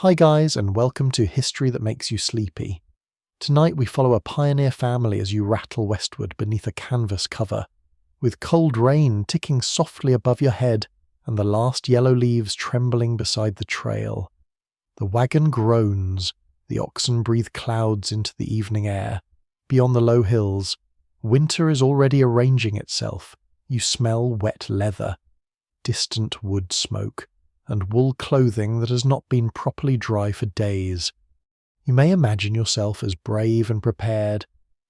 Hi guys, and welcome to History That Makes You Sleepy. Tonight we follow a pioneer family as you rattle westward beneath a canvas cover, with cold rain ticking softly above your head and the last yellow leaves trembling beside the trail. The wagon groans, the oxen breathe clouds into the evening air. Beyond the low hills, winter is already arranging itself. You smell wet leather, distant wood smoke, and wool clothing that has not been properly dry for days. You may imagine yourself as brave and prepared,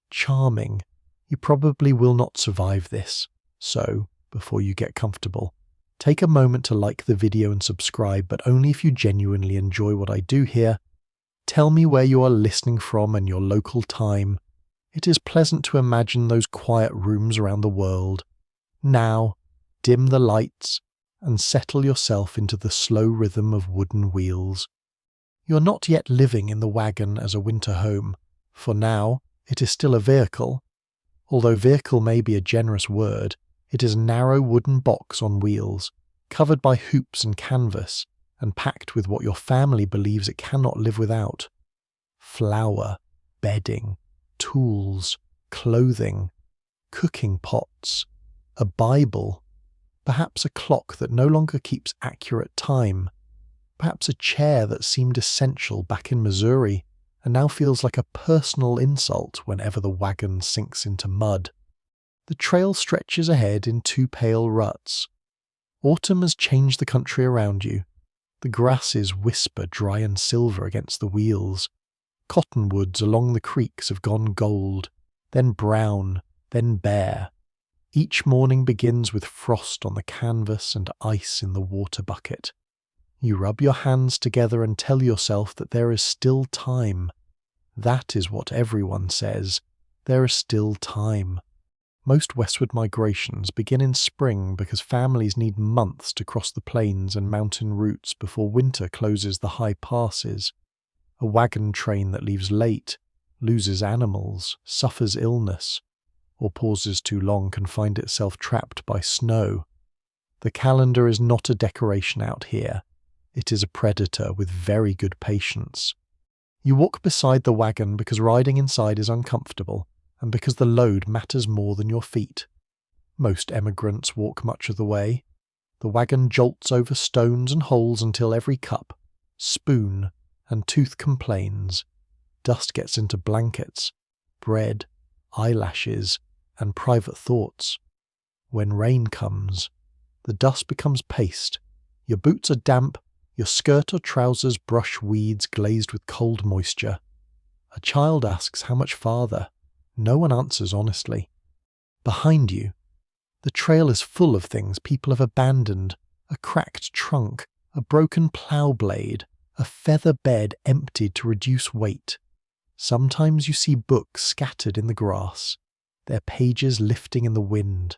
charming. You probably will not survive this, so, before you get comfortable, take a moment to like the video and subscribe, but only if you genuinely enjoy what I do here. Tell me where you are listening from and your local time. It is pleasant to imagine those quiet rooms around the world. Now, dim the lights and settle yourself into the slow rhythm of wooden wheels. You are not yet living in the wagon as a winter home. For now, it is still a vehicle. Although vehicle may be a generous word, it is a narrow wooden box on wheels, covered by hoops and canvas, and packed with what your family believes it cannot live without. Flour, bedding, tools, clothing, cooking pots, a Bible, perhaps a clock that no longer keeps accurate time, perhaps a chair that seemed essential back in Missouri and now feels like a personal insult whenever the wagon sinks into mud. The trail stretches ahead in two pale ruts. Autumn has changed the country around you. The grasses whisper dry and silver against the wheels. Cottonwoods along the creeks have gone gold, then brown, then bare. Each morning begins with frost on the canvas and ice in the water bucket. You rub your hands together and tell yourself that there is still time. That is what everyone says. There is still time. Most westward migrations begin in spring because families need months to cross the plains and mountain routes before winter closes the high passes. A wagon train that leaves late, loses animals, suffers illness, or pauses too long can find itself trapped by snow. The calendar is not a decoration out here. It is a predator with very good patience. You walk beside the wagon because riding inside is uncomfortable, and because the load matters more than your feet. Most emigrants walk much of the way. The wagon jolts over stones and holes until every cup, spoon, and tooth complains. Dust gets into blankets, bread, eyelashes, and private thoughts. When rain comes, the dust becomes paste. Your boots are damp, your skirt or trousers brush weeds glazed with cold moisture. A child asks how much farther. No one answers honestly. Behind you, the trail is full of things people have abandoned: a cracked trunk, a broken plough blade, a feather bed emptied to reduce weight. Sometimes you see books scattered in the grass, their pages lifting in the wind.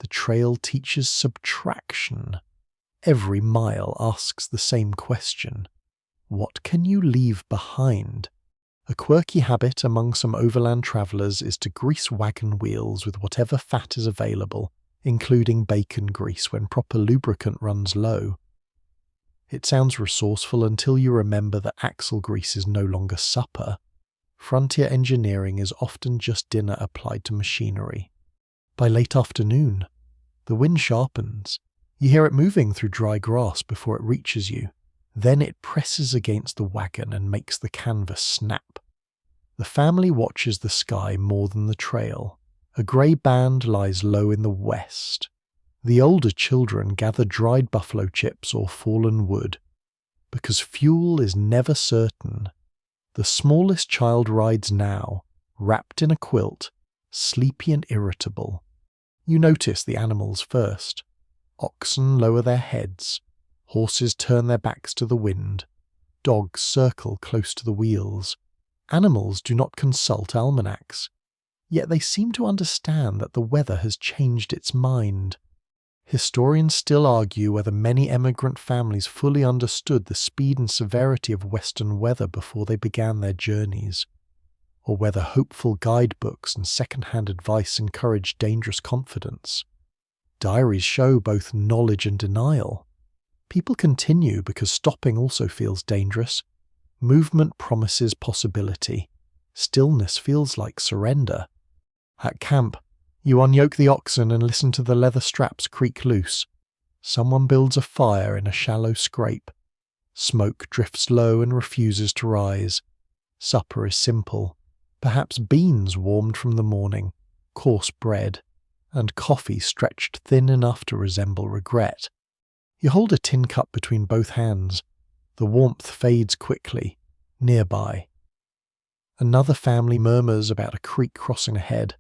The trail teaches subtraction. Every mile asks the same question: what can you leave behind? A quirky habit among some overland travellers is to grease wagon wheels with whatever fat is available, including bacon grease when proper lubricant runs low. It sounds resourceful until you remember that axle grease is no longer supper. Frontier engineering is often just dinner applied to machinery. By late afternoon, the wind sharpens. You hear it moving through dry grass before it reaches you. Then it presses against the wagon and makes the canvas snap. The family watches the sky more than the trail. A grey band lies low in the west. The older children gather dried buffalo chips or fallen wood. Because fuel is never certain, the smallest child rides now, wrapped in a quilt, sleepy and irritable. You notice the animals first. Oxen lower their heads. Horses turn their backs to the wind. Dogs circle close to the wheels. Animals do not consult almanacs. Yet they seem to understand that the weather has changed its mind. Historians still argue whether many emigrant families fully understood the speed and severity of Western weather before they began their journeys, or whether hopeful guidebooks and second-hand advice encouraged dangerous confidence. Diaries show both knowledge and denial. People continue because stopping also feels dangerous. Movement promises possibility. Stillness feels like surrender. At camp, you unyoke the oxen and listen to the leather straps creak loose. Someone builds a fire in a shallow scrape. Smoke drifts low and refuses to rise. Supper is simple. Perhaps beans warmed from the morning, coarse bread, and coffee stretched thin enough to resemble regret. You hold a tin cup between both hands. The warmth fades quickly, nearby. Another family murmurs about a creek crossing ahead.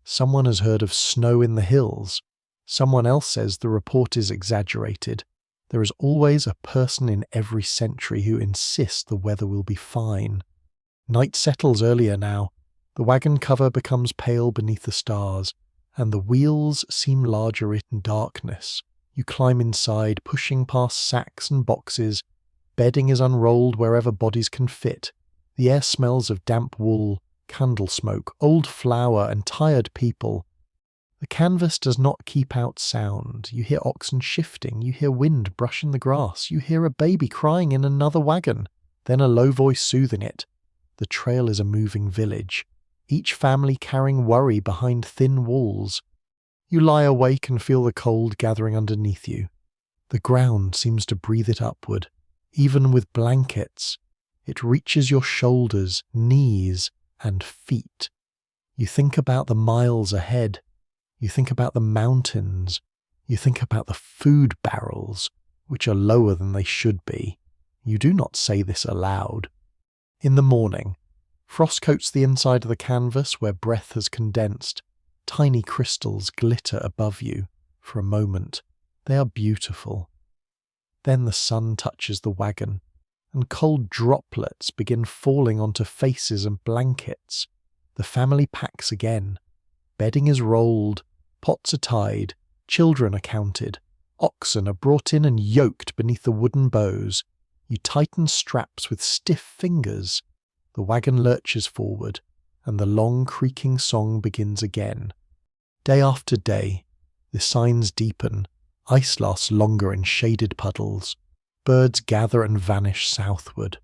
Someone has heard of snow in the hills. Someone else says the report is exaggerated. There is always a person in every century who insists the weather will be fine. Night settles earlier now. The wagon cover becomes pale beneath the stars, and the wheels seem larger in darkness. You climb inside, pushing past sacks and boxes. Bedding is unrolled wherever bodies can fit. The air smells of damp wool, candle smoke, old flour, and tired people. The canvas does not keep out sound. You hear oxen shifting, you hear wind brushing the grass, you hear a baby crying in another wagon, then a low voice soothing it. The trail is a moving village, each family carrying worry behind thin walls. You lie awake and feel the cold gathering underneath you. The ground seems to breathe it upward, even with blankets. It reaches your shoulders, knees, and feet. You think about the miles ahead. You think about the mountains. You think about the food barrels, which are lower than they should be. You do not say this aloud. In the morning, frost coats the inside of the canvas where breath has condensed. Tiny crystals glitter above you for a moment. They are beautiful. Then the sun touches the wagon, and cold droplets begin falling onto faces and blankets. The family packs again. Bedding is rolled, pots are tied, children are counted, oxen are brought in and yoked beneath the wooden bows. You tighten straps with stiff fingers. The wagon lurches forward, and the long creaking song begins again. Day after day, the signs deepen. Ice lasts longer in shaded puddles. Birds gather and vanish southward.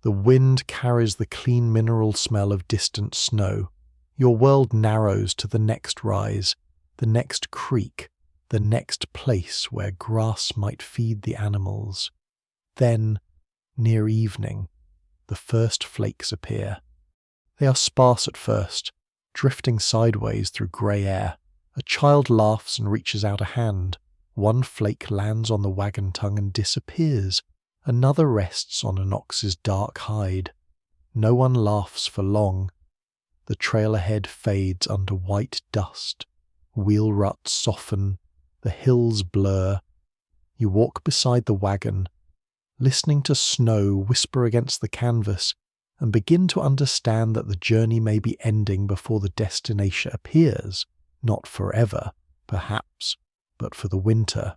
The wind carries the clean mineral smell of distant snow. Your world narrows to the next rise, the next creek, the next place where grass might feed the animals. Then, near evening, the first flakes appear. They are sparse at first, drifting sideways through grey air. A child laughs and reaches out a hand. One flake lands on the wagon tongue and disappears. Another rests on an ox's dark hide. No one laughs for long. The trail ahead fades under white dust. Wheel ruts soften. The hills blur. You walk beside the wagon, listening to snow whisper against the canvas, and begin to understand that the journey may be ending before the destination appears. Not forever, perhaps, but for the winter.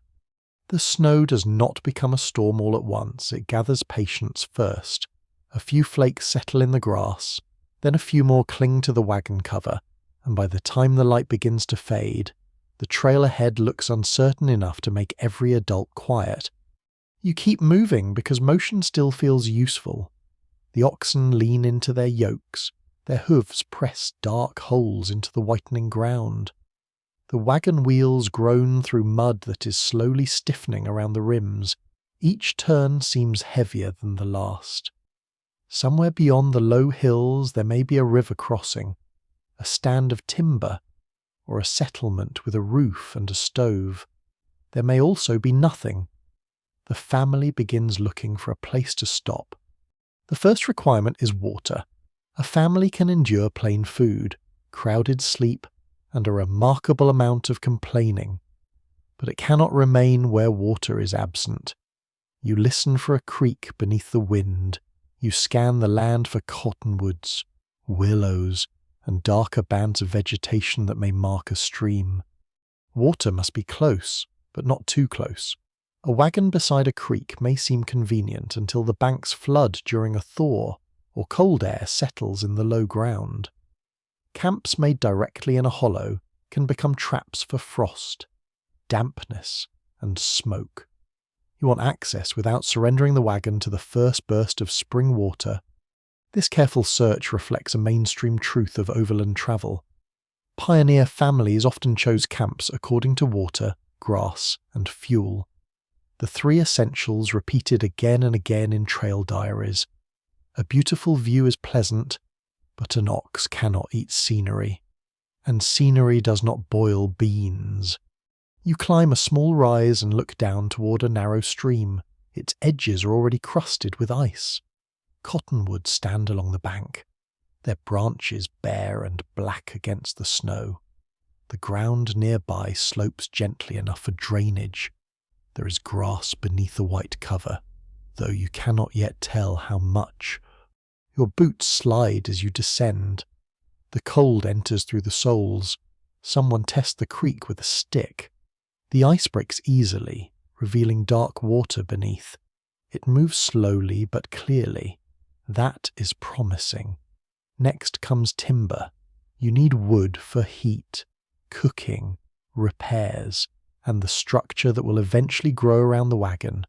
The snow does not become a storm all at once. It gathers patience first. A few flakes settle in the grass, then a few more cling to the wagon cover, and by the time the light begins to fade, the trail ahead looks uncertain enough to make every adult quiet. You keep moving because motion still feels useful. The oxen lean into their yokes. Their hooves press dark holes into the whitening ground. The wagon wheels groan through mud that is slowly stiffening around the rims. Each turn seems heavier than the last. Somewhere beyond the low hills there may be a river crossing, a stand of timber, or a settlement with a roof and a stove. There may also be nothing. The family begins looking for a place to stop. The first requirement is water. A family can endure plain food, crowded sleep, and a remarkable amount of complaining, but it cannot remain where water is absent. You listen for a creek beneath the wind. You scan the land for cottonwoods, willows, and darker bands of vegetation that may mark a stream. Water must be close, but not too close. A wagon beside a creek may seem convenient until the banks flood during a thaw, or cold air settles in the low ground. Camps made directly in a hollow can become traps for frost, dampness, and smoke. You want access without surrendering the wagon to the first burst of spring water. This careful search reflects a mainstream truth of overland travel. Pioneer families often chose camps according to water, grass, and fuel. The three essentials repeated again and again in trail diaries. A beautiful view is pleasant, but an ox cannot eat scenery, and scenery does not boil beans. You climb a small rise and look down toward a narrow stream. Its edges are already crusted with ice. Cottonwoods stand along the bank, their branches bare and black against the snow. The ground nearby slopes gently enough for drainage. There is grass beneath the white cover, though you cannot yet tell how much. Your boots slide as you descend. The cold enters through the soles. Someone tests the creek with a stick. The ice breaks easily, revealing dark water beneath. It moves slowly but clearly. That is promising. Next comes timber. You need wood for heat, cooking, repairs, and the structure that will eventually grow around the wagon.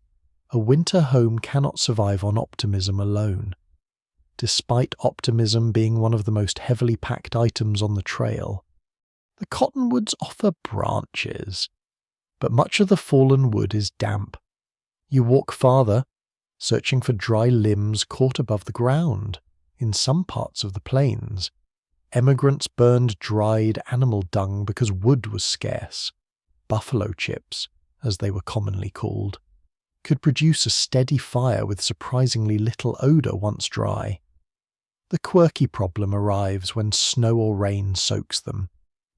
A winter home cannot survive on optimism alone. Despite optimism being one of the most heavily packed items on the trail, the cottonwoods offer branches, but much of the fallen wood is damp. You walk farther, searching for dry limbs caught above the ground. In some parts of the plains, emigrants burned dried animal dung because wood was scarce. Buffalo chips, as they were commonly called, could produce a steady fire with surprisingly little odour once dry. The quirky problem arrives when snow or rain soaks them.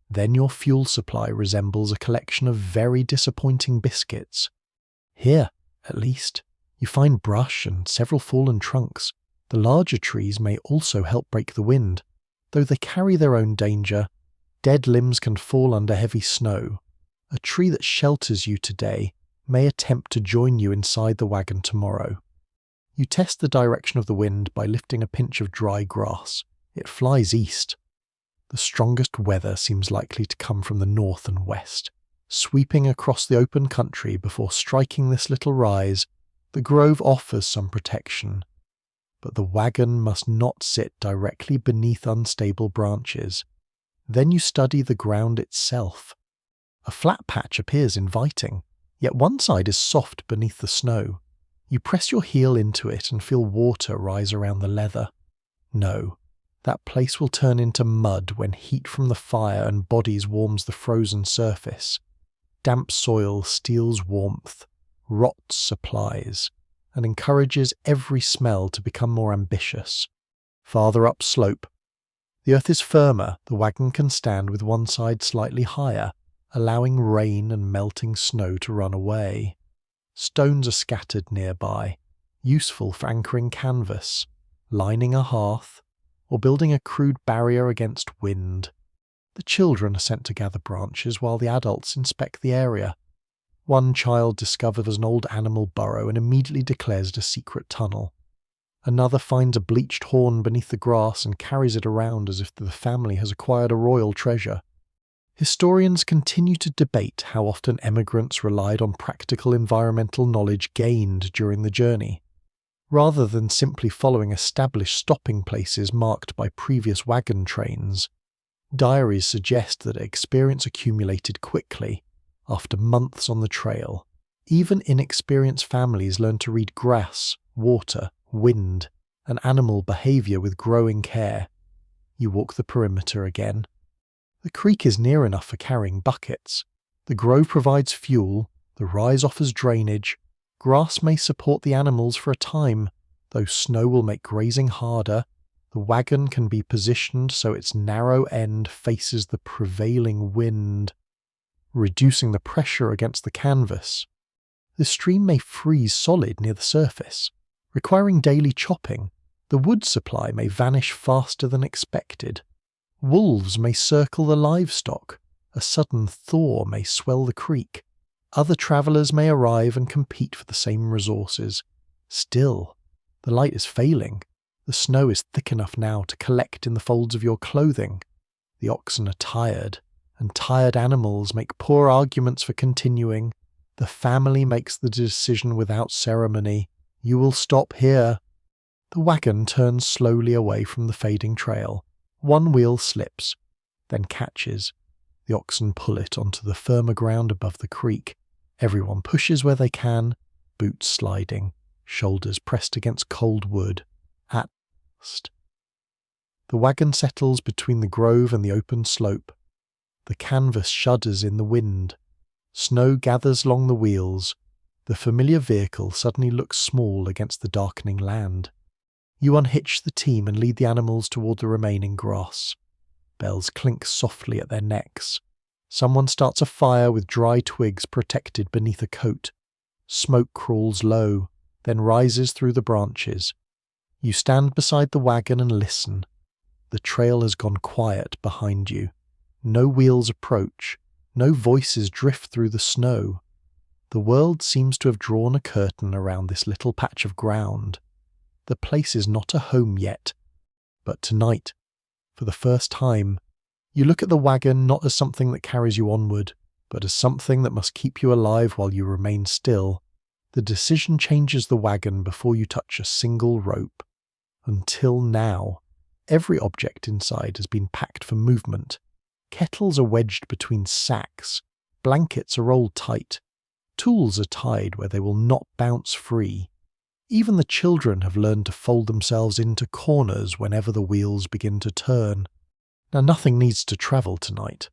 Then your fuel supply resembles a collection of very disappointing biscuits. Here, at least, you find brush and several fallen trunks. The larger trees may also help break the wind. Though they carry their own danger, dead limbs can fall under heavy snow. A tree that shelters you today may attempt to join you inside the wagon tomorrow. You test the direction of the wind by lifting a pinch of dry grass. It flies east. The strongest weather seems likely to come from the north and west. Sweeping across the open country before striking this little rise, the grove offers some protection. But the wagon must not sit directly beneath unstable branches. Then you study the ground itself. A flat patch appears inviting, yet one side is soft beneath the snow. You press your heel into it and feel water rise around the leather. No, that place will turn into mud when heat from the fire and bodies warms the frozen surface. Damp soil steals warmth, rots supplies, and encourages every smell to become more ambitious. Farther upslope, the earth is firmer. The wagon can stand with one side slightly higher, allowing rain and melting snow to run away. Stones are scattered nearby, useful for anchoring canvas, lining a hearth, or building a crude barrier against wind. The children are sent to gather branches while the adults inspect the area. One child discovers an old animal burrow and immediately declares it a secret tunnel. Another finds a bleached horn beneath the grass and carries it around as if the family has acquired a royal treasure. Historians continue to debate how often emigrants relied on practical environmental knowledge gained during the journey. Rather than simply following established stopping places marked by previous wagon trains, diaries suggest that experience accumulated quickly, after months on the trail. Even inexperienced families learn to read grass, water, wind, and animal behaviour with growing care. You walk the perimeter again. The creek is near enough for carrying buckets. The grove provides fuel, the rise offers drainage. Grass may support the animals for a time, though snow will make grazing harder. The wagon can be positioned so its narrow end faces the prevailing wind, reducing the pressure against the canvas. The stream may freeze solid near the surface, requiring daily chopping. The wood supply may vanish faster than expected. Wolves may circle the livestock. A sudden thaw may swell the creek. Other travellers may arrive and compete for the same resources. Still, the light is failing. The snow is thick enough now to collect in the folds of your clothing. The oxen are tired, and tired animals make poor arguments for continuing. The family makes the decision without ceremony. You will stop here. The wagon turns slowly away from the fading trail. One wheel slips, then catches. The oxen pull it onto the firmer ground above the creek. Everyone pushes where they can, boots sliding, shoulders pressed against cold wood. At last. The wagon settles between the grove and the open slope. The canvas shudders in the wind. Snow gathers along the wheels. The familiar vehicle suddenly looks small against the darkening land. You unhitch the team and lead the animals toward the remaining grass. Bells clink softly at their necks. Someone starts a fire with dry twigs protected beneath a coat. Smoke crawls low, then rises through the branches. You stand beside the wagon and listen. The trail has gone quiet behind you. No wheels approach. No voices drift through the snow. The world seems to have drawn a curtain around this little patch of ground. The place is not a home yet. But tonight, for the first time, you look at the wagon not as something that carries you onward, but as something that must keep you alive while you remain still. The decision changes the wagon before you touch a single rope. Until now, every object inside has been packed for movement. Kettles are wedged between sacks. Blankets are rolled tight. Tools are tied where they will not bounce free. Even the children have learned to fold themselves into corners whenever the wheels begin to turn. Now nothing needs to travel tonight.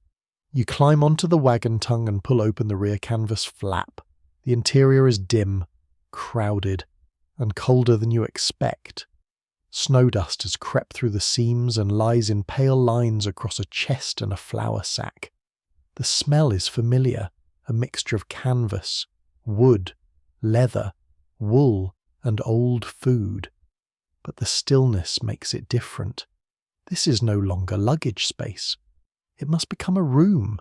You climb onto the wagon tongue and pull open the rear canvas flap. The interior is dim, crowded, and colder than you expect. Snow dust has crept through the seams and lies in pale lines across a chest and a flour sack. The smell is familiar, a mixture of canvas, wood, leather, wool, and old food. But the stillness makes it different. This is no longer luggage space. It must become a room.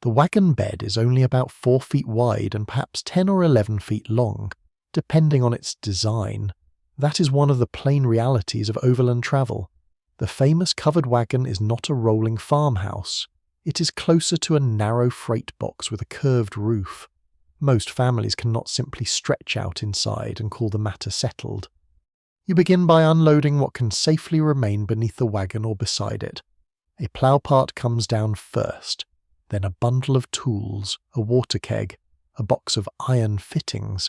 The wagon bed is only about 4 feet wide and perhaps 10 or 11 feet long, depending on its design. That is one of the plain realities of overland travel. The famous covered wagon is not a rolling farmhouse. It is closer to a narrow freight box with a curved roof. Most families cannot simply stretch out inside and call the matter settled. You begin by unloading what can safely remain beneath the wagon or beside it. A plough part comes down first, then a bundle of tools, a water keg, a box of iron fittings,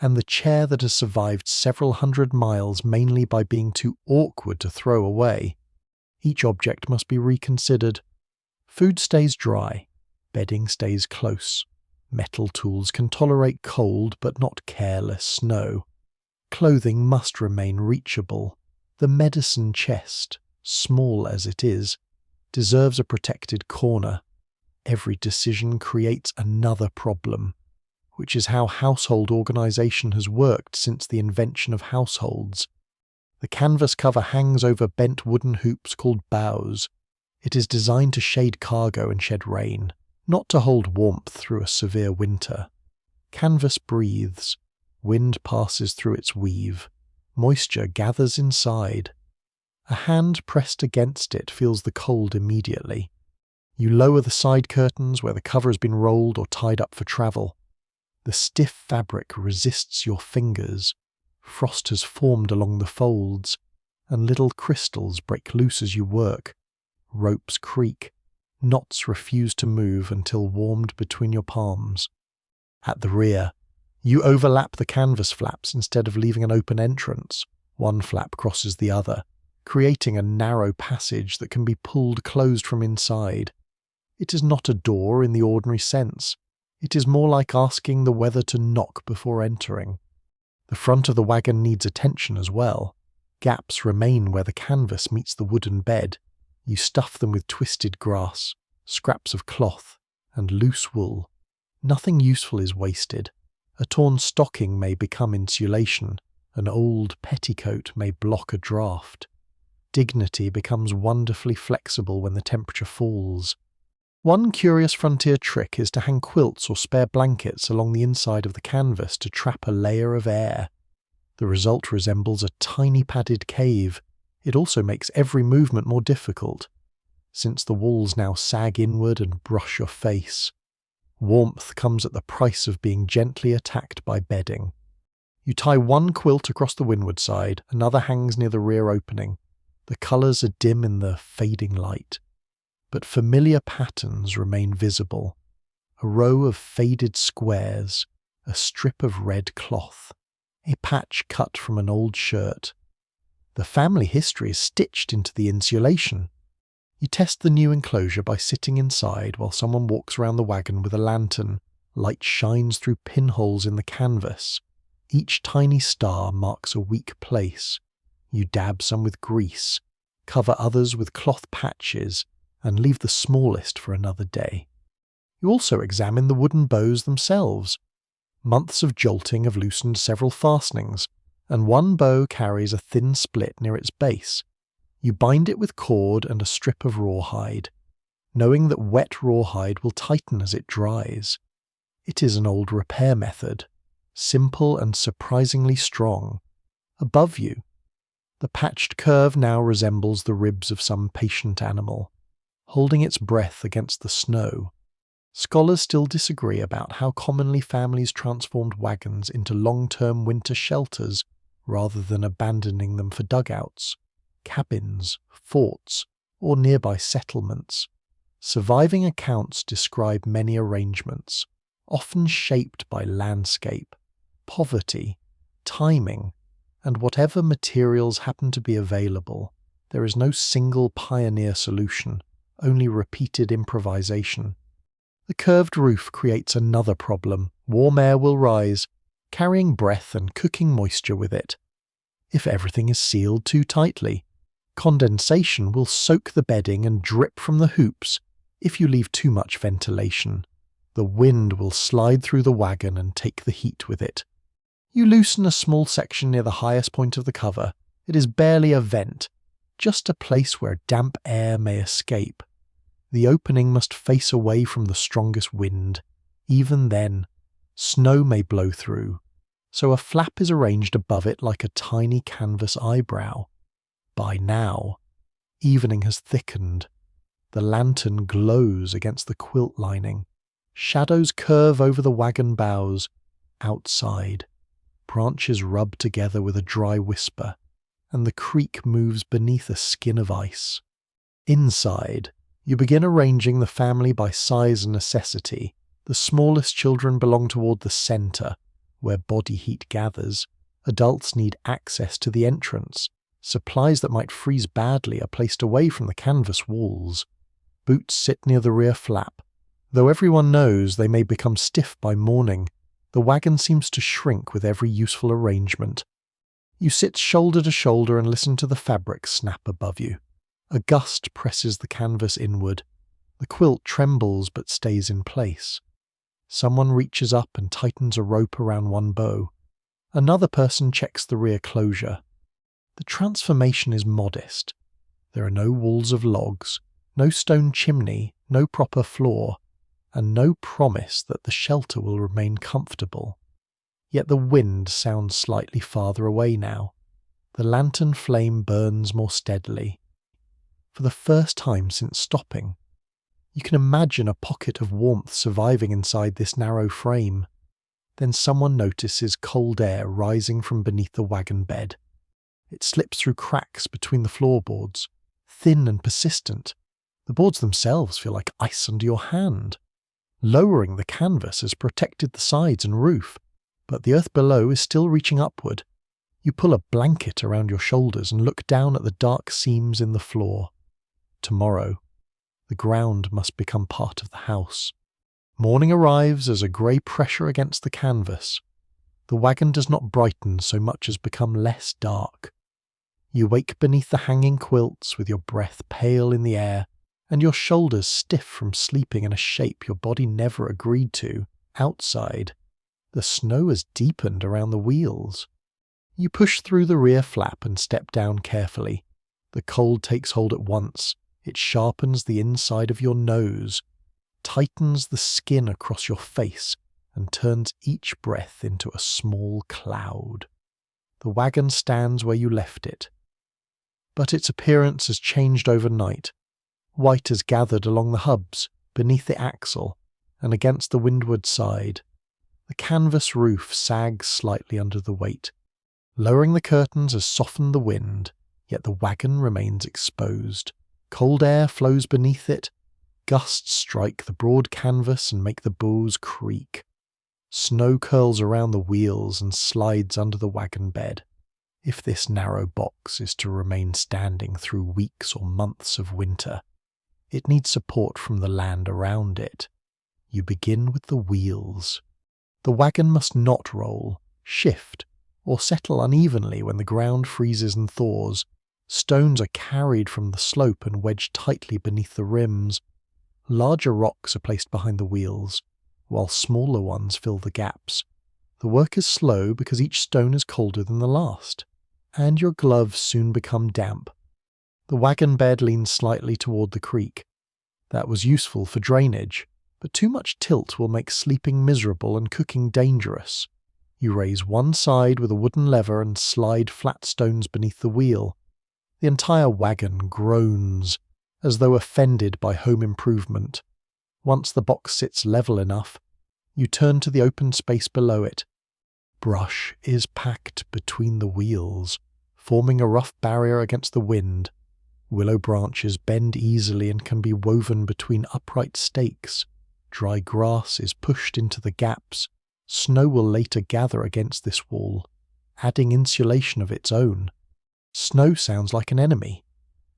and the chair that has survived several 100 miles mainly by being too awkward to throw away. Each object must be reconsidered. Food stays dry, bedding stays close. Metal tools can tolerate cold but not careless snow. Clothing must remain reachable. The medicine chest, small as it is, deserves a protected corner. Every decision creates another problem, which is how household organization has worked since the invention of households. The canvas cover hangs over bent wooden hoops called bows. It is designed to shade cargo and shed rain, not to hold warmth through a severe winter. Canvas breathes. Wind passes through its weave. Moisture gathers inside. A hand pressed against it feels the cold immediately. You lower the side curtains where the cover has been rolled or tied up for travel. The stiff fabric resists your fingers. Frost has formed along the folds, and little crystals break loose as you work. Ropes creak. Knots refuse to move until warmed between your palms. At the rear, you overlap the canvas flaps instead of leaving an open entrance. One flap crosses the other, creating a narrow passage that can be pulled closed from inside. It is not a door in the ordinary sense. It is more like asking the weather to knock before entering. The front of the wagon needs attention as well. Gaps remain where the canvas meets the wooden bed. You stuff them with twisted grass, scraps of cloth, and loose wool. Nothing useful is wasted. A torn stocking may become insulation. An old petticoat may block a draft. Dignity becomes wonderfully flexible when the temperature falls. One curious frontier trick is to hang quilts or spare blankets along the inside of the canvas to trap a layer of air. The result resembles a tiny padded cave. It also makes every movement more difficult, since the walls now sag inward and brush your face. Warmth comes at the price of being gently attacked by bedding. You tie one quilt across the windward side, another hangs near the rear opening. The colours are dim in the fading light, but familiar patterns remain visible. A row of faded squares, a strip of red cloth, a patch cut from an old shirt. The family history is stitched into the insulation. You test the new enclosure by sitting inside while someone walks around the wagon with a lantern. Light shines through pinholes in the canvas. Each tiny star marks a weak place. You dab some with grease, cover others with cloth patches, and leave the smallest for another day. You also examine the wooden bows themselves. Months of jolting have loosened several fastenings, and one bow carries a thin split near its base. You bind it with cord and a strip of rawhide, knowing that wet rawhide will tighten as it dries. It is an old repair method, simple and surprisingly strong. Above you, the patched curve now resembles the ribs of some patient animal, holding its breath against the snow. Scholars still disagree about how commonly families transformed wagons into long-term winter shelters rather than abandoning them for dugouts, cabins, forts, or nearby settlements. Surviving accounts describe many arrangements, often shaped by landscape, poverty, timing, and whatever materials happen to be available. There is no single pioneer solution, only repeated improvisation. The curved roof creates another problem. Warm air will rise, carrying breath and cooking moisture with it. If everything is sealed too tightly, condensation will soak the bedding and drip from the hoops. If you leave too much ventilation, the wind will slide through the wagon and take the heat with it. You loosen a small section near the highest point of the cover. It is barely a vent, just a place where damp air may escape. The opening must face away from the strongest wind. Even then, snow may blow through, so a flap is arranged above it like a tiny canvas eyebrow. By now, evening has thickened. The lantern glows against the quilt lining. Shadows curve over the wagon bows. Outside, branches rub together with a dry whisper, and the creak moves beneath a skin of ice. Inside, you begin arranging the family by size and necessity. The smallest children belong toward the center, where body heat gathers. Adults need access to the entrance. Supplies that might freeze badly are placed away from the canvas walls. Boots sit near the rear flap. Though everyone knows they may become stiff by morning, the wagon seems to shrink with every useful arrangement. You sit shoulder to shoulder and listen to the fabric snap above you. A gust presses the canvas inward. The quilt trembles but stays in place. Someone reaches up and tightens a rope around one bow. Another person checks the rear closure. The transformation is modest. There are no walls of logs, no stone chimney, no proper floor, and no promise that the shelter will remain comfortable. Yet the wind sounds slightly farther away now. The lantern flame burns more steadily. For the first time since stopping, you can imagine a pocket of warmth surviving inside this narrow frame. Then someone notices cold air rising from beneath the wagon bed. It slips through cracks between the floorboards, thin and persistent. The boards themselves feel like ice under your hand. Lowering the canvas has protected the sides and roof, but the earth below is still reaching upward. You pull a blanket around your shoulders and look down at the dark seams in the floor. Tomorrow, the ground must become part of the house. Morning arrives as a grey pressure against the canvas. The wagon does not brighten so much as become less dark. You wake beneath the hanging quilts with your breath pale in the air and your shoulders stiff from sleeping in a shape your body never agreed to. Outside, the snow has deepened around the wheels. You push through the rear flap and step down carefully. The cold takes hold at once. It sharpens the inside of your nose, tightens the skin across your face, and turns each breath into a small cloud. The wagon stands where you left it, but its appearance has changed overnight. White has gathered along the hubs, beneath the axle, and against the windward side. The canvas roof sags slightly under the weight. Lowering the curtains has softened the wind, yet the wagon remains exposed. Cold air flows beneath it. Gusts strike the broad canvas and make the bows creak. Snow curls around the wheels and slides under the wagon bed. If this narrow box is to remain standing through weeks or months of winter, it needs support from the land around it. You begin with the wheels. The wagon must not roll, shift, or settle unevenly when the ground freezes and thaws. Stones are carried from the slope and wedged tightly beneath the rims. Larger rocks are placed behind the wheels, while smaller ones fill the gaps. The work is slow because each stone is colder than the last, and your gloves soon become damp. The wagon bed leans slightly toward the creek. That was useful for drainage, but too much tilt will make sleeping miserable and cooking dangerous. You raise one side with a wooden lever and slide flat stones beneath the wheel. The entire wagon groans, as though offended by home improvement. Once the box sits level enough, you turn to the open space below it. Brush is packed between the wheels, forming a rough barrier against the wind. Willow branches bend easily and can be woven between upright stakes. Dry grass is pushed into the gaps. Snow will later gather against this wall, adding insulation of its own. Snow sounds like an enemy,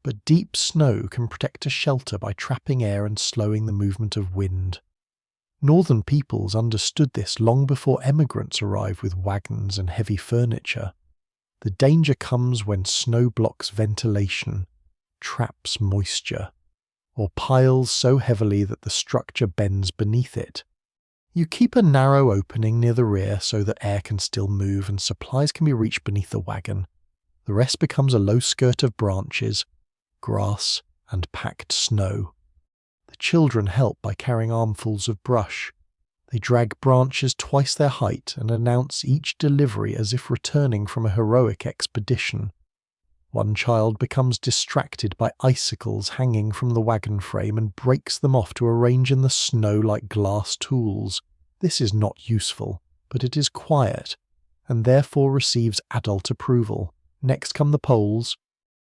but deep snow can protect a shelter by trapping air and slowing the movement of wind. Northern peoples understood this long before emigrants arrived with wagons and heavy furniture. The danger comes when snow blocks ventilation, traps moisture, or piles so heavily that the structure bends beneath it. You keep a narrow opening near the rear so that air can still move and supplies can be reached beneath the wagon. The rest becomes a low skirt of branches, grass, and packed snow. The children help by carrying armfuls of brush. They drag branches twice their height and announce each delivery as if returning from a heroic expedition. One child becomes distracted by icicles hanging from the wagon frame and breaks them off to arrange in the snow like glass tools. This is not useful, but it is quiet, and therefore receives adult approval. Next come the poles.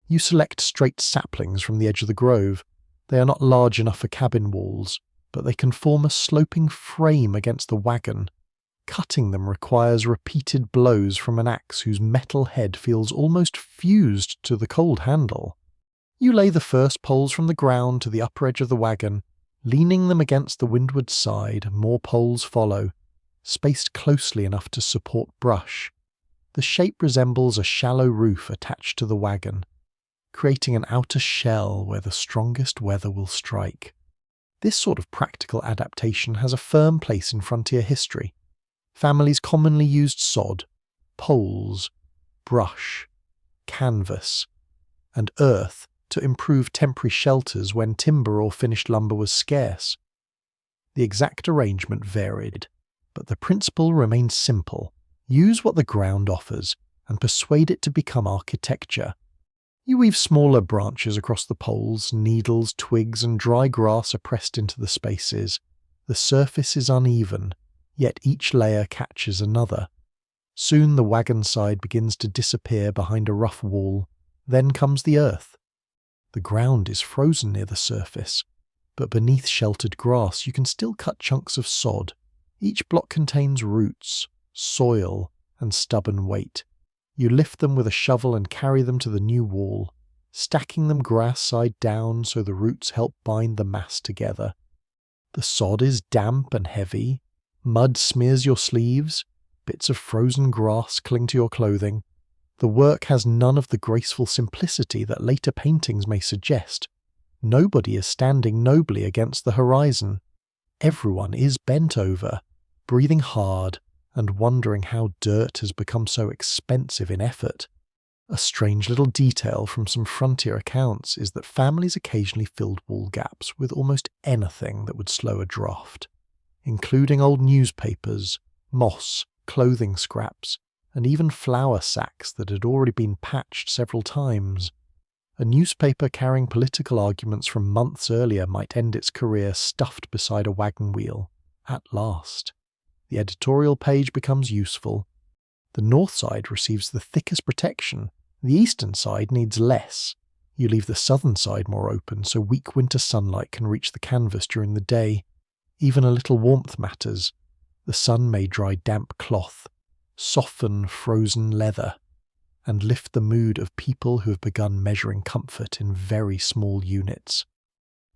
You select straight saplings from the edge of the grove. They are not large enough for cabin walls, but they can form a sloping frame against the wagon. Cutting them requires repeated blows from an axe whose metal head feels almost fused to the cold handle. You lay the first poles from the ground to the upper edge of the wagon. Leaning them against the windward side, more poles follow, spaced closely enough to support brush. The shape resembles a shallow roof attached to the wagon, creating an outer shell where the strongest weather will strike. This sort of practical adaptation has a firm place in frontier history. Families commonly used sod, poles, brush, canvas, and earth to improve temporary shelters when timber or finished lumber was scarce. The exact arrangement varied, but the principle remained simple. Use what the ground offers and persuade it to become architecture. You weave smaller branches across the poles, needles, twigs, and dry grass are pressed into the spaces. The surface is uneven, yet each layer catches another. Soon the wagon side begins to disappear behind a rough wall. Then comes the earth. The ground is frozen near the surface, but beneath sheltered grass you can still cut chunks of sod. Each block contains roots, soil, and stubborn weight. You lift them with a shovel and carry them to the new wall, stacking them grass side down so the roots help bind the mass together. The sod is damp and heavy. Mud smears your sleeves. Bits of frozen grass cling to your clothing. The work has none of the graceful simplicity that later paintings may suggest. Nobody is standing nobly against the horizon. Everyone is bent over, breathing hard, and wondering how dirt has become so expensive in effort. A strange little detail from some frontier accounts is that families occasionally filled wall gaps with almost anything that would slow a draft, including old newspapers, moss, clothing scraps, and even flour sacks that had already been patched several times. A newspaper carrying political arguments from months earlier might end its career stuffed beside a wagon wheel. At last. The editorial page becomes useful. The north side receives the thickest protection, the eastern side needs less. You leave the southern side more open so weak winter sunlight can reach the canvas during the day. Even a little warmth matters. The sun may dry damp cloth, soften frozen leather, and lift the mood of people who have begun measuring comfort in very small units.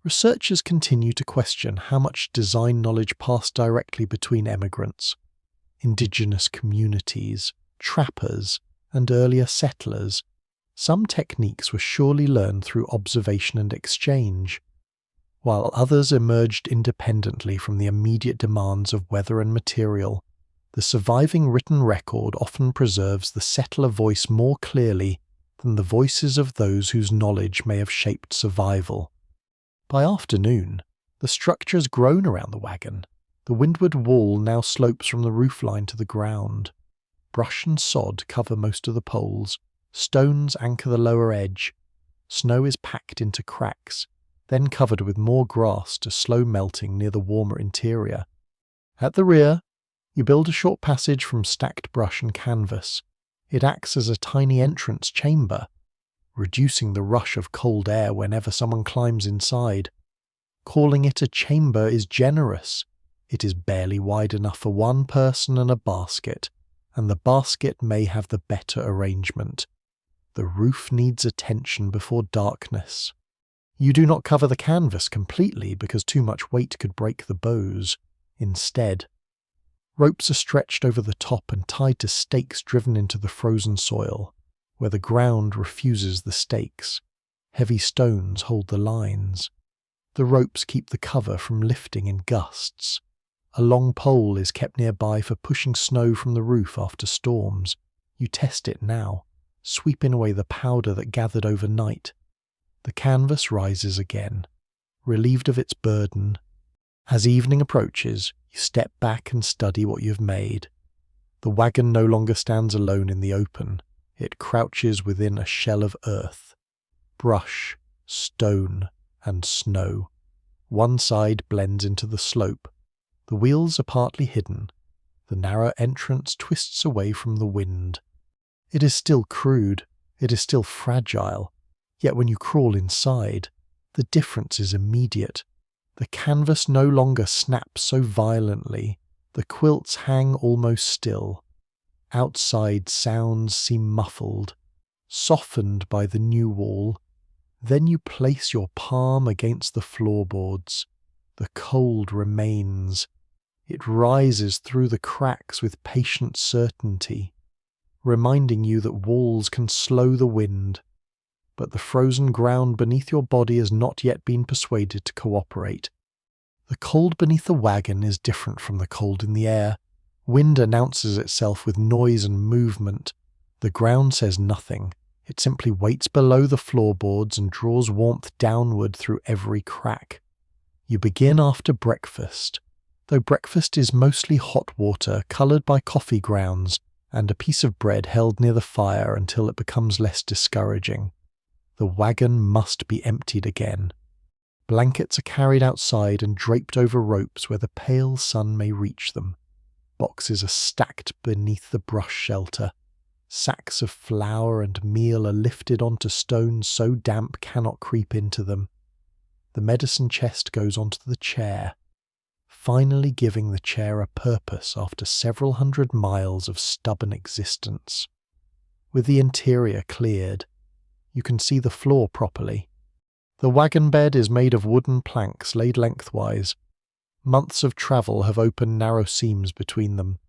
Researchers continue to question how much design knowledge passed directly between emigrants, indigenous communities, trappers, and earlier settlers. Some techniques were surely learned through observation and exchange, while others emerged independently from the immediate demands of weather and material. The surviving written record often preserves the settler voice more clearly than the voices of those whose knowledge may have shaped survival. By afternoon, the structure has grown around the wagon. The windward wall now slopes from the roofline to the ground. Brush and sod cover most of the poles. Stones anchor the lower edge. Snow is packed into cracks, then covered with more grass to slow melting near the warmer interior. At the rear, you build a short passage from stacked brush and canvas. It acts as a tiny entrance chamber, reducing the rush of cold air whenever someone climbs inside. Calling it a chamber is generous. It is barely wide enough for one person and a basket, and the basket may have the better arrangement. The roof needs attention before darkness. You do not cover the canvas completely because too much weight could break the bows. Instead, ropes are stretched over the top and tied to stakes driven into the frozen soil, where the ground refuses the stakes. Heavy stones hold the lines. The ropes keep the cover from lifting in gusts. A long pole is kept nearby for pushing snow from the roof after storms. You test it now, sweeping away the powder that gathered overnight. The canvas rises again, relieved of its burden. As evening approaches, you step back and study what you've made. The wagon no longer stands alone in the open. It crouches within a shell of earth. Brush, stone, and snow. One side blends into the slope. The wheels are partly hidden. The narrow entrance twists away from the wind. It is still crude. It is still fragile. Yet when you crawl inside, the difference is immediate. The canvas no longer snaps so violently. The quilts hang almost still. Outside sounds seem muffled, softened by the new wall. Then you place your palm against the floorboards. The cold remains. It rises through the cracks with patient certainty, reminding you that walls can slow the wind. But the frozen ground beneath your body has not yet been persuaded to cooperate. The cold beneath the wagon is different from the cold in the air. Wind announces itself with noise and movement. The ground says nothing. It simply waits below the floorboards and draws warmth downward through every crack. You begin after breakfast, though breakfast is mostly hot water coloured by coffee grounds and a piece of bread held near the fire until it becomes less discouraging. The wagon must be emptied again. Blankets are carried outside and draped over ropes where the pale sun may reach them. Boxes are stacked beneath the brush shelter. Sacks of flour and meal are lifted onto stones so damp cannot creep into them. The medicine chest goes onto the chair, finally giving the chair a purpose after several hundred miles of stubborn existence. With the interior cleared, you can see the floor properly. The wagon bed is made of wooden planks laid lengthwise. Months of travel have opened narrow seams between them.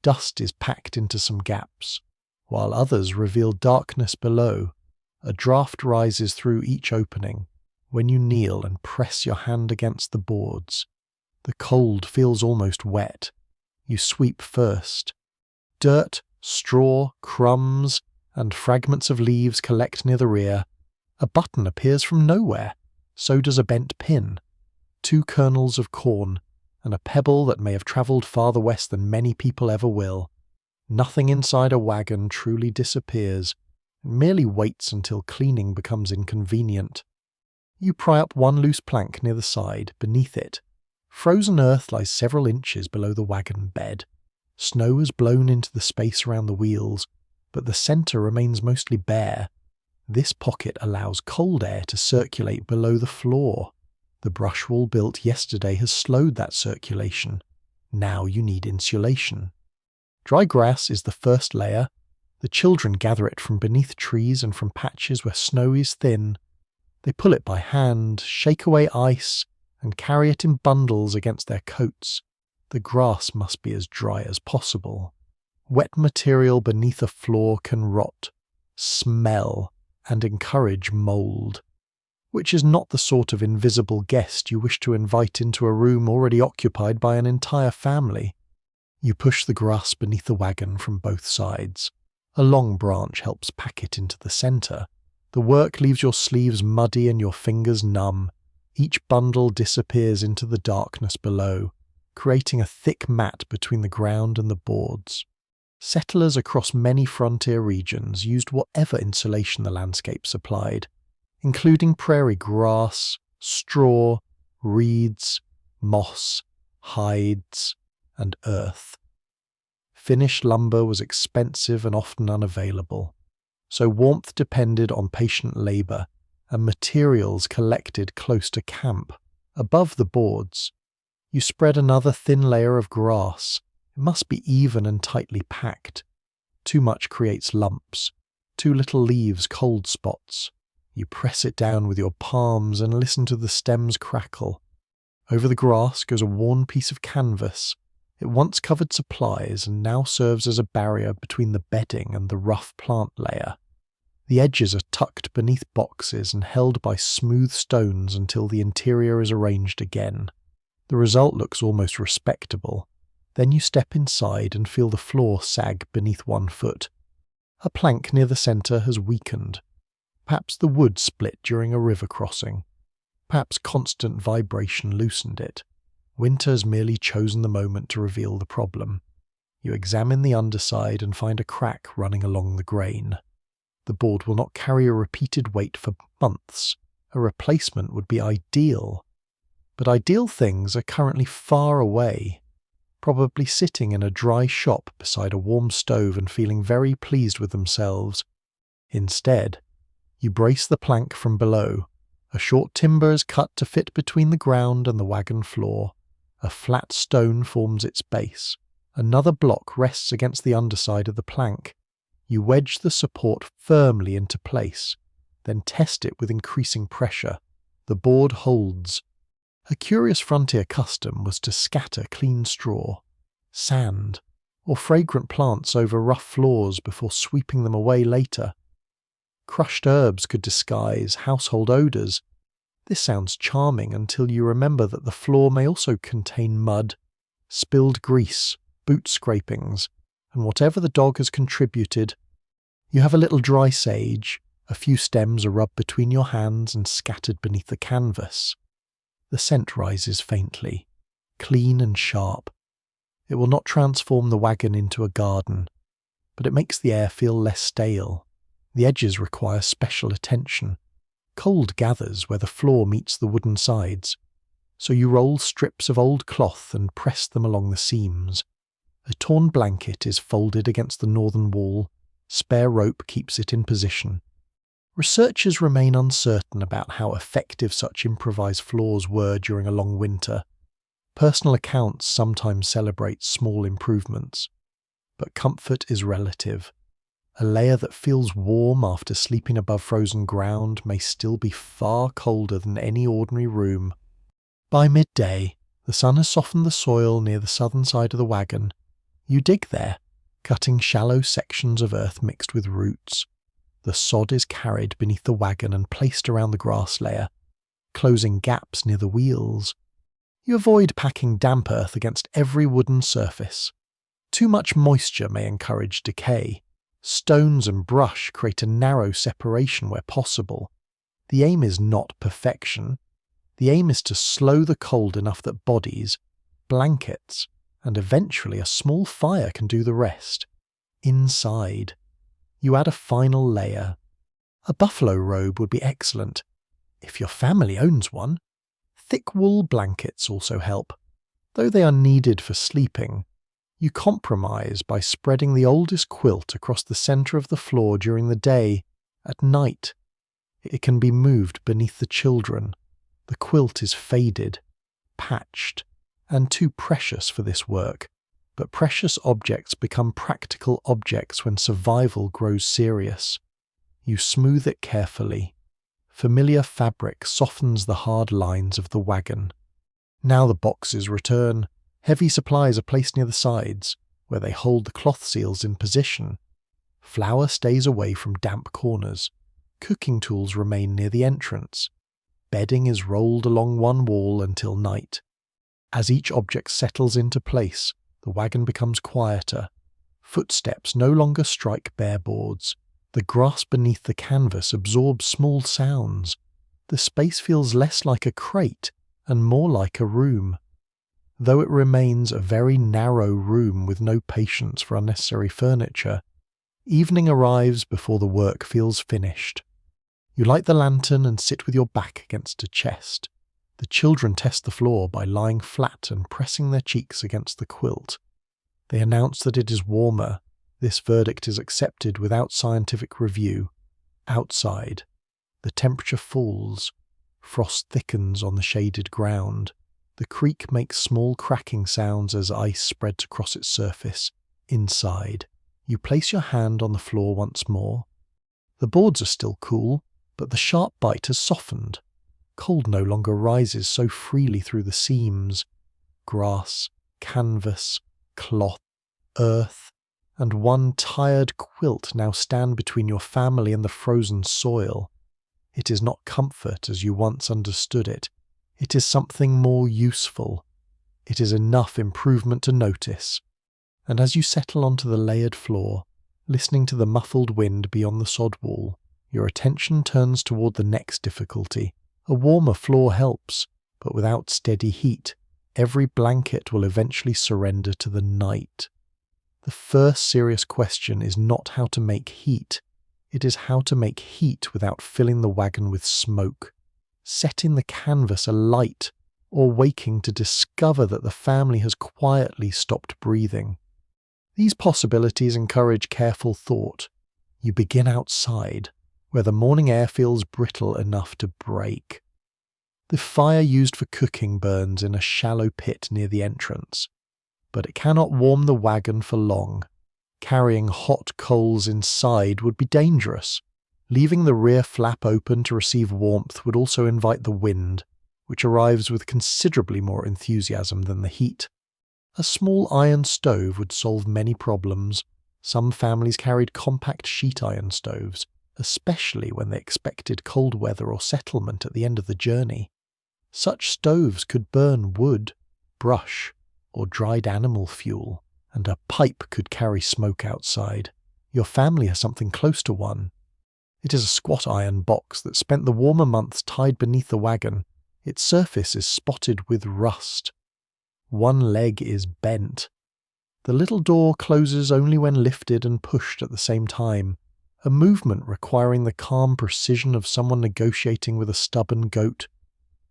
Dust is packed into some gaps, while others reveal darkness below. A draught rises through each opening. When you kneel and press your hand against the boards, the cold feels almost wet. You sweep first. Dirt, straw, crumbs, and fragments of leaves collect near the rear. A button appears from nowhere. So does a bent pin. 2 kernels of corn, and a pebble that may have travelled farther west than many people ever will. Nothing inside a wagon truly disappears. It merely waits until cleaning becomes inconvenient. You pry up one loose plank near the side, beneath it. Frozen earth lies several inches below the wagon bed. Snow has blown into the space around the wheels, but the centre remains mostly bare. This pocket allows cold air to circulate below the floor. The brush wall built yesterday has slowed that circulation. Now you need insulation. Dry grass is the first layer. The children gather it from beneath trees and from patches where snow is thin. They pull it by hand, shake away ice, and carry it in bundles against their coats. The grass must be as dry as possible. Wet material beneath a floor can rot, smell, and encourage mould, which is not the sort of invisible guest you wish to invite into a room already occupied by an entire family. You push the grass beneath the wagon from both sides. A long branch helps pack it into the centre. The work leaves your sleeves muddy and your fingers numb. Each bundle disappears into the darkness below, creating a thick mat between the ground and the boards. Settlers across many frontier regions used whatever insulation the landscape supplied, including prairie grass, straw, reeds, moss, hides, and earth. Finished lumber was expensive and often unavailable, so warmth depended on patient labour and materials collected close to camp. Above the boards, you spread another thin layer of grass. It must be even and tightly packed. Too much creates lumps, too little leaves cold spots. You press it down with your palms and listen to the stems crackle. Over the grass goes a worn piece of canvas. It once covered supplies and now serves as a barrier between the bedding and the rough plant layer. The edges are tucked beneath boxes and held by smooth stones until the interior is arranged again. The result looks almost respectable. Then you step inside and feel the floor sag beneath one foot. A plank near the centre has weakened. Perhaps the wood split during a river crossing. Perhaps constant vibration loosened it. Winter has merely chosen the moment to reveal the problem. You examine the underside and find a crack running along the grain. The board will not carry a repeated weight for months. A replacement would be ideal. But ideal things are currently far away, probably sitting in a dry shop beside a warm stove and feeling very pleased with themselves. Instead, you brace the plank from below. A short timber is cut to fit between the ground and the wagon floor. A flat stone forms its base. Another block rests against the underside of the plank. You wedge the support firmly into place, then test it with increasing pressure. The board holds. A curious frontier custom was to scatter clean straw, sand, or fragrant plants over rough floors before sweeping them away later. Crushed herbs could disguise household odours. This sounds charming until you remember that the floor may also contain mud, spilled grease, boot scrapings, and whatever the dog has contributed. You have a little dry sage. A few stems are rubbed between your hands and scattered beneath the canvas. The scent rises faintly, clean and sharp. It will not transform the wagon into a garden, but it makes the air feel less stale. The edges require special attention. Cold gathers where the floor meets the wooden sides, so you roll strips of old cloth and press them along the seams. A torn blanket is folded against the northern wall. Spare rope keeps it in position. Researchers remain uncertain about how effective such improvised floors were during a long winter. Personal accounts sometimes celebrate small improvements, but comfort is relative. A layer that feels warm after sleeping above frozen ground may still be far colder than any ordinary room. By midday, the sun has softened the soil near the southern side of the wagon. You dig there, cutting shallow sections of earth mixed with roots. The sod is carried beneath the wagon and placed around the grass layer, closing gaps near the wheels. You avoid packing damp earth against every wooden surface. Too much moisture may encourage decay. Stones and brush create a narrow separation where possible. The aim is not perfection. The aim is to slow the cold enough that bodies, blankets, and eventually a small fire can do the rest. Inside, you add a final layer. A buffalo robe would be excellent, if your family owns one. Thick wool blankets also help. Though they are needed for sleeping, you compromise by spreading the oldest quilt across the centre of the floor during the day. At night, it can be moved beneath the children. The quilt is faded, patched, and too precious for this work. But precious objects become practical objects when survival grows serious. You smooth it carefully. Familiar fabric softens the hard lines of the wagon. Now the boxes return. Heavy supplies are placed near the sides, where they hold the cloth seals in position. Flour stays away from damp corners. Cooking tools remain near the entrance. Bedding is rolled along one wall until night. As each object settles into place, the wagon becomes quieter. Footsteps no longer strike bare boards. The grass beneath the canvas absorbs small sounds. The space feels less like a crate and more like a room. Though it remains a very narrow room with no patience for unnecessary furniture, evening arrives before the work feels finished. You light the lantern and sit with your back against a chest. The children test the floor by lying flat and pressing their cheeks against the quilt. They announce that it is warmer. This verdict is accepted without scientific review. Outside, the temperature falls. Frost thickens on the shaded ground. The creek makes small cracking sounds as ice spreads across its surface. Inside, you place your hand on the floor once more. The boards are still cool, but the sharp bite has softened. Cold no longer rises so freely through the seams. Grass, canvas, cloth, earth, and one tired quilt now stand between your family and the frozen soil. It is not comfort as you once understood it. It is something more useful. It is enough improvement to notice. And as you settle onto the layered floor, listening to the muffled wind beyond the sod wall, your attention turns toward the next difficulty. A warmer floor helps, but without steady heat, every blanket will eventually surrender to the night. The first serious question is not how to make heat. It is how to make heat without filling the wagon with smoke, setting the canvas alight, or waking to discover that the family has quietly stopped breathing. These possibilities encourage careful thought. You begin outside, where the morning air feels brittle enough to break. The fire used for cooking burns in a shallow pit near the entrance, but it cannot warm the wagon for long. Carrying hot coals inside would be dangerous. Leaving the rear flap open to receive warmth would also invite the wind, which arrives with considerably more enthusiasm than the heat. A small iron stove would solve many problems. Some families carried compact sheet iron stoves, especially when they expected cold weather or settlement at the end of the journey. Such stoves could burn wood, brush, or dried animal fuel, and a pipe could carry smoke outside. Your family has something close to one. It is a squat iron box that spent the warmer months tied beneath the wagon. Its surface is spotted with rust. One leg is bent. The little door closes only when lifted and pushed at the same time, a movement requiring the calm precision of someone negotiating with a stubborn goat.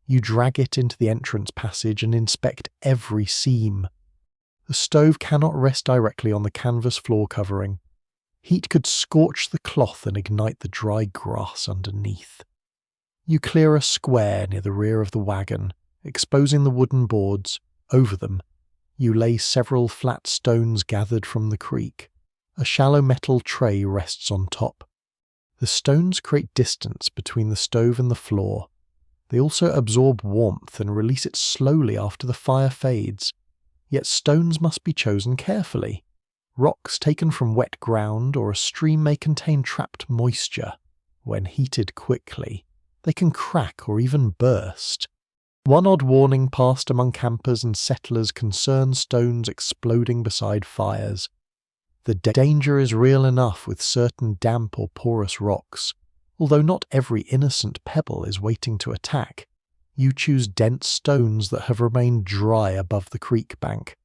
You drag it into the entrance passage and inspect every seam. The stove cannot rest directly on the canvas floor covering. Heat could scorch the cloth and ignite the dry grass underneath. You clear a square near the rear of the wagon, exposing the wooden boards. Over them, you lay several flat stones gathered from the creek. A shallow metal tray rests on top. The stones create distance between the stove and the floor. They also absorb warmth and release it slowly after the fire fades. Yet stones must be chosen carefully. Rocks taken from wet ground or a stream may contain trapped moisture. When heated quickly, they can crack or even burst. One odd warning passed among campers and settlers concerns stones exploding beside fires. The danger is real enough with certain damp or porous rocks. Although not every innocent pebble is waiting to attack, you choose dense stones that have remained dry above the creek bank.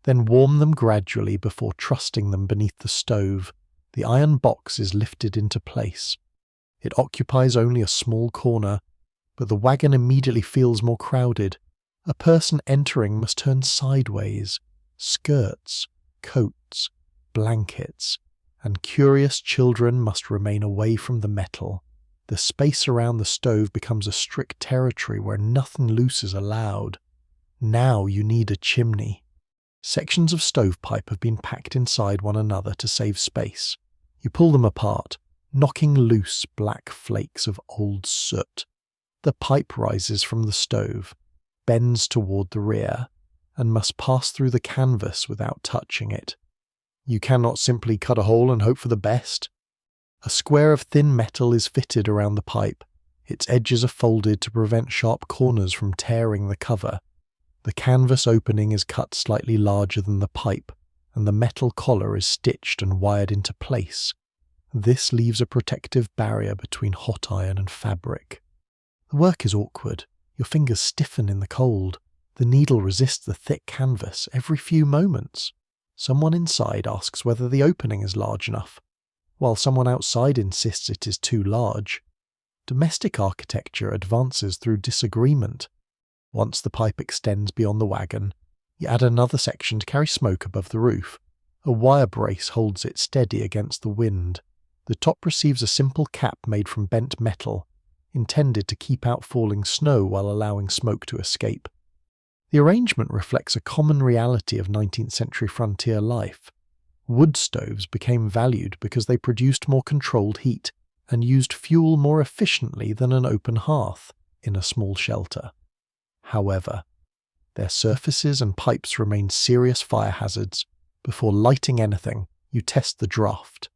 Then warm them gradually before trusting them beneath the stove. The iron box is lifted into place. It occupies only a small corner, but the wagon immediately feels more crowded. A person entering must turn sideways. Skirts, coats, blankets, and curious children must remain away from the metal. The space around the stove becomes a strict territory where nothing loose is allowed. Now you need a chimney. Sections of stovepipe have been packed inside one another to save space. You pull them apart, knocking loose black flakes of old soot. The pipe rises from the stove, bends toward the rear, and must pass through the canvas without touching it. You cannot simply cut a hole and hope for the best. A square of thin metal is fitted around the pipe. Its edges are folded to prevent sharp corners from tearing the cover. The canvas opening is cut slightly larger than the pipe, and the metal collar is stitched and wired into place. This leaves a protective barrier between hot iron and fabric. The work is awkward. Your fingers stiffen in the cold. The needle resists the thick canvas every few moments. Someone inside asks whether the opening is large enough, while someone outside insists it is too large. Domestic architecture advances through disagreement. Once the pipe extends beyond the wagon, you add another section to carry smoke above the roof. A wire brace holds it steady against the wind. The top receives a simple cap made from bent metal, intended to keep out falling snow while allowing smoke to escape. The arrangement reflects a common reality of 19th century frontier life. Wood stoves became valued because they produced more controlled heat and used fuel more efficiently than an open hearth in a small shelter. However, their surfaces and pipes remain serious fire hazards. Before lighting anything, you test the draft.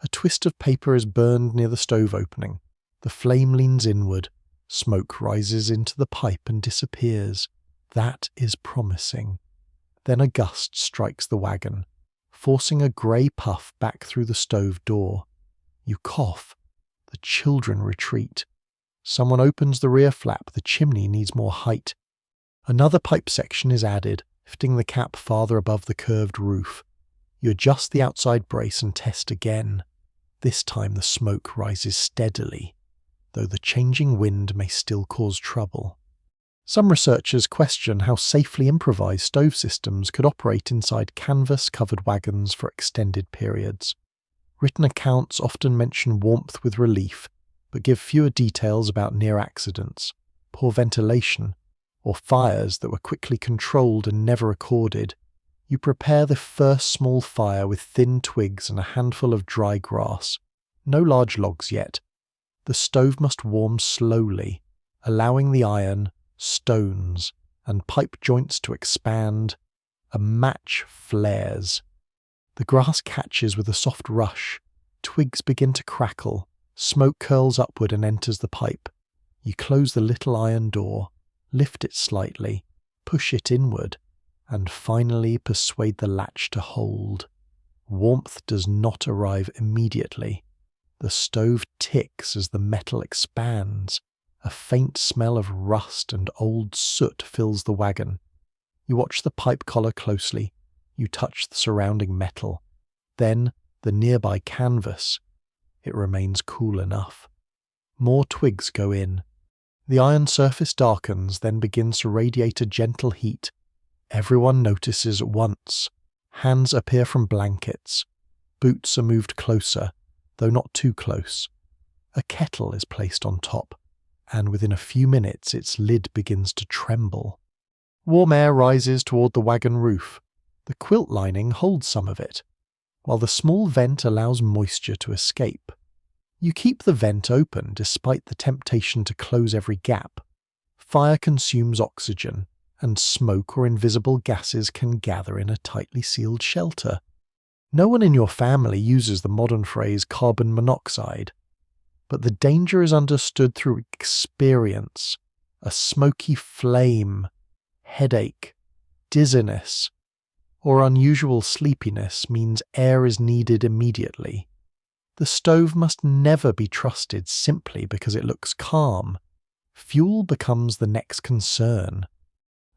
A twist of paper is burned near the stove opening. The flame leans inward. Smoke rises into the pipe and disappears. That is promising. Then a gust strikes the wagon, forcing a grey puff back through the stove door. You cough. The children retreat. Someone opens the rear flap. The chimney needs more height. Another pipe section is added, lifting the cap farther above the curved roof. You adjust the outside brace and test again. This time the smoke rises steadily, though the changing wind may still cause trouble. Some researchers question how safely improvised stove systems could operate inside canvas-covered wagons for extended periods. Written accounts often mention warmth with relief, but give fewer details about near accidents, poor ventilation, or fires that were quickly controlled and never recorded. You prepare the first small fire with thin twigs and a handful of dry grass. No large logs yet. The stove must warm slowly, allowing the iron, stones, and pipe joints to expand. A match flares. The grass catches with a soft rush. Twigs begin to crackle. Smoke curls upward and enters the pipe. You close the little iron door, lift it slightly, push it inward, and finally persuade the latch to hold. Warmth does not arrive immediately. The stove ticks as the metal expands. A faint smell of rust and old soot fills the wagon. You watch the pipe collar closely. You touch the surrounding metal. Then the nearby canvas. It remains cool enough. More twigs go in. The iron surface darkens, then begins to radiate a gentle heat. Everyone notices at once. Hands appear from blankets. Boots are moved closer, though not too close. A kettle is placed on top, and within a few minutes its lid begins to tremble. Warm air rises toward the wagon roof. The quilt lining holds some of it, while the small vent allows moisture to escape. You keep the vent open despite the temptation to close every gap. Fire consumes oxygen, and smoke or invisible gases can gather in a tightly sealed shelter. No one in your family uses the modern phrase carbon monoxide, but the danger is understood through experience. A smoky flame, headache, dizziness, or unusual sleepiness means air is needed immediately. The stove must never be trusted simply because it looks calm. Fuel becomes the next concern.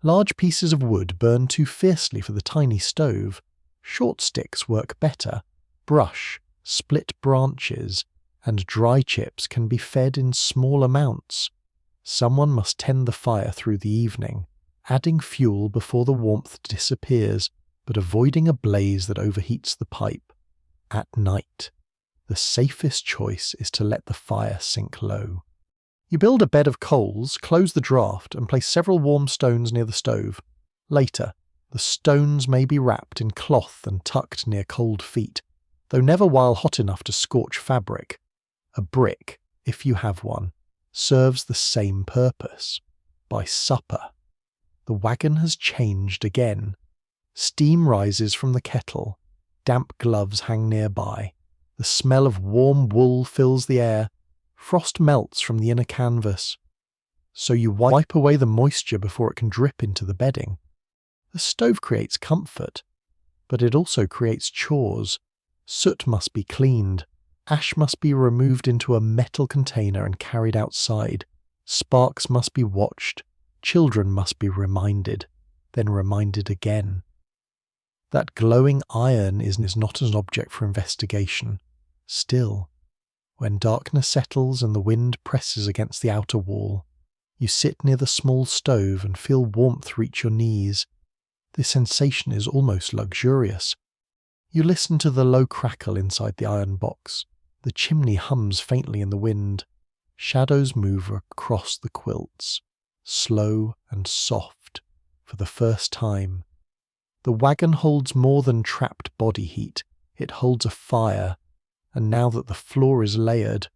Large pieces of wood burn too fiercely for the tiny stove. Short sticks work better. Brush, split branches, and dry chips can be fed in small amounts. Someone must tend the fire through the evening, adding fuel before the warmth disappears, but avoiding a blaze that overheats the pipe. At night, the safest choice is to let the fire sink low. You build a bed of coals, close the draft, and place several warm stones near the stove. Later, the stones may be wrapped in cloth and tucked near cold feet, though never while hot enough to scorch fabric. A brick, if you have one, serves the same purpose. By supper, the wagon has changed again. Steam rises from the kettle, damp gloves hang nearby, the smell of warm wool fills the air, frost melts from the inner canvas. So you wipe away the moisture before it can drip into the bedding. The stove creates comfort, but it also creates chores. Soot must be cleaned, ash must be removed into a metal container and carried outside, sparks must be watched, children must be reminded, then reminded again. That glowing iron is not an object for investigation. Still, when darkness settles and the wind presses against the outer wall, you sit near the small stove and feel warmth reach your knees. The sensation is almost luxurious. You listen to the low crackle inside the iron box. The chimney hums faintly in the wind. Shadows move across the quilts, slow and soft, for the first time. The wagon holds more than trapped body heat. It holds a fire, and now that the floor is layered,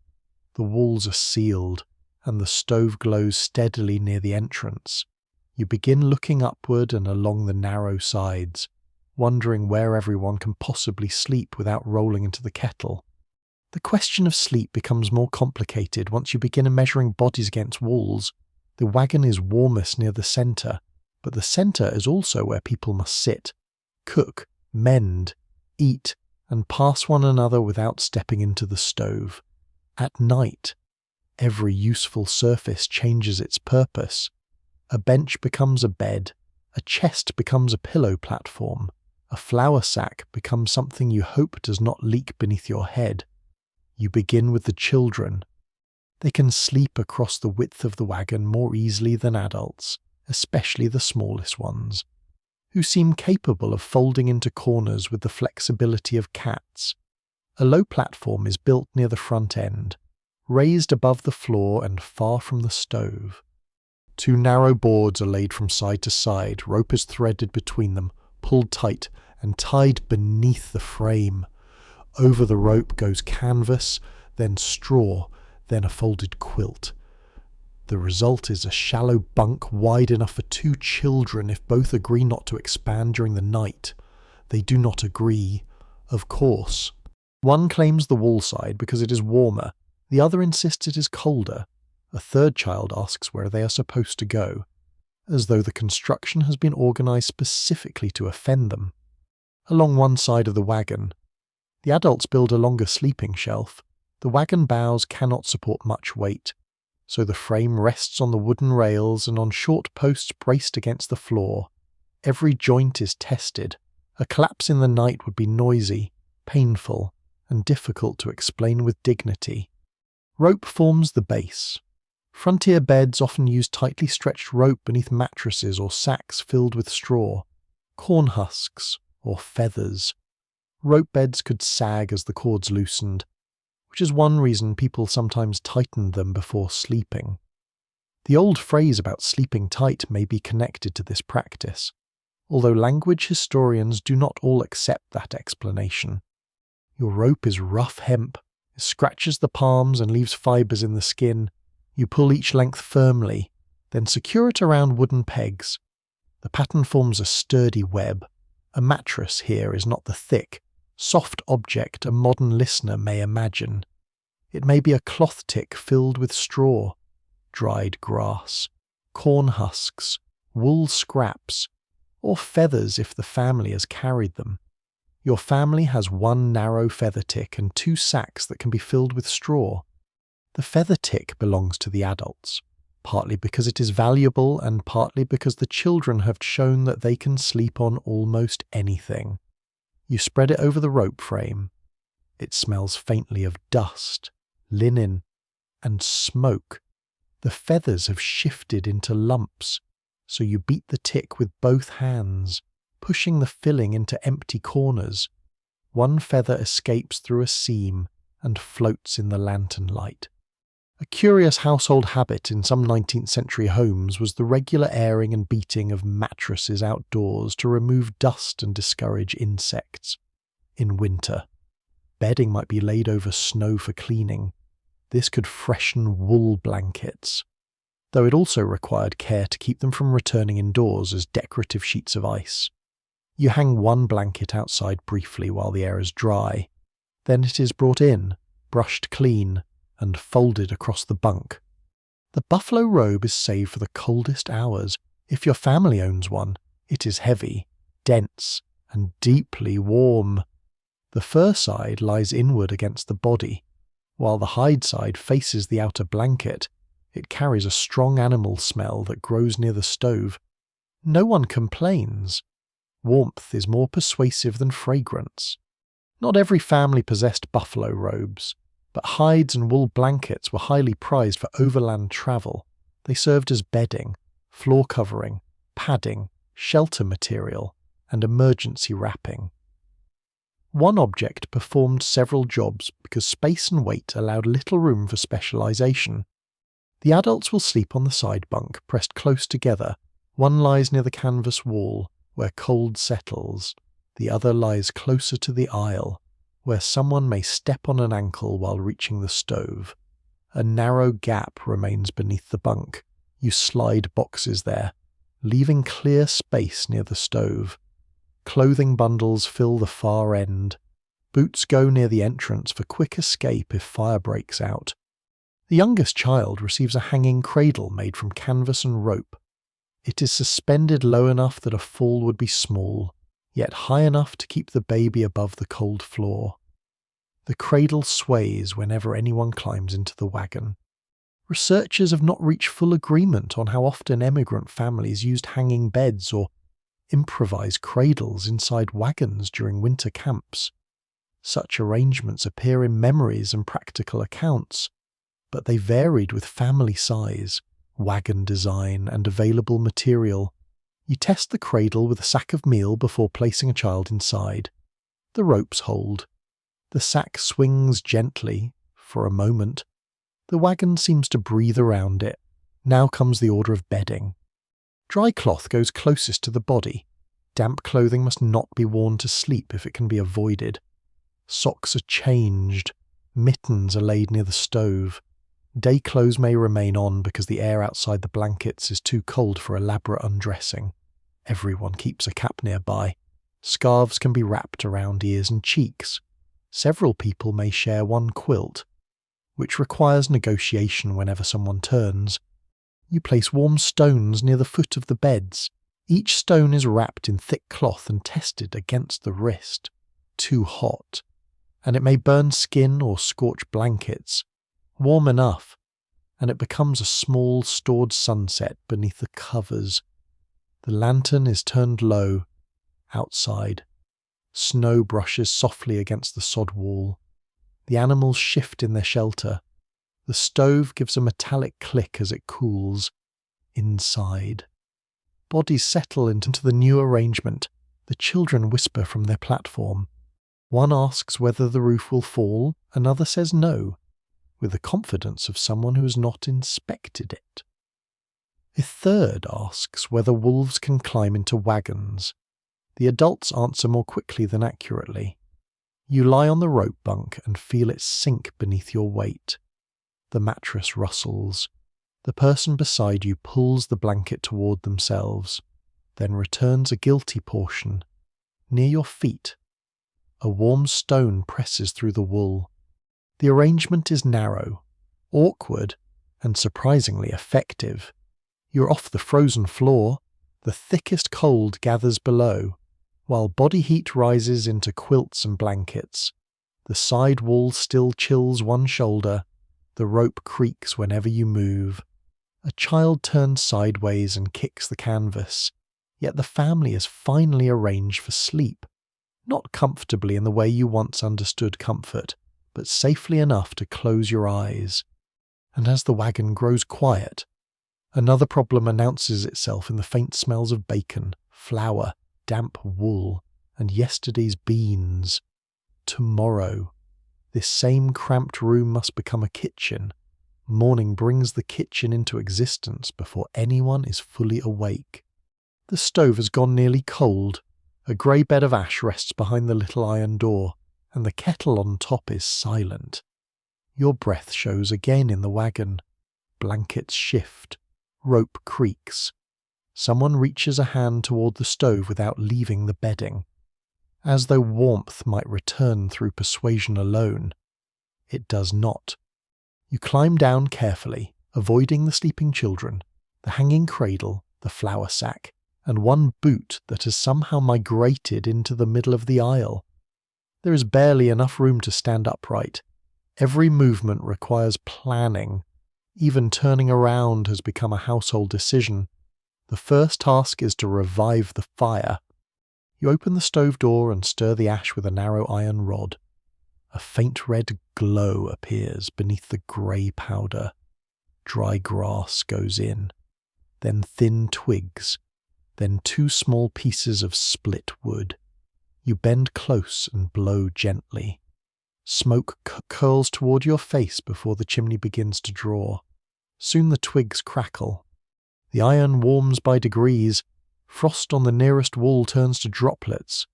the walls are sealed, and the stove glows steadily near the entrance, you begin looking upward and along the narrow sides, wondering where everyone can possibly sleep without rolling into the kettle. The question of sleep becomes more complicated once you begin measuring bodies against walls. The wagon is warmest near the centre, but the centre is also where people must sit, cook, mend, eat, and pass one another without stepping into the stove. At night, every useful surface changes its purpose. A bench becomes a bed, a chest becomes a pillow platform, a flour sack becomes something you hope does not leak beneath your head. You begin with the children. They can sleep across the width of the wagon more easily than adults, especially the smallest ones, who seem capable of folding into corners with the flexibility of cats. A low platform is built near the front end, raised above the floor and far from the stove. Two narrow boards are laid from side to side, rope is threaded between them, pulled tight, and tied beneath the frame. Over the rope goes canvas, then straw, then a folded quilt. The result is a shallow bunk wide enough for two children if both agree not to expand during the night. They do not agree, of course. One claims the wall side because it is warmer, the other insists it is colder. A third child asks where they are supposed to go, as though the construction has been organised specifically to offend them. Along one side of the wagon, the adults build a longer sleeping shelf. The wagon bows cannot support much weight, so the frame rests on the wooden rails and on short posts braced against the floor. Every joint is tested. A collapse in the night would be noisy, painful, and difficult to explain with dignity. Rope forms the base. Frontier beds often use tightly stretched rope beneath mattresses or sacks filled with straw, corn husks, or feathers. Rope beds could sag as the cords loosened, which is one reason people sometimes tightened them before sleeping. The old phrase about sleeping tight may be connected to this practice, although language historians do not all accept that explanation. Your rope is rough hemp, it scratches the palms and leaves fibres in the skin. You pull each length firmly, then secure it around wooden pegs. The pattern forms a sturdy web. A mattress here is not the thick, soft object a modern listener may imagine. It may be a cloth tick filled with straw, dried grass, corn husks, wool scraps, or feathers if the family has carried them. Your family has one narrow feather tick and two sacks that can be filled with straw. The feather tick belongs to the adults, partly because it is valuable and partly because the children have shown that they can sleep on almost anything. You spread it over the rope frame. It smells faintly of dust, linen, and smoke. The feathers have shifted into lumps, so you beat the tick with both hands, pushing the filling into empty corners. One feather escapes through a seam and floats in the lantern light. A curious household habit in some 19th century homes was the regular airing and beating of mattresses outdoors to remove dust and discourage insects. In winter, bedding might be laid over snow for cleaning. This could freshen wool blankets, though it also required care to keep them from returning indoors as decorative sheets of ice. You hang one blanket outside briefly while the air is dry. Then it is brought in, brushed clean, and folded across the bunk. The buffalo robe is saved for the coldest hours. If your family owns one, it is heavy, dense, and deeply warm. The fur side lies inward against the body, while the hide side faces the outer blanket. It carries a strong animal smell that grows near the stove. No one complains. Warmth is more persuasive than fragrance. Not every family possessed buffalo robes, but hides and wool blankets were highly prized for overland travel. They served as bedding, floor covering, padding, shelter material, and emergency wrapping. One object performed several jobs because space and weight allowed little room for specialization. The adults will sleep on the side bunk, pressed close together. One lies near the canvas wall, where cold settles. The other lies closer to the aisle, where someone may step on an ankle while reaching the stove. A narrow gap remains beneath the bunk. You slide boxes there, leaving clear space near the stove. Clothing bundles fill the far end. Boots go near the entrance for quick escape if fire breaks out. The youngest child receives a hanging cradle made from canvas and rope. It is suspended low enough that a fall would be small, yet high enough to keep the baby above the cold floor. The cradle sways whenever anyone climbs into the wagon. Researchers have not reached full agreement on how often emigrant families used hanging beds or improvised cradles inside wagons during winter camps. Such arrangements appear in memories and practical accounts, but they varied with family size, wagon design, and available material. You test the cradle with a sack of meal before placing a child inside. The ropes hold. The sack swings gently, for a moment. The wagon seems to breathe around it. Now comes the order of bedding. Dry cloth goes closest to the body. Damp clothing must not be worn to sleep if it can be avoided. Socks are changed. Mittens are laid near the stove. Day clothes may remain on because the air outside the blankets is too cold for elaborate undressing. Everyone keeps a cap nearby. Scarves can be wrapped around ears and cheeks. Several people may share one quilt, which requires negotiation whenever someone turns. You place warm stones near the foot of the beds. Each stone is wrapped in thick cloth and tested against the wrist. Too hot, and it may burn skin or scorch blankets. Warm enough, and it becomes a small stored sunset beneath the covers. The lantern is turned low. Outside, snow brushes softly against the sod wall. The animals shift in their shelter. The stove gives a metallic click as it cools. Inside, bodies settle into the new arrangement. The children whisper from their platform. One asks whether the roof will fall, another says no, with the confidence of someone who has not inspected it. A third asks whether wolves can climb into wagons. The adults answer more quickly than accurately. You lie on the rope bunk and feel it sink beneath your weight. The mattress rustles. The person beside you pulls the blanket toward themselves, then returns a guilty portion. Near your feet, a warm stone presses through the wool. The arrangement is narrow, awkward, and surprisingly effective. You're off the frozen floor. The thickest cold gathers below, while body heat rises into quilts and blankets. The side wall still chills one shoulder. The rope creaks whenever you move. A child turns sideways and kicks the canvas. Yet the family is finally arranged for sleep. Not comfortably in the way you once understood comfort, but safely enough to close your eyes. And as the wagon grows quiet, Another problem announces itself in the faint smells of bacon, flour, damp wool, and yesterday's beans. Tomorrow. This same cramped room must become a kitchen. Morning brings the kitchen into existence before anyone is fully awake. The stove has gone nearly cold. A grey bed of ash rests behind the little iron door, and the kettle on top is silent. Your breath shows again in the wagon. Blankets shift. Rope creaks. Someone reaches a hand toward the stove without leaving the bedding. As though warmth might return through persuasion alone. It does not. You climb down carefully, avoiding the sleeping children, the hanging cradle, the flour sack, and one boot that has somehow migrated into the middle of the aisle. There is barely enough room to stand upright. Every movement requires planning. Even turning around has become a household decision. The first task is to revive the fire. You open the stove door and stir the ash with a narrow iron rod. A faint red glow appears beneath the grey powder. Dry grass goes in, then thin twigs, then 2 small pieces of split wood. You bend close and blow gently. Smoke curls toward your face before the chimney begins to draw. Soon the twigs crackle. The iron warms by degrees. Frost on the nearest wall turns to droplets.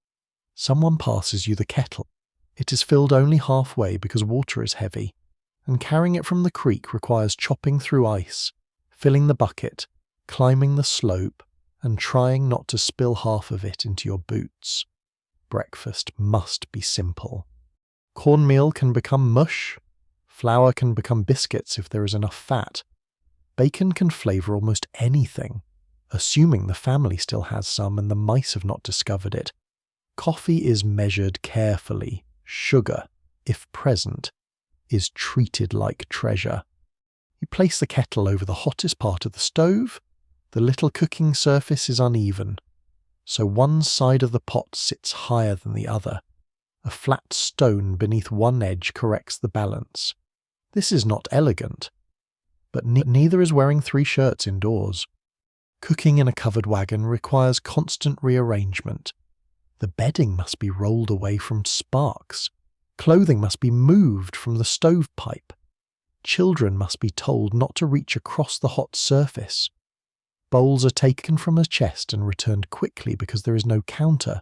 Someone passes you the kettle. It is filled only halfway because water is heavy, and carrying it from the creek requires chopping through ice, filling the bucket, climbing the slope, and trying not to spill half of it into your boots. Breakfast must be simple. Cornmeal can become mush. Flour can become biscuits if there is enough fat. Bacon can flavour almost anything, assuming the family still has some and the mice have not discovered it. Coffee is measured carefully. Sugar, if present, is treated like treasure. You place the kettle over the hottest part of the stove. The little cooking surface is uneven, so one side of the pot sits higher than the other. A flat stone beneath one edge corrects the balance. This is not elegant, but neither is wearing 3 shirts indoors. Cooking in a covered wagon requires constant rearrangement. The bedding must be rolled away from sparks. Clothing must be moved from the stovepipe. Children must be told not to reach across the hot surface. Bowls are taken from a chest and returned quickly because there is no counter,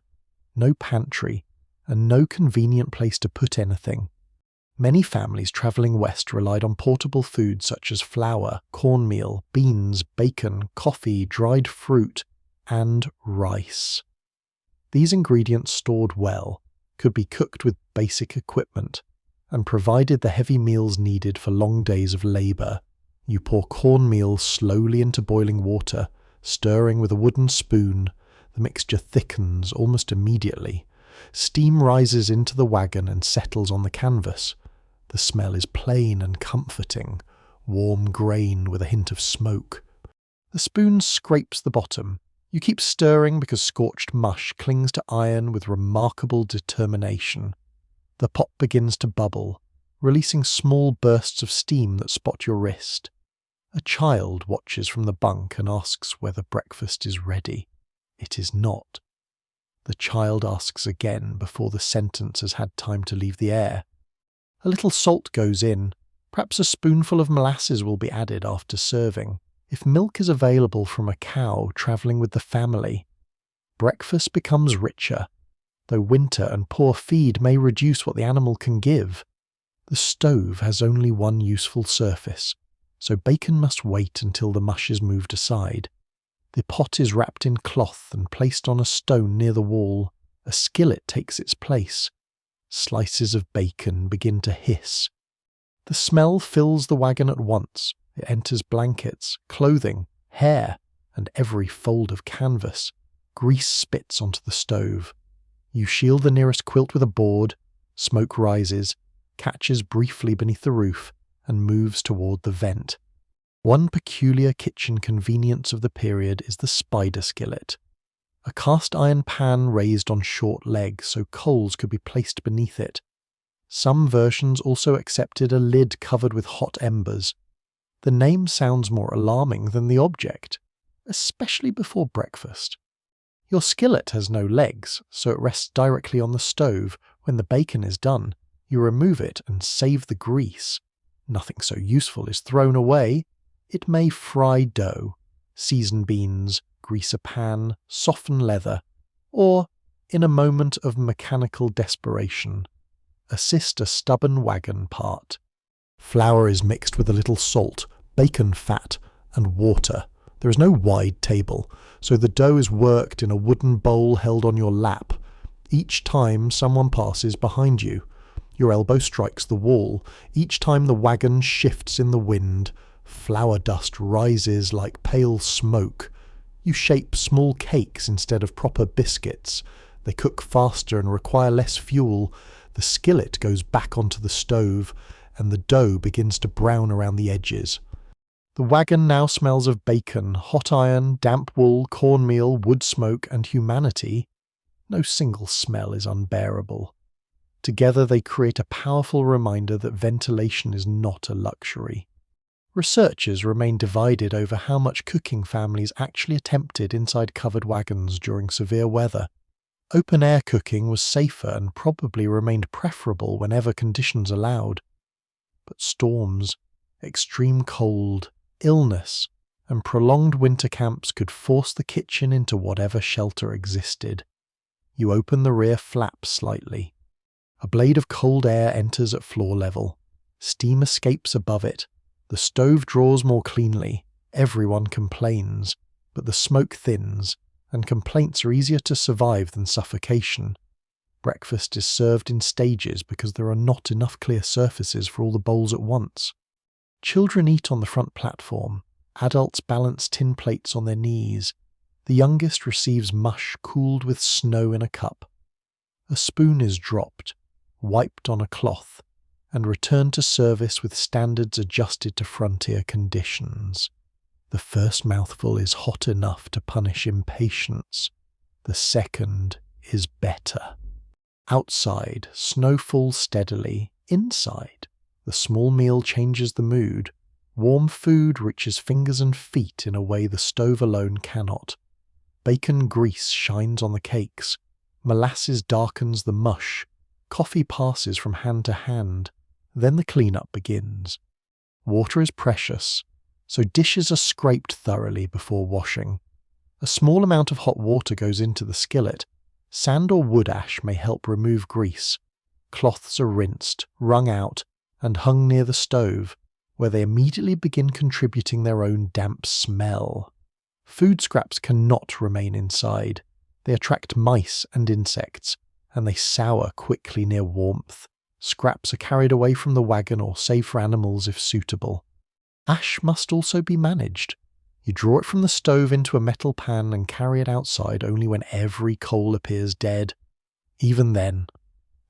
no pantry, and no convenient place to put anything. Many families travelling west relied on portable foods such as flour, cornmeal, beans, bacon, coffee, dried fruit, and rice. These ingredients stored well, could be cooked with basic equipment, and provided the heavy meals needed for long days of labour. You pour cornmeal slowly into boiling water, stirring with a wooden spoon. The mixture thickens almost immediately. Steam rises into the wagon and settles on the canvas. The smell is plain and comforting, warm grain with a hint of smoke. The spoon scrapes the bottom. You keep stirring because scorched mush clings to iron with remarkable determination. The pot begins to bubble, releasing small bursts of steam that spot your wrist. A child watches from the bunk and asks whether breakfast is ready. It is not. The child asks again before the sentence has had time to leave the air. A little salt goes in. Perhaps a spoonful of molasses will be added after serving. If milk is available from a cow travelling with the family, breakfast becomes richer, though winter and poor feed may reduce what the animal can give. The stove has only one useful surface, so bacon must wait until the mush is moved aside. The pot is wrapped in cloth and placed on a stone near the wall. A skillet takes its place. Slices of bacon begin to hiss. The smell fills the wagon at once. It enters blankets, clothing, hair, and every fold of canvas. Grease spits onto the stove. You shield the nearest quilt with a board. Smoke rises, catches briefly beneath the roof, and moves toward the vent. One peculiar kitchen convenience of the period is the spider skillet. A cast iron pan raised on short legs so coals could be placed beneath it. Some versions also accepted a lid covered with hot embers. The name sounds more alarming than the object, especially before breakfast. Your skillet has no legs, so it rests directly on the stove. When the bacon is done, you remove it and save the grease. Nothing so useful is thrown away. It may fry dough, season beans, grease a pan, soften leather, or, in a moment of mechanical desperation, assist a stubborn wagon part. Flour is mixed with a little salt, bacon fat, and water. There is no wide table, so the dough is worked in a wooden bowl held on your lap. Each time someone passes behind you, your elbow strikes the wall. Each time the wagon shifts in the wind, flour dust rises like pale smoke. You shape small cakes instead of proper biscuits. They cook faster and require less fuel. The skillet goes back onto the stove, and the dough begins to brown around the edges. The wagon now smells of bacon, hot iron, damp wool, cornmeal, wood smoke, and humanity. No single smell is unbearable. Together they create a powerful reminder that ventilation is not a luxury. Researchers remain divided over how much cooking families actually attempted inside covered wagons during severe weather. Open-air cooking was safer and probably remained preferable whenever conditions allowed. But storms, extreme cold, illness, and prolonged winter camps could force the kitchen into whatever shelter existed. You open the rear flap slightly. A blade of cold air enters at floor level. Steam escapes above it. The stove draws more cleanly. Everyone complains, but the smoke thins, and complaints are easier to survive than suffocation. Breakfast is served in stages because there are not enough clear surfaces for all the bowls at once. Children eat on the front platform. Adults balance tin plates on their knees. The youngest receives mush cooled with snow in a cup. A spoon is dropped, wiped on a cloth, and returned to service with standards adjusted to frontier conditions. The first mouthful is hot enough to punish impatience. The second is better. Outside, snow falls steadily. Inside, the small meal changes the mood. Warm food reaches fingers and feet in a way the stove alone cannot. Bacon grease shines on the cakes. Molasses darkens the mush. Coffee passes from hand to hand. Then the cleanup begins. Water is precious, so dishes are scraped thoroughly before washing. A small amount of hot water goes into the skillet. Sand or wood ash may help remove grease. Cloths are rinsed, wrung out, and hung near the stove, where they immediately begin contributing their own damp smell. Food scraps cannot remain inside. They attract mice and insects, and they sour quickly near warmth. Scraps are carried away from the wagon or saved for animals if suitable. Ash must also be managed. You draw it from the stove into a metal pan and carry it outside only when every coal appears dead. Even then,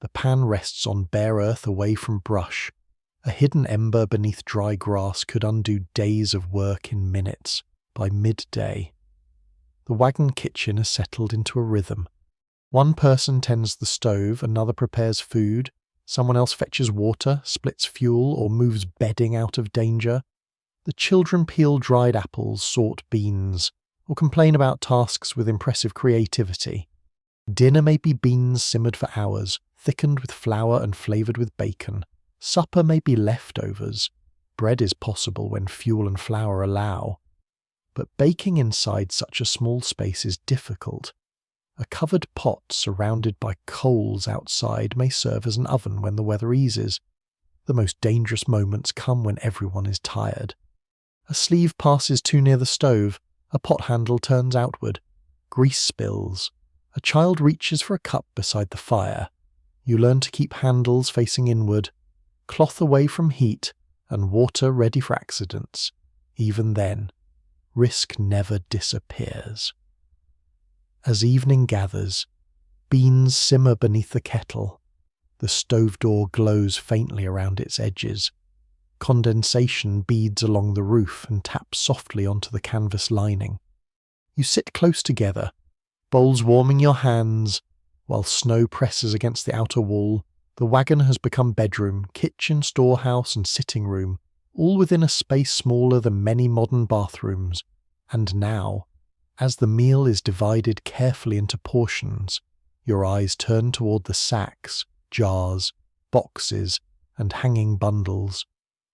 the pan rests on bare earth away from brush. A hidden ember beneath dry grass could undo days of work in minutes. By midday, the wagon kitchen is settled into a rhythm. One person tends the stove, another prepares food, someone else fetches water, splits fuel, or moves bedding out of danger. The children peel dried apples, sort beans, or complain about tasks with impressive creativity. Dinner may be beans simmered for hours, thickened with flour and flavoured with bacon. Supper may be leftovers. Bread is possible when fuel and flour allow. But baking inside such a small space is difficult. A covered pot surrounded by coals outside may serve as an oven when the weather eases. The most dangerous moments come when everyone is tired. A sleeve passes too near the stove. A pot handle turns outward. Grease spills. A child reaches for a cup beside the fire. You learn to keep handles facing inward, cloth away from heat, and water ready for accidents. Even then, risk never disappears. As evening gathers, beans simmer beneath the kettle. The stove door glows faintly around its edges. Condensation beads along the roof and taps softly onto the canvas lining. You sit close together, bowls warming your hands, while snow presses against the outer wall. The wagon has become bedroom, kitchen, storehouse, and sitting room. all within a space smaller than many modern bathrooms. And now, as the meal is divided carefully into portions, your eyes turn toward the sacks, jars, boxes, and hanging bundles.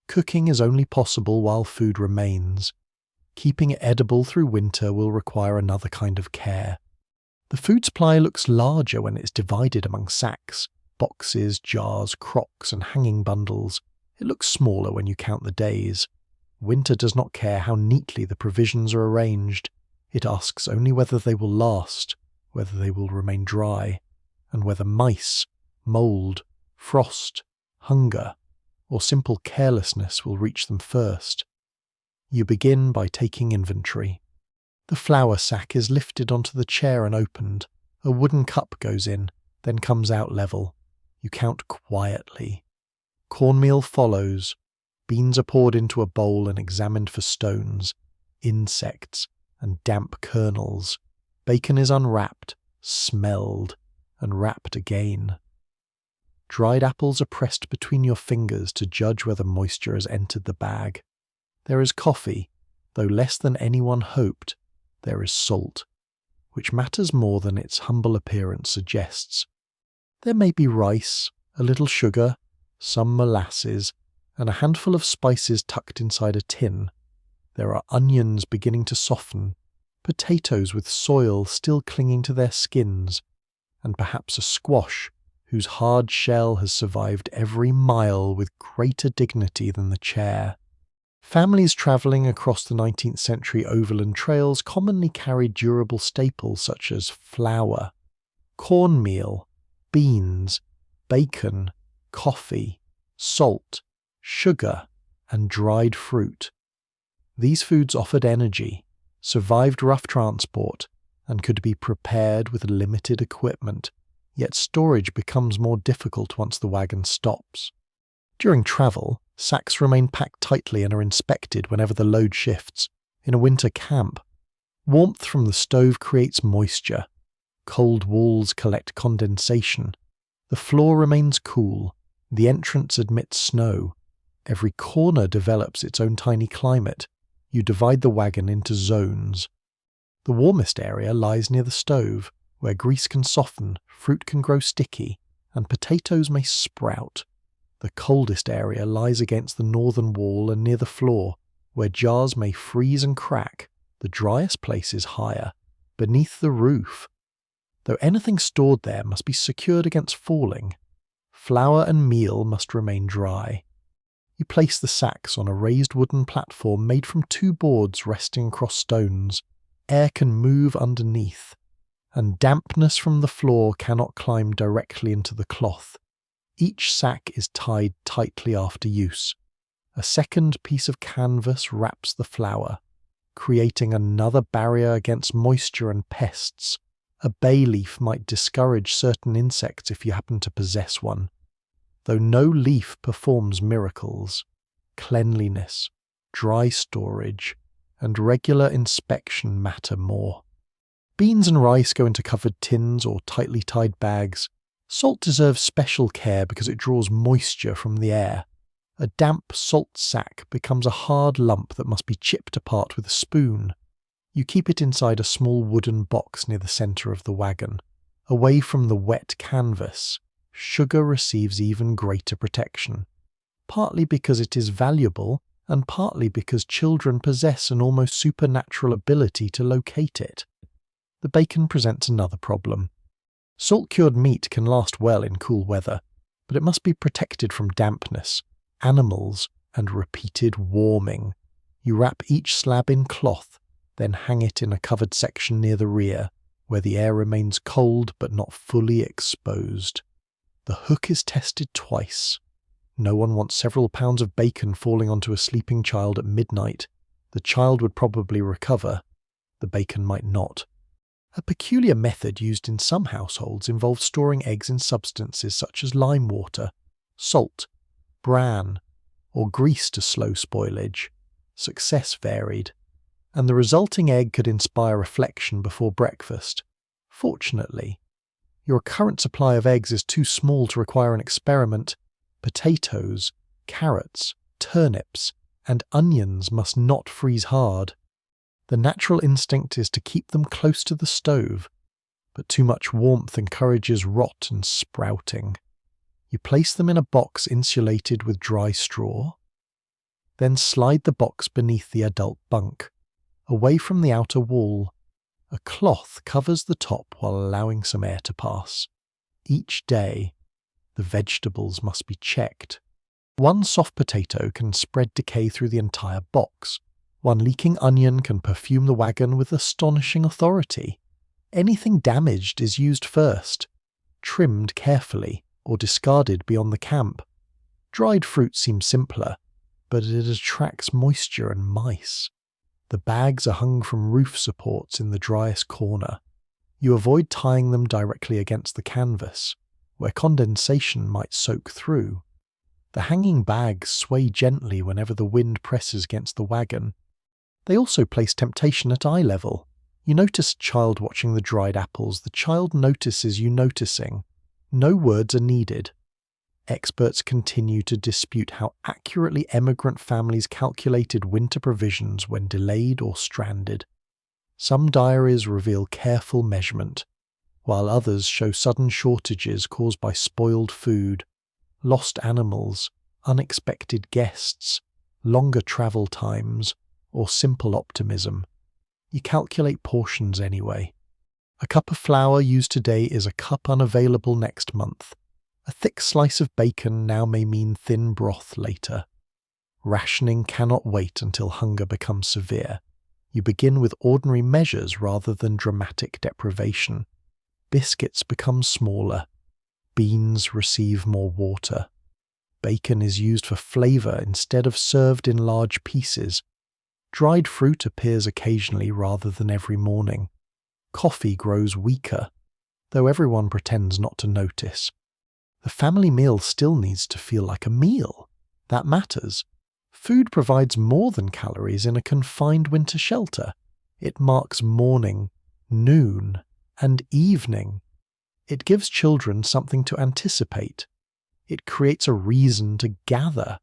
Cooking is only possible while food remains. Keeping it edible through winter will require another kind of care. The food supply looks larger when it's divided among sacks, boxes, jars, crocks, and hanging bundles. It looks smaller when you count the days. Winter does not care how neatly the provisions are arranged. It asks only whether they will last, whether they will remain dry, and whether mice, mould, frost, hunger, or simple carelessness will reach them first. You begin by taking inventory. The flour sack is lifted onto the chair and opened. A wooden cup goes in, then comes out level. You count quietly. Cornmeal follows. Beans are poured into a bowl and examined for stones, insects, and damp kernels. Bacon is unwrapped, smelled, and wrapped again. Dried apples are pressed between your fingers to judge whether moisture has entered the bag. There is coffee, though less than anyone hoped. There is salt, which matters more than its humble appearance suggests. There may be rice, a little sugar, some molasses, and a handful of spices tucked inside a tin. There are onions beginning to soften, potatoes with soil still clinging to their skins, and perhaps a squash whose hard shell has survived every mile with greater dignity than the chair. Families travelling across the 19th century overland trails commonly carried durable staples such as flour, cornmeal, beans, bacon, coffee, salt, sugar, and dried fruit. These foods offered energy, survived rough transport, and could be prepared with limited equipment, yet storage becomes more difficult once the wagon stops. During travel, sacks remain packed tightly and are inspected whenever the load shifts. In a winter camp, warmth from the stove creates moisture. Cold walls collect condensation. The floor remains cool. The entrance admits snow. Every corner develops its own tiny climate. You divide the wagon into zones. The warmest area lies near the stove, where grease can soften, fruit can grow sticky, and potatoes may sprout. The coldest area lies against the northern wall and near the floor, where jars may freeze and crack. The driest place is higher, beneath the roof. Though anything stored there must be secured against falling, flour and meal must remain dry. You place the sacks on a raised wooden platform made from two boards resting across stones. Air can move underneath, and dampness from the floor cannot climb directly into the cloth. Each sack is tied tightly after use. A second piece of canvas wraps the flour, creating another barrier against moisture and pests. A bay leaf might discourage certain insects if you happen to possess one. Though no leaf performs miracles, cleanliness, dry storage, and regular inspection matter more. Beans and rice go into covered tins or tightly tied bags. Salt deserves special care because it draws moisture from the air. A damp salt sack becomes a hard lump that must be chipped apart with a spoon. You keep it inside a small wooden box near the centre of the wagon. Away from the wet canvas, sugar receives even greater protection, partly because it is valuable and partly because children possess an almost supernatural ability to locate it. The bacon presents another problem. Salt-cured meat can last well in cool weather, but it must be protected from dampness, animals, and repeated warming. You wrap each slab in cloth, then hang it in a covered section near the rear, where the air remains cold but not fully exposed. The hook is tested twice. No one wants several pounds of bacon falling onto a sleeping child at midnight. The child would probably recover. The bacon might not. A peculiar method used in some households involves storing eggs in substances such as lime water, salt, bran, or grease to slow spoilage. Success varied, and the resulting egg could inspire reflection before breakfast. Fortunately, your current supply of eggs is too small to require an experiment. Potatoes, carrots, turnips, and onions must not freeze hard. The natural instinct is to keep them close to the stove, but too much warmth encourages rot and sprouting. You place them in a box insulated with dry straw, then slide the box beneath the adult bunk, away from the outer wall. A cloth covers the top while allowing some air to pass. Each day, the vegetables must be checked. One soft potato can spread decay through the entire box. One leaking onion can perfume the wagon with astonishing authority. Anything damaged is used first, trimmed carefully, or discarded beyond the camp. Dried fruit seems simpler, but it attracts moisture and mice. The bags are hung from roof supports in the driest corner. You avoid tying them directly against the canvas, where condensation might soak through. The hanging bags sway gently whenever the wind presses against the wagon. They also place temptation at eye level. You notice a child watching the dried apples. The child notices you noticing. No words are needed. Experts continue to dispute how accurately emigrant families calculated winter provisions when delayed or stranded. Some diaries reveal careful measurement, while others show sudden shortages caused by spoiled food, lost animals, unexpected guests, longer travel times, or simple optimism. You calculate portions anyway. A cup of flour used today is a cup unavailable next month. A thick slice of bacon now may mean thin broth later. Rationing cannot wait until hunger becomes severe. You begin with ordinary measures rather than dramatic deprivation. Biscuits become smaller. Beans receive more water. Bacon is used for flavour instead of served in large pieces. Dried fruit appears occasionally rather than every morning. Coffee grows weaker, though everyone pretends not to notice. The family meal still needs to feel like a meal. That matters. Food provides more than calories in a confined winter shelter. It marks morning, noon, and evening. It gives children something to anticipate. It creates a reason to gather.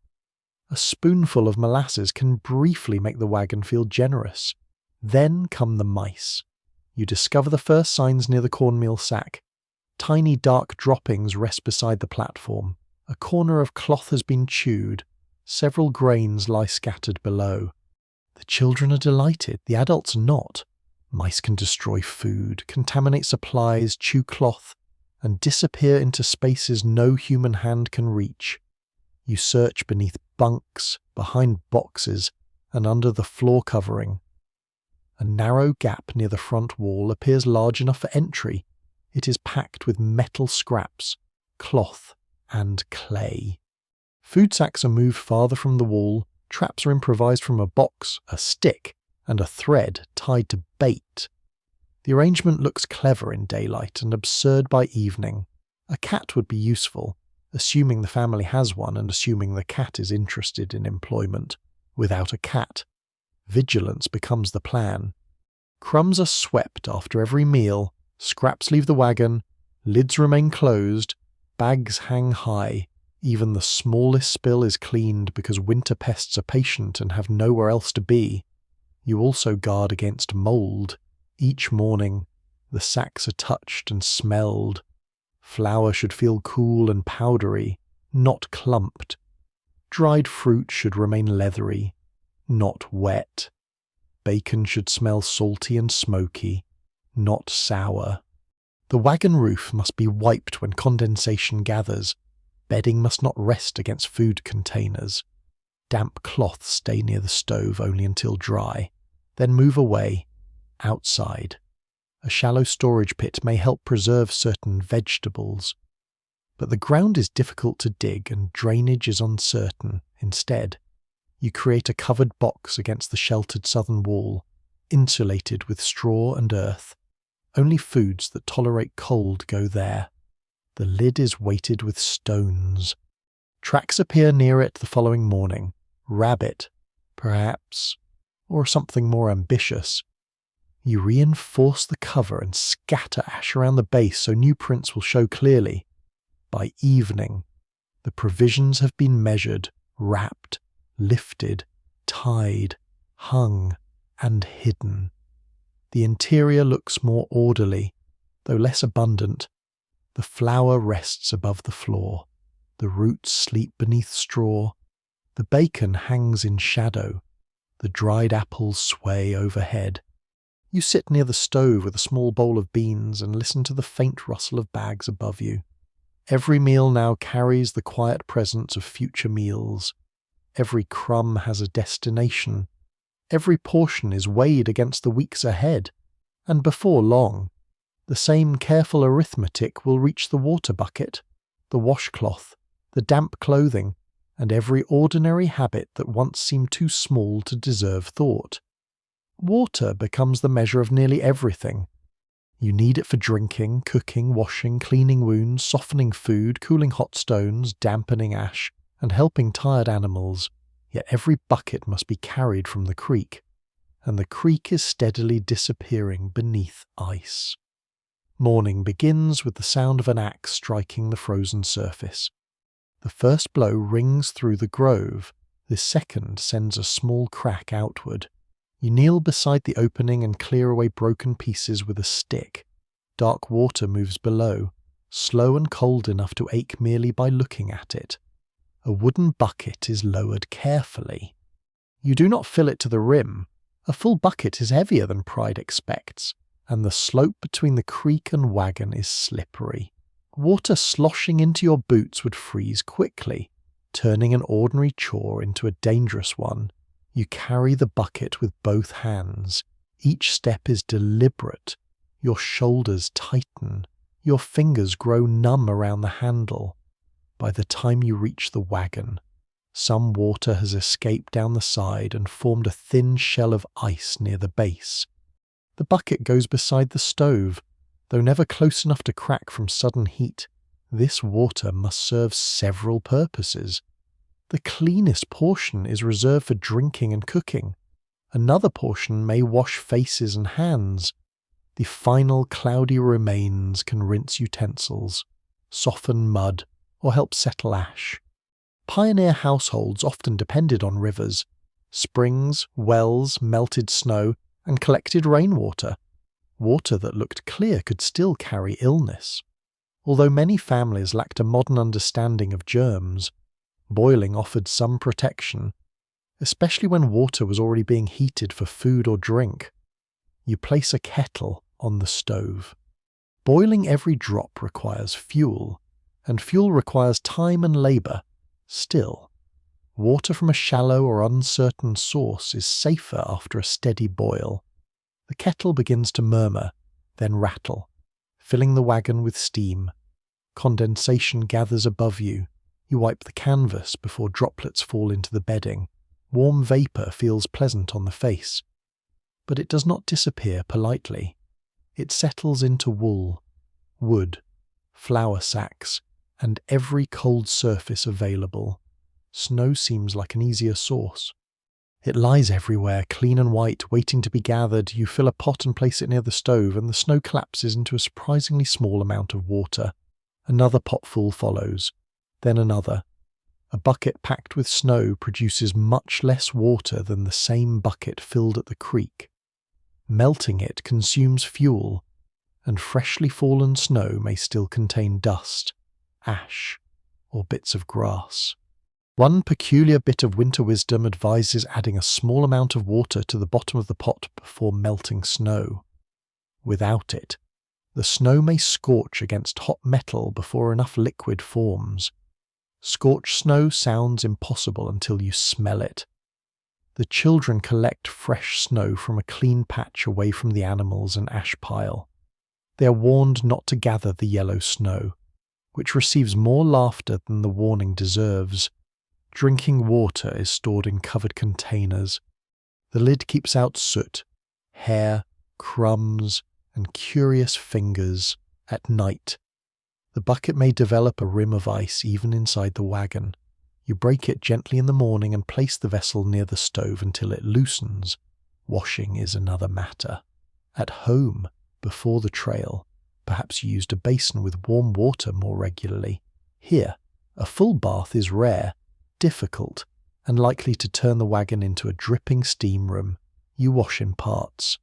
A spoonful of molasses can briefly make the wagon feel generous. Then come the mice. You discover the first signs near the cornmeal sack. Tiny dark droppings rest beside the platform. A corner of cloth has been chewed. Several grains lie scattered below. The children are delighted, the adults not. Mice can destroy food, contaminate supplies, chew cloth, and disappear into spaces no human hand can reach. You search beneath bunks, behind boxes, and under the floor covering. A narrow gap near the front wall appears large enough for entry. It is packed with metal scraps, cloth, and clay. Food sacks are moved farther from the wall. Traps are improvised from a box, a stick, and a thread tied to bait. The arrangement looks clever in daylight and absurd by evening. A cat would be useful, assuming the family has one and assuming the cat is interested in employment. Without a cat, vigilance becomes the plan. Crumbs are swept after every meal, scraps leave the wagon, lids remain closed, bags hang high. Even the smallest spill is cleaned because winter pests are patient and have nowhere else to be. You also guard against mold. Each morning, the sacks are touched and smelled. Flour should feel cool and powdery, not clumped. Dried fruit should remain leathery, not wet. Bacon should smell salty and smoky, not sour. The wagon roof must be wiped when condensation gathers. Bedding must not rest against food containers. Damp cloths stay near the stove only until dry, then move away, outside. A shallow storage pit may help preserve certain vegetables. But the ground is difficult to dig and drainage is uncertain. Instead, you create a covered box against the sheltered southern wall, insulated with straw and earth. Only foods that tolerate cold go there. The lid is weighted with stones. Tracks appear near it the following morning. Rabbit, perhaps, or something more ambitious. You reinforce the cover and scatter ash around the base so new prints will show clearly. By evening, the provisions have been measured, wrapped, lifted, tied, hung, and hidden. The interior looks more orderly, though less abundant. The flour rests above the floor, the roots sleep beneath straw, the bacon hangs in shadow, the dried apples sway overhead. You sit near the stove with a small bowl of beans and listen to the faint rustle of bags above you. Every meal now carries the quiet presence of future meals. Every crumb has a destination. Every portion is weighed against the weeks ahead, and before long, the same careful arithmetic will reach the water bucket, the washcloth, the damp clothing, and every ordinary habit that once seemed too small to deserve thought. Water becomes the measure of nearly everything. You need it for drinking, cooking, washing, cleaning wounds, softening food, cooling hot stones, dampening ash, and helping tired animals, yet every bucket must be carried from the creek, and the creek is steadily disappearing beneath ice. Morning begins with the sound of an axe striking the frozen surface. The first blow rings through the grove, the second sends a small crack outward. You kneel beside the opening and clear away broken pieces with a stick. Dark water moves below, slow and cold enough to ache merely by looking at it. A wooden bucket is lowered carefully. You do not fill it to the rim. A full bucket is heavier than pride expects, and the slope between the creek and wagon is slippery. Water sloshing into your boots would freeze quickly, turning an ordinary chore into a dangerous one. You carry the bucket with both hands. Each step is deliberate. Your shoulders tighten. Your fingers grow numb around the handle. By the time you reach the wagon, some water has escaped down the side and formed a thin shell of ice near the base. The bucket goes beside the stove. Though never close enough to crack from sudden heat, this water must serve several purposes. The cleanest portion is reserved for drinking and cooking. Another portion may wash faces and hands. The final cloudy remains can rinse utensils, soften mud, or help settle ash. Pioneer households often depended on rivers, springs, wells, melted snow, and collected rainwater. Water that looked clear could still carry illness. Although many families lacked a modern understanding of germs, boiling offered some protection, especially when water was already being heated for food or drink. You place a kettle on the stove. Boiling every drop requires fuel, and fuel requires time and labour. Still, water from a shallow or uncertain source is safer after a steady boil. The kettle begins to murmur, then rattle, filling the wagon with steam. Condensation gathers above you. You wipe the canvas before droplets fall into the bedding. Warm vapour feels pleasant on the face. But it does not disappear politely. It settles into wool, wood, flour sacks, and every cold surface available. Snow seems like an easier source. It lies everywhere, clean and white, waiting to be gathered. You fill a pot and place it near the stove, and the snow collapses into a surprisingly small amount of water. Another potful follows, then another. A bucket packed with snow produces much less water than the same bucket filled at the creek. Melting it consumes fuel, and freshly fallen snow may still contain dust, ash, or bits of grass. One peculiar bit of winter wisdom advises adding a small amount of water to the bottom of the pot before melting snow. Without it, the snow may scorch against hot metal before enough liquid forms. Scorched snow sounds impossible until you smell it. The children collect fresh snow from a clean patch away from the animals and ash pile. They are warned not to gather the yellow snow, which receives more laughter than the warning deserves. Drinking water is stored in covered containers. The lid keeps out soot, hair, crumbs, and curious fingers. At night, the bucket may develop a rim of ice even inside the wagon. You break it gently in the morning and place the vessel near the stove until it loosens. Washing is another matter. At home, before the trail, perhaps you used a basin with warm water more regularly. Here, a full bath is rare, difficult, and likely to turn the wagon into a dripping steam room you wash in parts.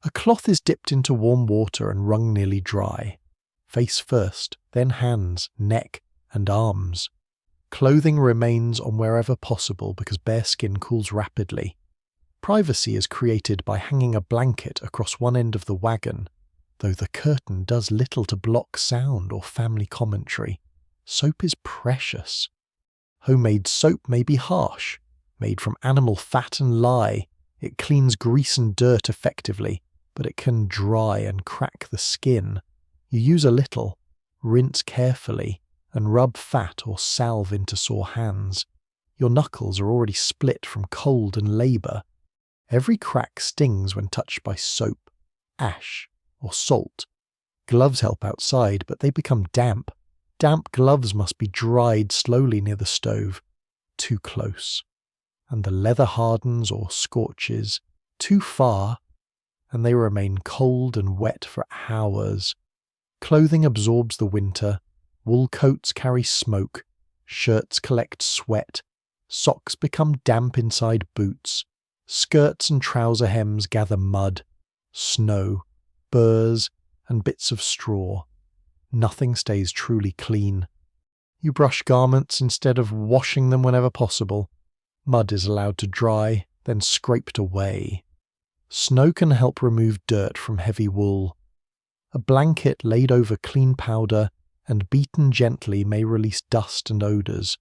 A cloth is dipped into warm water and wrung nearly dry. Face first, then hands, neck, and arms. Clothing remains on wherever possible because bare skin cools rapidly. Privacy is created by hanging a blanket across one end of the wagon, though the curtain does little to block sound or family commentary. Soap is precious. Homemade soap may be harsh. Made from animal fat and lye, it cleans grease and dirt effectively, but it can dry and crack the skin. You use a little, rinse carefully, and rub fat or salve into sore hands. Your knuckles are already split from cold and labour. Every crack stings when touched by soap, ash, or salt. Gloves help outside, but they become damp. Damp gloves must be dried slowly near the stove, too close. And the leather hardens or scorches, too far, and they remain cold and wet for hours. Clothing absorbs the winter, wool coats carry smoke, shirts collect sweat, socks become damp inside boots, skirts and trouser hems gather mud, snow, burrs, and bits of straw. Nothing stays truly clean. You brush garments instead of washing them whenever possible. Mud is allowed to dry, then scraped away. Snow can help remove dirt from heavy wool. A blanket laid over clean powder and beaten gently may release dust and odours,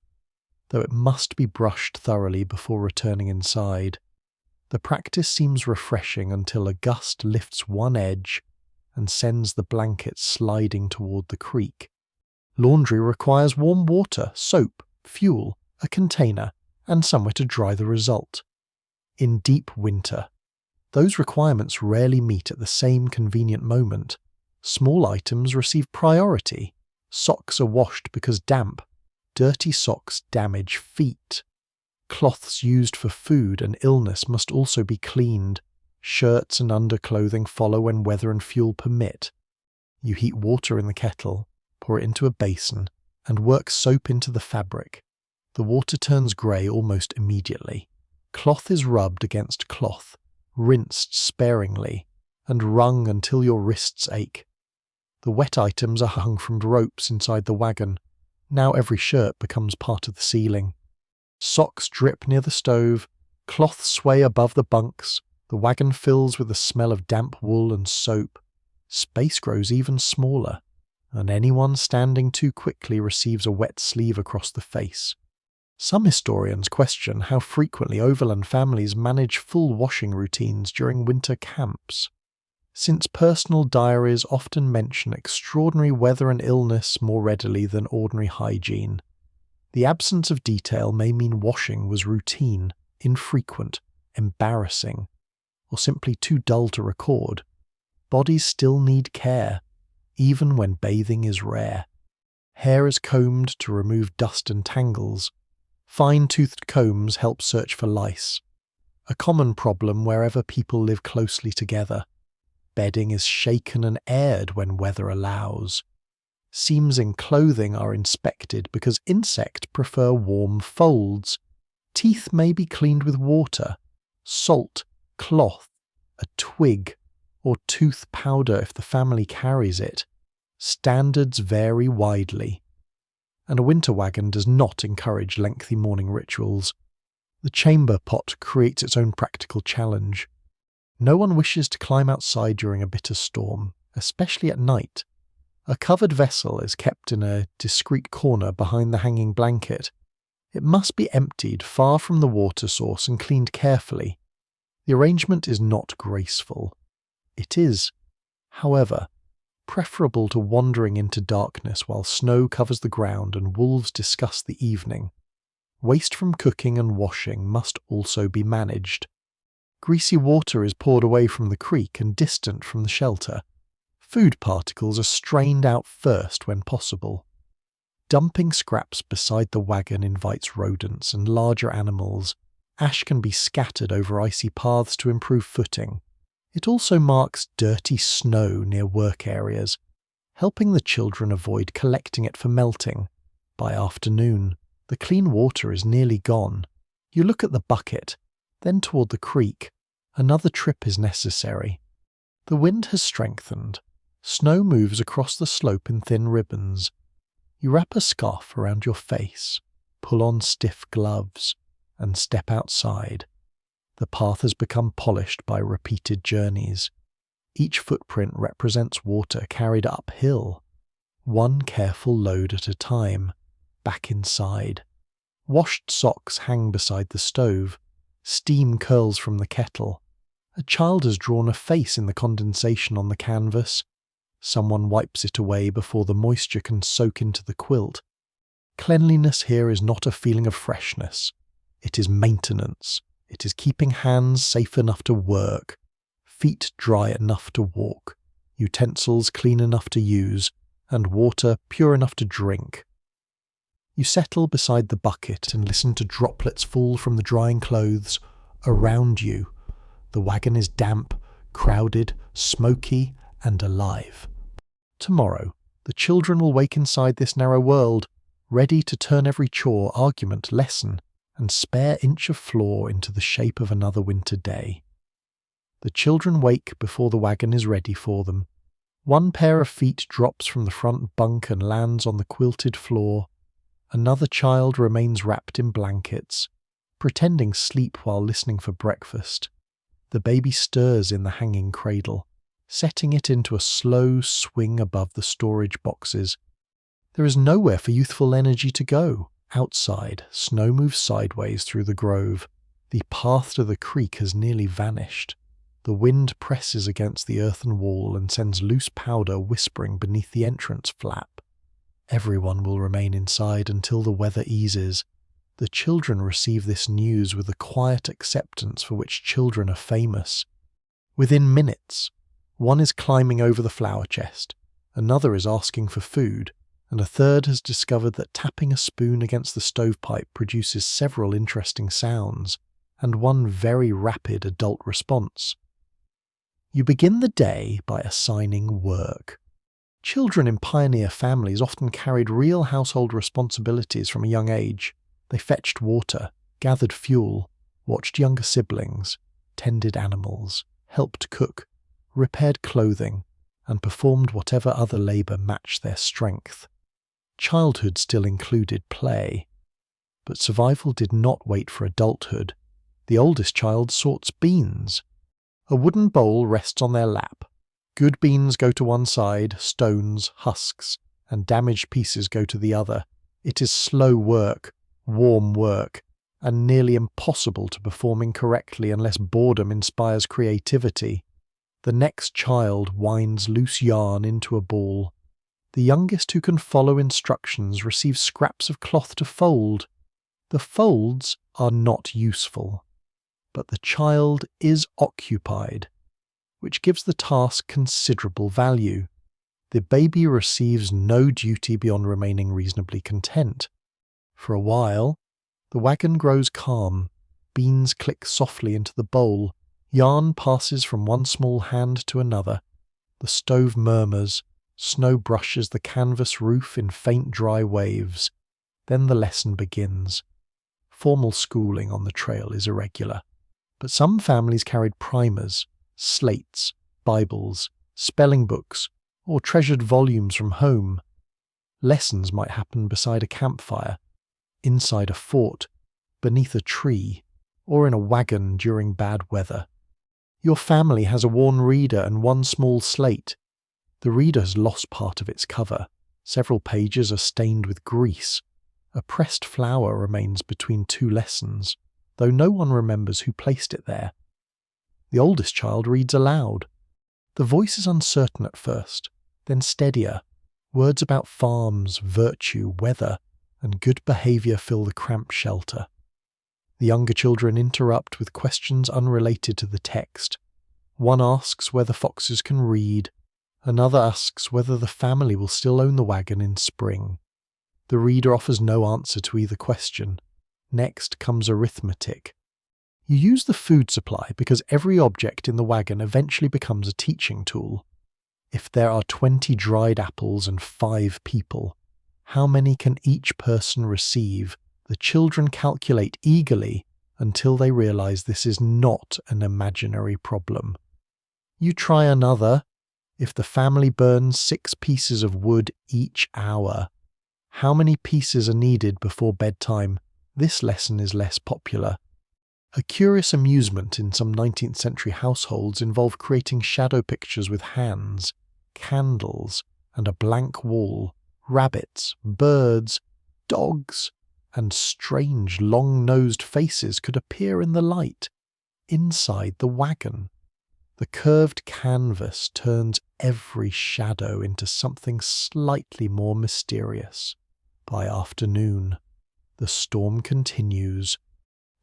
though it must be brushed thoroughly before returning inside. The practice seems refreshing until a gust lifts one edge and sends the blanket sliding toward the creek. Laundry requires warm water, soap, fuel, a container, and somewhere to dry the result. In deep winter, those requirements rarely meet at the same convenient moment. Small items receive priority. Socks are washed because damp. Dirty socks damage feet. Cloths used for food and illness must also be cleaned. Shirts and underclothing follow when weather and fuel permit. You heat water in the kettle, pour it into a basin, and work soap into the fabric. The water turns grey almost immediately. Cloth is rubbed against cloth, rinsed sparingly, and wrung until your wrists ache. The wet items are hung from ropes inside the wagon. Now every shirt becomes part of the ceiling. Socks drip near the stove, cloths sway above the bunks, the wagon fills with the smell of damp wool and soap. Space grows even smaller, and anyone standing too quickly receives a wet sleeve across the face. Some historians question how frequently overland families manage full washing routines during winter camps. Since personal diaries often mention extraordinary weather and illness more readily than ordinary hygiene, the absence of detail may mean washing was routine, infrequent, embarrassing, or simply too dull to record. Bodies still need care, even when bathing is rare. Hair is combed to remove dust and tangles. Fine-toothed combs help search for lice, a common problem wherever people live closely together. Bedding is shaken and aired when weather allows. Seams in clothing are inspected because insects prefer warm folds. Teeth may be cleaned with water, salt, cloth, a twig, or tooth powder if the family carries it. Standards vary widely. And a winter wagon does not encourage lengthy morning rituals. The chamber pot creates its own practical challenge. No one wishes to climb outside during a bitter storm, especially at night. A covered vessel is kept in a discreet corner behind the hanging blanket. It must be emptied far from the water source and cleaned carefully. The arrangement is not graceful. It is, however, preferable to wandering into darkness while snow covers the ground and wolves discuss the evening. Waste from cooking and washing must also be managed. Greasy water is poured away from the creek and distant from the shelter. Food particles are strained out first when possible. Dumping scraps beside the wagon invites rodents and larger animals. Ash can be scattered over icy paths to improve footing. It also marks dirty snow near work areas, helping the children avoid collecting it for melting. By afternoon, the clean water is nearly gone. You look at the bucket, then toward the creek. Another trip is necessary. The wind has strengthened. Snow moves across the slope in thin ribbons. You wrap a scarf around your face, pull on stiff gloves, and step outside. The path has become polished by repeated journeys. Each footprint represents water carried uphill, one careful load at a time, back inside. Washed socks hang beside the stove. Steam curls from the kettle. A child has drawn a face in the condensation on the canvas. Someone wipes it away before the moisture can soak into the quilt. Cleanliness here is not a feeling of freshness. It is maintenance. It is keeping hands safe enough to work, feet dry enough to walk, utensils clean enough to use, and water pure enough to drink. You settle beside the bucket and listen to droplets fall from the drying clothes around you. The wagon is damp, crowded, smoky, and alive. Tomorrow, the children will wake inside this narrow world, ready to turn every chore, argument, lesson, and spare inch of floor into the shape of another winter day. The children wake before the wagon is ready for them. One pair of feet drops from the front bunk and lands on the quilted floor. Another child remains wrapped in blankets, pretending sleep while listening for breakfast. The baby stirs in the hanging cradle, setting it into a slow swing above the storage boxes. There is nowhere for youthful energy to go. Outside, snow moves sideways through the grove. The path to the creek has nearly vanished. The wind presses against the earthen wall and sends loose powder whispering beneath the entrance flap. Everyone will remain inside until the weather eases. The children receive this news with a quiet acceptance for which children are famous. Within minutes, one is climbing over the flower chest, another is asking for food, and a third has discovered that tapping a spoon against the stovepipe produces several interesting sounds, and one very rapid adult response. You begin the day by assigning work. Children in pioneer families often carried real household responsibilities from a young age. They fetched water, gathered fuel, watched younger siblings, tended animals, helped cook, repaired clothing, and performed whatever other labour matched their strength. Childhood still included play, but survival did not wait for adulthood. The oldest child sorts beans. A wooden bowl rests on their lap. Good beans go to one side, stones, husks, and damaged pieces go to the other. It is slow work, warm work, and nearly impossible to perform incorrectly unless boredom inspires creativity. The next child winds loose yarn into a ball. The youngest who can follow instructions receives scraps of cloth to fold. The folds are not useful, but the child is occupied, which gives the task considerable value. The baby receives no duty beyond remaining reasonably content. For a while, the wagon grows calm. Beans click softly into the bowl. Yarn passes from one small hand to another. The stove murmurs. Snow brushes the canvas roof in faint dry waves. Then the lesson begins. Formal schooling on the trail is irregular, but some families carried primers, slates, Bibles, spelling books, or treasured volumes from home. Lessons might happen beside a campfire, inside a fort, beneath a tree, or in a wagon during bad weather. Your family has a worn reader and one small slate. The reader has lost part of its cover. Several pages are stained with grease. A pressed flower remains between two lessons, though no one remembers who placed it there. The oldest child reads aloud. The voice is uncertain at first, then steadier. Words about farms, virtue, weather, and good behaviour fill the cramped shelter. The younger children interrupt with questions unrelated to the text. One asks whether foxes can read. Another asks whether the family will still own the wagon in spring. The reader offers no answer to either question. Next comes arithmetic. You use the food supply because every object in the wagon eventually becomes a teaching tool. If there are 20 dried apples and 5 people, how many can each person receive? The children calculate eagerly, until they realize this is not an imaginary problem. You try another. If the family burns 6 pieces of wood each hour, how many pieces are needed before bedtime? This lesson is less popular. A curious amusement in some 19th century households involved creating shadow pictures with hands, candles, and a blank wall. Rabbits, birds, dogs, and strange long-nosed faces could appear in the light inside the wagon. The curved canvas turns every shadow into something slightly more mysterious. By afternoon, the storm continues.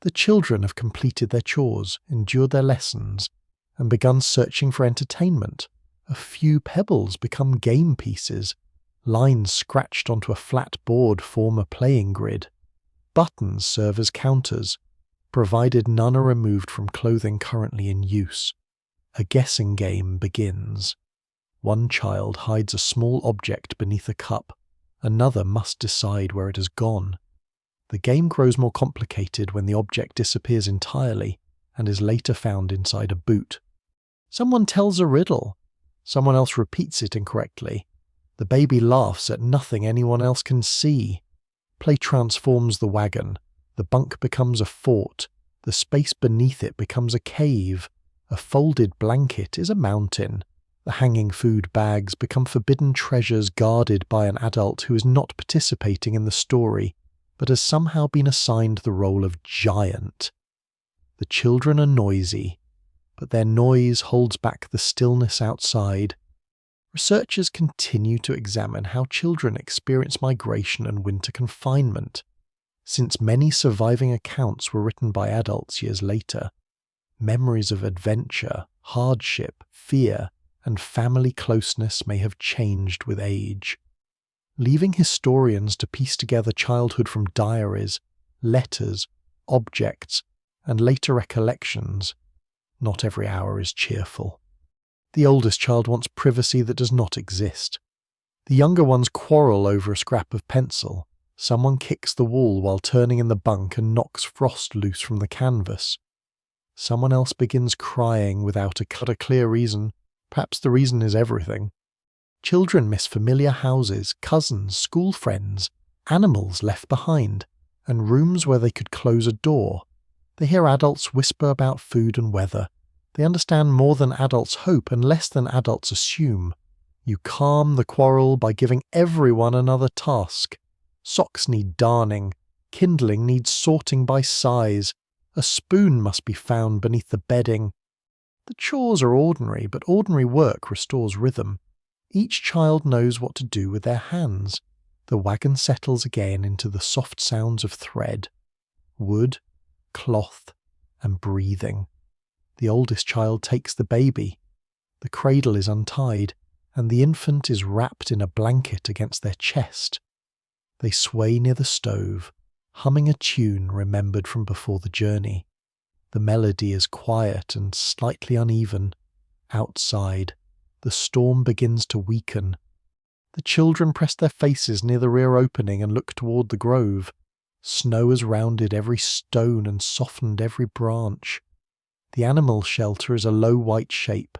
The children have completed their chores, endured their lessons, and begun searching for entertainment. A few pebbles become game pieces. Lines scratched onto a flat board form a playing grid. Buttons serve as counters, provided none are removed from clothing currently in use. A guessing game begins. One child hides a small object beneath a cup. Another must decide where it has gone. The game grows more complicated when the object disappears entirely and is later found inside a boot. Someone tells a riddle. Someone else repeats it incorrectly. The baby laughs at nothing anyone else can see. Play transforms the wagon. The bunk becomes a fort. The space beneath it becomes a cave. A folded blanket is a mountain. The hanging food bags become forbidden treasures guarded by an adult who is not participating in the story, but has somehow been assigned the role of giant. The children are noisy, but their noise holds back the stillness outside. Researchers continue to examine how children experience migration and winter confinement. Since many surviving accounts were written by adults years later, memories of adventure, hardship, fear, and family closeness may have changed with age, leaving historians to piece together childhood from diaries, letters, objects, and later recollections. Not every hour is cheerful. The oldest child wants privacy that does not exist. The younger ones quarrel over a scrap of pencil. Someone kicks the wall while turning in the bunk and knocks frost loose from the canvas. Someone else begins crying without a clear reason. Perhaps the reason is everything. Children miss familiar houses, cousins, school friends, animals left behind, and rooms where they could close a door. They hear adults whisper about food and weather. They understand more than adults hope and less than adults assume. You calm the quarrel by giving everyone another task. Socks need darning. Kindling needs sorting by size. A spoon must be found beneath the bedding. The chores are ordinary, but ordinary work restores rhythm. Each child knows what to do with their hands. The wagon settles again into the soft sounds of thread, wood, cloth, and breathing. The oldest child takes the baby. The cradle is untied, and the infant is wrapped in a blanket against their chest. They sway near the stove, humming a tune remembered from before the journey. The melody is quiet and slightly uneven. Outside, the storm begins to weaken. The children press their faces near the rear opening and look toward the grove. Snow has rounded every stone and softened every branch. The animal shelter is a low white shape.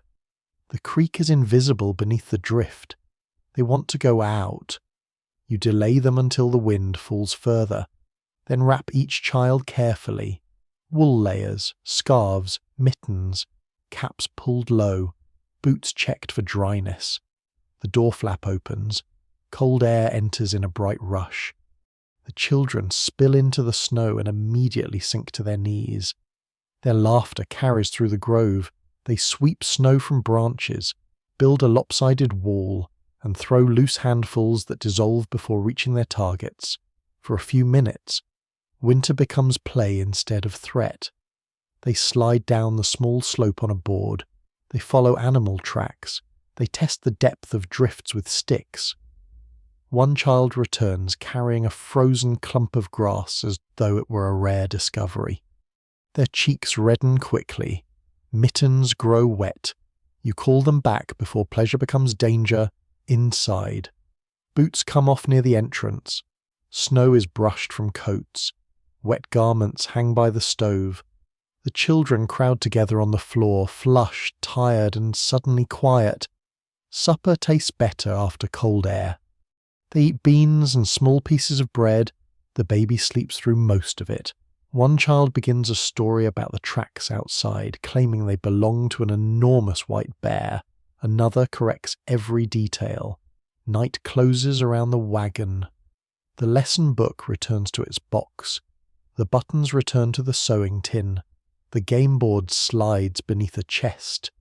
The creek is invisible beneath the drift. They want to go out. You delay them until the wind falls further. Then wrap each child carefully. Wool layers, scarves, mittens, caps pulled low, boots checked for dryness. The door flap opens. Cold air enters in a bright rush. The children spill into the snow and immediately sink to their knees. Their laughter carries through the grove. They sweep snow from branches, build a lopsided wall, and throw loose handfuls that dissolve before reaching their targets. For a few minutes, winter becomes play instead of threat. They slide down the small slope on a board. They follow animal tracks. They test the depth of drifts with sticks. One child returns carrying a frozen clump of grass as though it were a rare discovery. Their cheeks redden quickly. Mittens grow wet. You call them back before pleasure becomes danger. Inside. Boots come off near the entrance. Snow is brushed from coats. Wet garments hang by the stove. The children crowd together on the floor, flushed, tired, and suddenly quiet. Supper tastes better after cold air. They eat beans and small pieces of bread. The baby sleeps through most of it. One child begins a story about the tracks outside, claiming they belong to an enormous white bear. Another corrects every detail. Night closes around the wagon. The lesson book returns to its box. The buttons return to the sewing tin. The game board slides beneath a chest.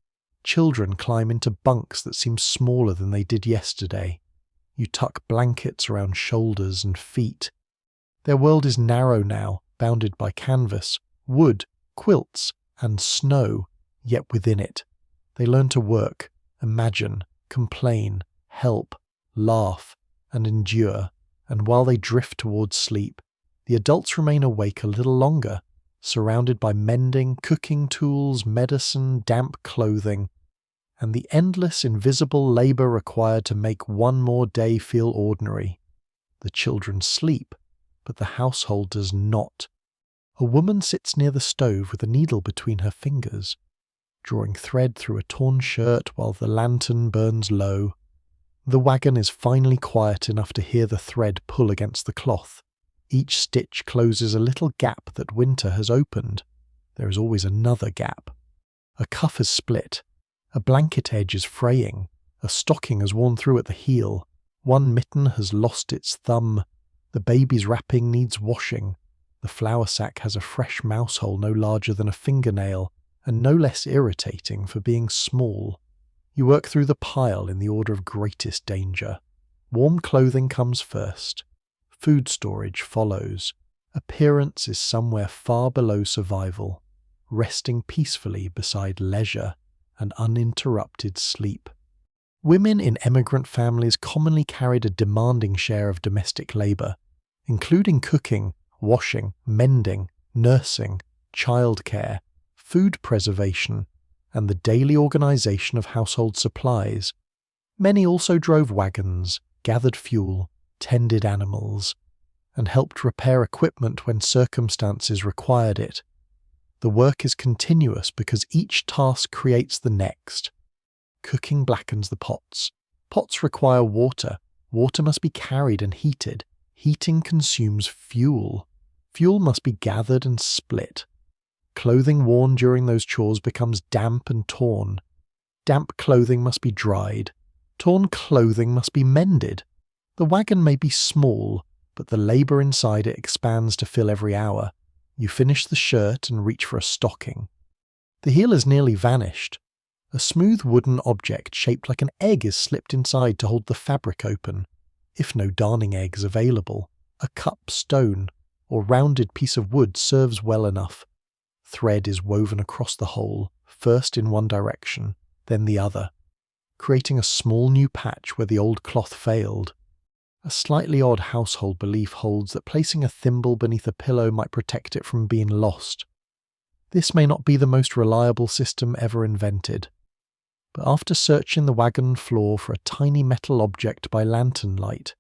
Children climb into bunks that seem smaller than they did yesterday. You tuck blankets around shoulders and feet. Their world is narrow now, bounded by canvas, wood, quilts, and snow, yet within it. They learn to work, imagine, complain, help, laugh, and endure, and while they drift towards sleep, the adults remain awake a little longer, surrounded by mending, cooking tools, medicine, damp clothing, and the endless invisible labour required to make one more day feel ordinary. The children sleep, but the household does not. A woman sits near the stove with a needle between her fingers, drawing thread through a torn shirt while the lantern burns low. The wagon is finally quiet enough to hear the thread pull against the cloth. Each stitch closes a little gap that winter has opened. There is always another gap. A cuff is split. A blanket edge is fraying. A stocking has worn through at the heel. One mitten has lost its thumb. The baby's wrapping needs washing. The flour sack has a fresh mouse hole no larger than a fingernail, and no less irritating for being small. You work through the pile in the order of greatest danger. Warm clothing comes first. Food storage follows. Appearance is somewhere far below survival, resting peacefully beside leisure and uninterrupted sleep. Women in emigrant families commonly carried a demanding share of domestic labour, including cooking, washing, mending, nursing, childcare, food preservation, and the daily organisation of household supplies. Many also drove wagons, gathered fuel, tended animals, and helped repair equipment when circumstances required it. The work is continuous because each task creates the next. Cooking blackens the pots. Pots require water. Water must be carried and heated. Heating consumes fuel. Fuel must be gathered and split. Clothing worn during those chores becomes damp and torn. Damp clothing must be dried. Torn clothing must be mended. The wagon may be small, but the labour inside it expands to fill every hour. You finish the shirt and reach for a stocking. The heel has nearly vanished. A smooth wooden object shaped like an egg is slipped inside to hold the fabric open. If no darning egg is available, a cup, stone, or rounded piece of wood serves well enough. Thread is woven across the hole, first in one direction, then the other, creating a small new patch where the old cloth failed. A slightly odd household belief holds that placing a thimble beneath a pillow might protect it from being lost. This may not be the most reliable system ever invented, but after searching the wagon floor for a tiny metal object by lantern light,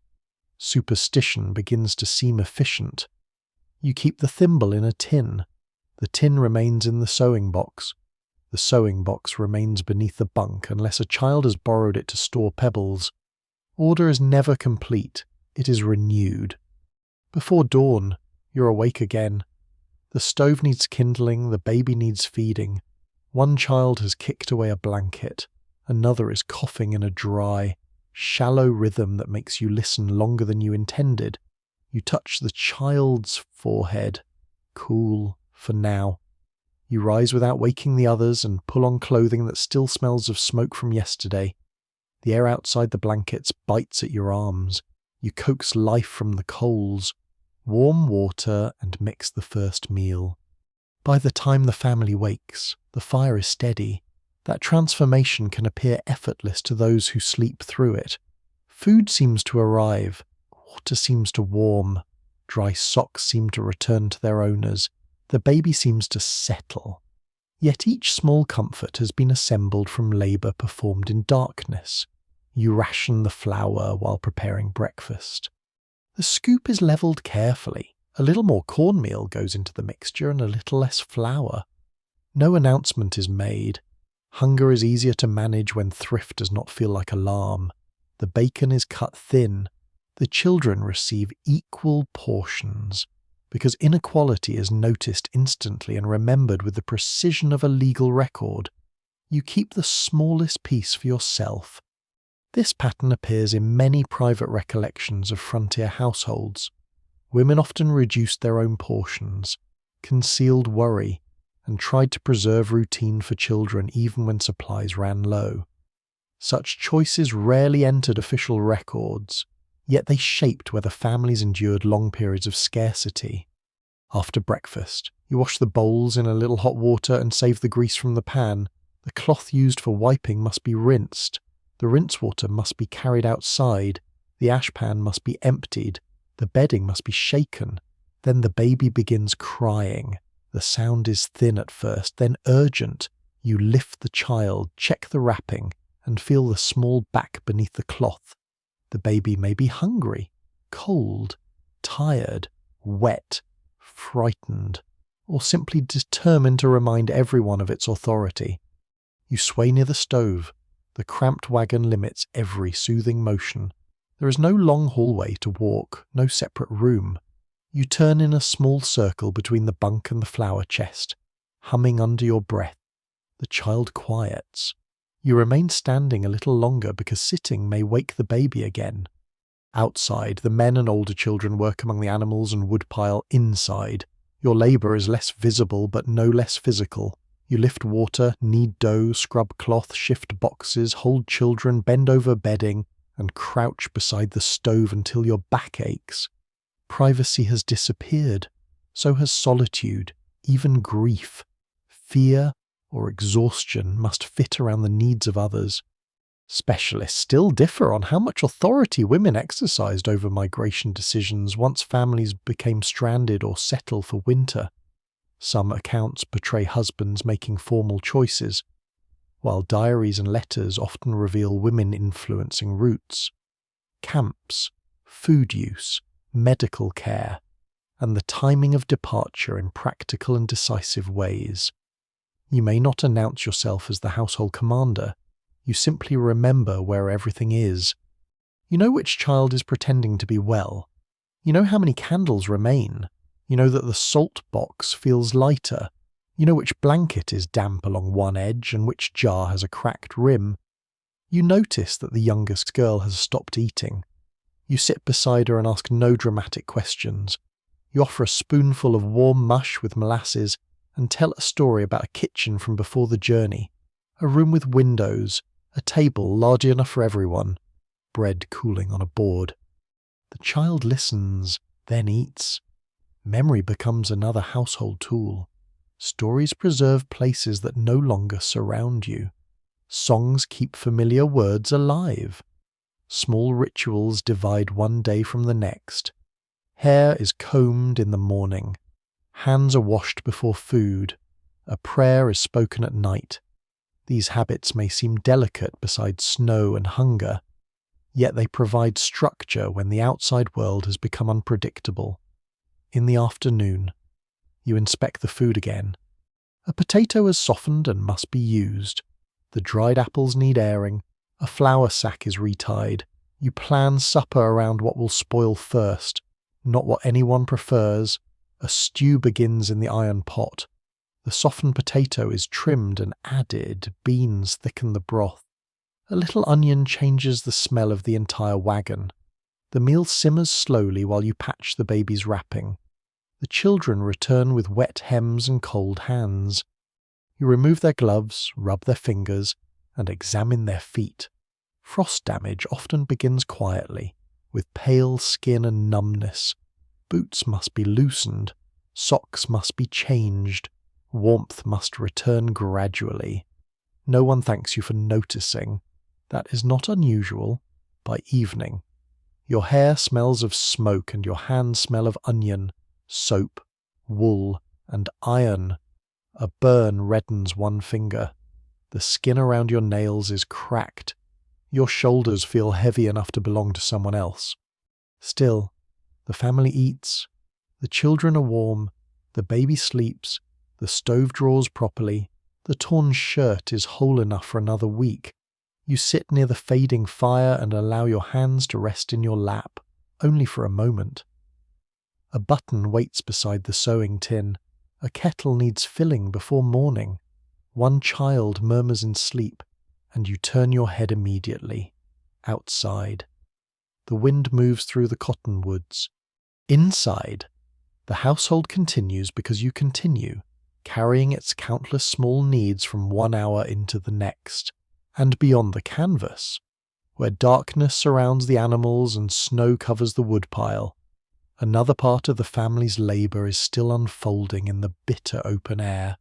superstition begins to seem efficient. You keep the thimble in a tin. The tin remains in the sewing box. The sewing box remains beneath the bunk unless a child has borrowed it to store pebbles. Order is never complete, it is renewed. Before dawn, you're awake again. The stove needs kindling, the baby needs feeding. One child has kicked away a blanket, another is coughing in a dry, shallow rhythm that makes you listen longer than you intended. You touch the child's forehead, cool for now. You rise without waking the others and pull on clothing that still smells of smoke from yesterday. The air outside the blankets bites at your arms. You coax life from the coals, warm water, and mix the first meal. By the time the family wakes, the fire is steady. That transformation can appear effortless to those who sleep through it. Food seems to arrive. Water seems to warm. Dry socks seem to return to their owners. The baby seems to settle. Yet each small comfort has been assembled from labour performed in darkness. You ration the flour while preparing breakfast. The scoop is levelled carefully. A little more cornmeal goes into the mixture and a little less flour. No announcement is made. Hunger is easier to manage when thrift does not feel like alarm. The bacon is cut thin. The children receive equal portions, because inequality is noticed instantly and remembered with the precision of a legal record. You keep the smallest piece for yourself. This pattern appears in many private recollections of frontier households. Women often reduced their own portions, concealed worry, and tried to preserve routine for children even when supplies ran low. Such choices rarely entered official records, yet they shaped whether families endured long periods of scarcity. After breakfast, you wash the bowls in a little hot water and save the grease from the pan. The cloth used for wiping must be rinsed. The rinse water must be carried outside. The ashpan must be emptied. The bedding must be shaken. Then the baby begins crying. The sound is thin at first, then urgent. You lift the child, check the wrapping, and feel the small back beneath the cloth. The baby may be hungry, cold, tired, wet, frightened, or simply determined to remind everyone of its authority. You sway near the stove. The cramped wagon limits every soothing motion. There is no long hallway to walk, no separate room. You turn in a small circle between the bunk and the flour chest, humming under your breath. The child quiets. You remain standing a little longer because sitting may wake the baby again. Outside, the men and older children work among the animals and woodpile. Inside, your labour is less visible but no less physical. You lift water, knead dough, scrub cloth, shift boxes, hold children, bend over bedding, and crouch beside the stove until your back aches. Privacy has disappeared. So has solitude, even grief. Fear or exhaustion must fit around the needs of others. Specialists still differ on how much authority women exercised over migration decisions once families became stranded or settle for winter. Some accounts portray husbands making formal choices, while diaries and letters often reveal women influencing routes. Camps, food use, medical care, and the timing of departure in practical and decisive ways. You may not announce yourself as the household commander. You simply remember where everything is. You know which child is pretending to be well. You know how many candles remain. You know that the salt box feels lighter. You know which blanket is damp along one edge and which jar has a cracked rim. You notice that the youngest girl has stopped eating. You sit beside her and ask no dramatic questions. You offer a spoonful of warm mush with molasses and tell a story about a kitchen from before the journey, a room with windows, a table large enough for everyone, bread cooling on a board. The child listens, then eats. Memory becomes another household tool. Stories preserve places that no longer surround you. Songs keep familiar words alive. Small rituals divide one day from the next. Hair is combed in the morning. Hands are washed before food. A prayer is spoken at night. These habits may seem delicate beside snow and hunger, yet they provide structure when the outside world has become unpredictable. In the afternoon, you inspect the food again. A potato has softened and must be used. The dried apples need airing. A flour sack is retied. You plan supper around what will spoil first, not what anyone prefers. A stew begins in the iron pot. The softened potato is trimmed and added. Beans thicken the broth. A little onion changes the smell of the entire wagon. The meal simmers slowly while you patch the baby's wrapping. The children return with wet hems and cold hands. You remove their gloves, rub their fingers, and examine their feet. Frost damage often begins quietly, with pale skin and numbness. Boots must be loosened. Socks must be changed. Warmth must return gradually. No one thanks you for noticing. That is not unusual. By evening, your hair smells of smoke and your hands smell of onion, soap, wool, and iron. A burn reddens one finger. The skin around your nails is cracked. Your shoulders feel heavy enough to belong to someone else. Still, the family eats. The children are warm, the baby sleeps, the stove draws properly, the torn shirt is whole enough for another week. You sit near the fading fire and allow your hands to rest in your lap, only for a moment. A button waits beside the sewing tin. A kettle needs filling before morning. One child murmurs in sleep, and you turn your head immediately. Outside. The wind moves through the cottonwoods. Inside. The household continues because you continue, carrying its countless small needs from 1 hour into the next, and beyond the canvas, where darkness surrounds the animals and snow covers the woodpile. Another part of the family's labour is still unfolding in the bitter open air.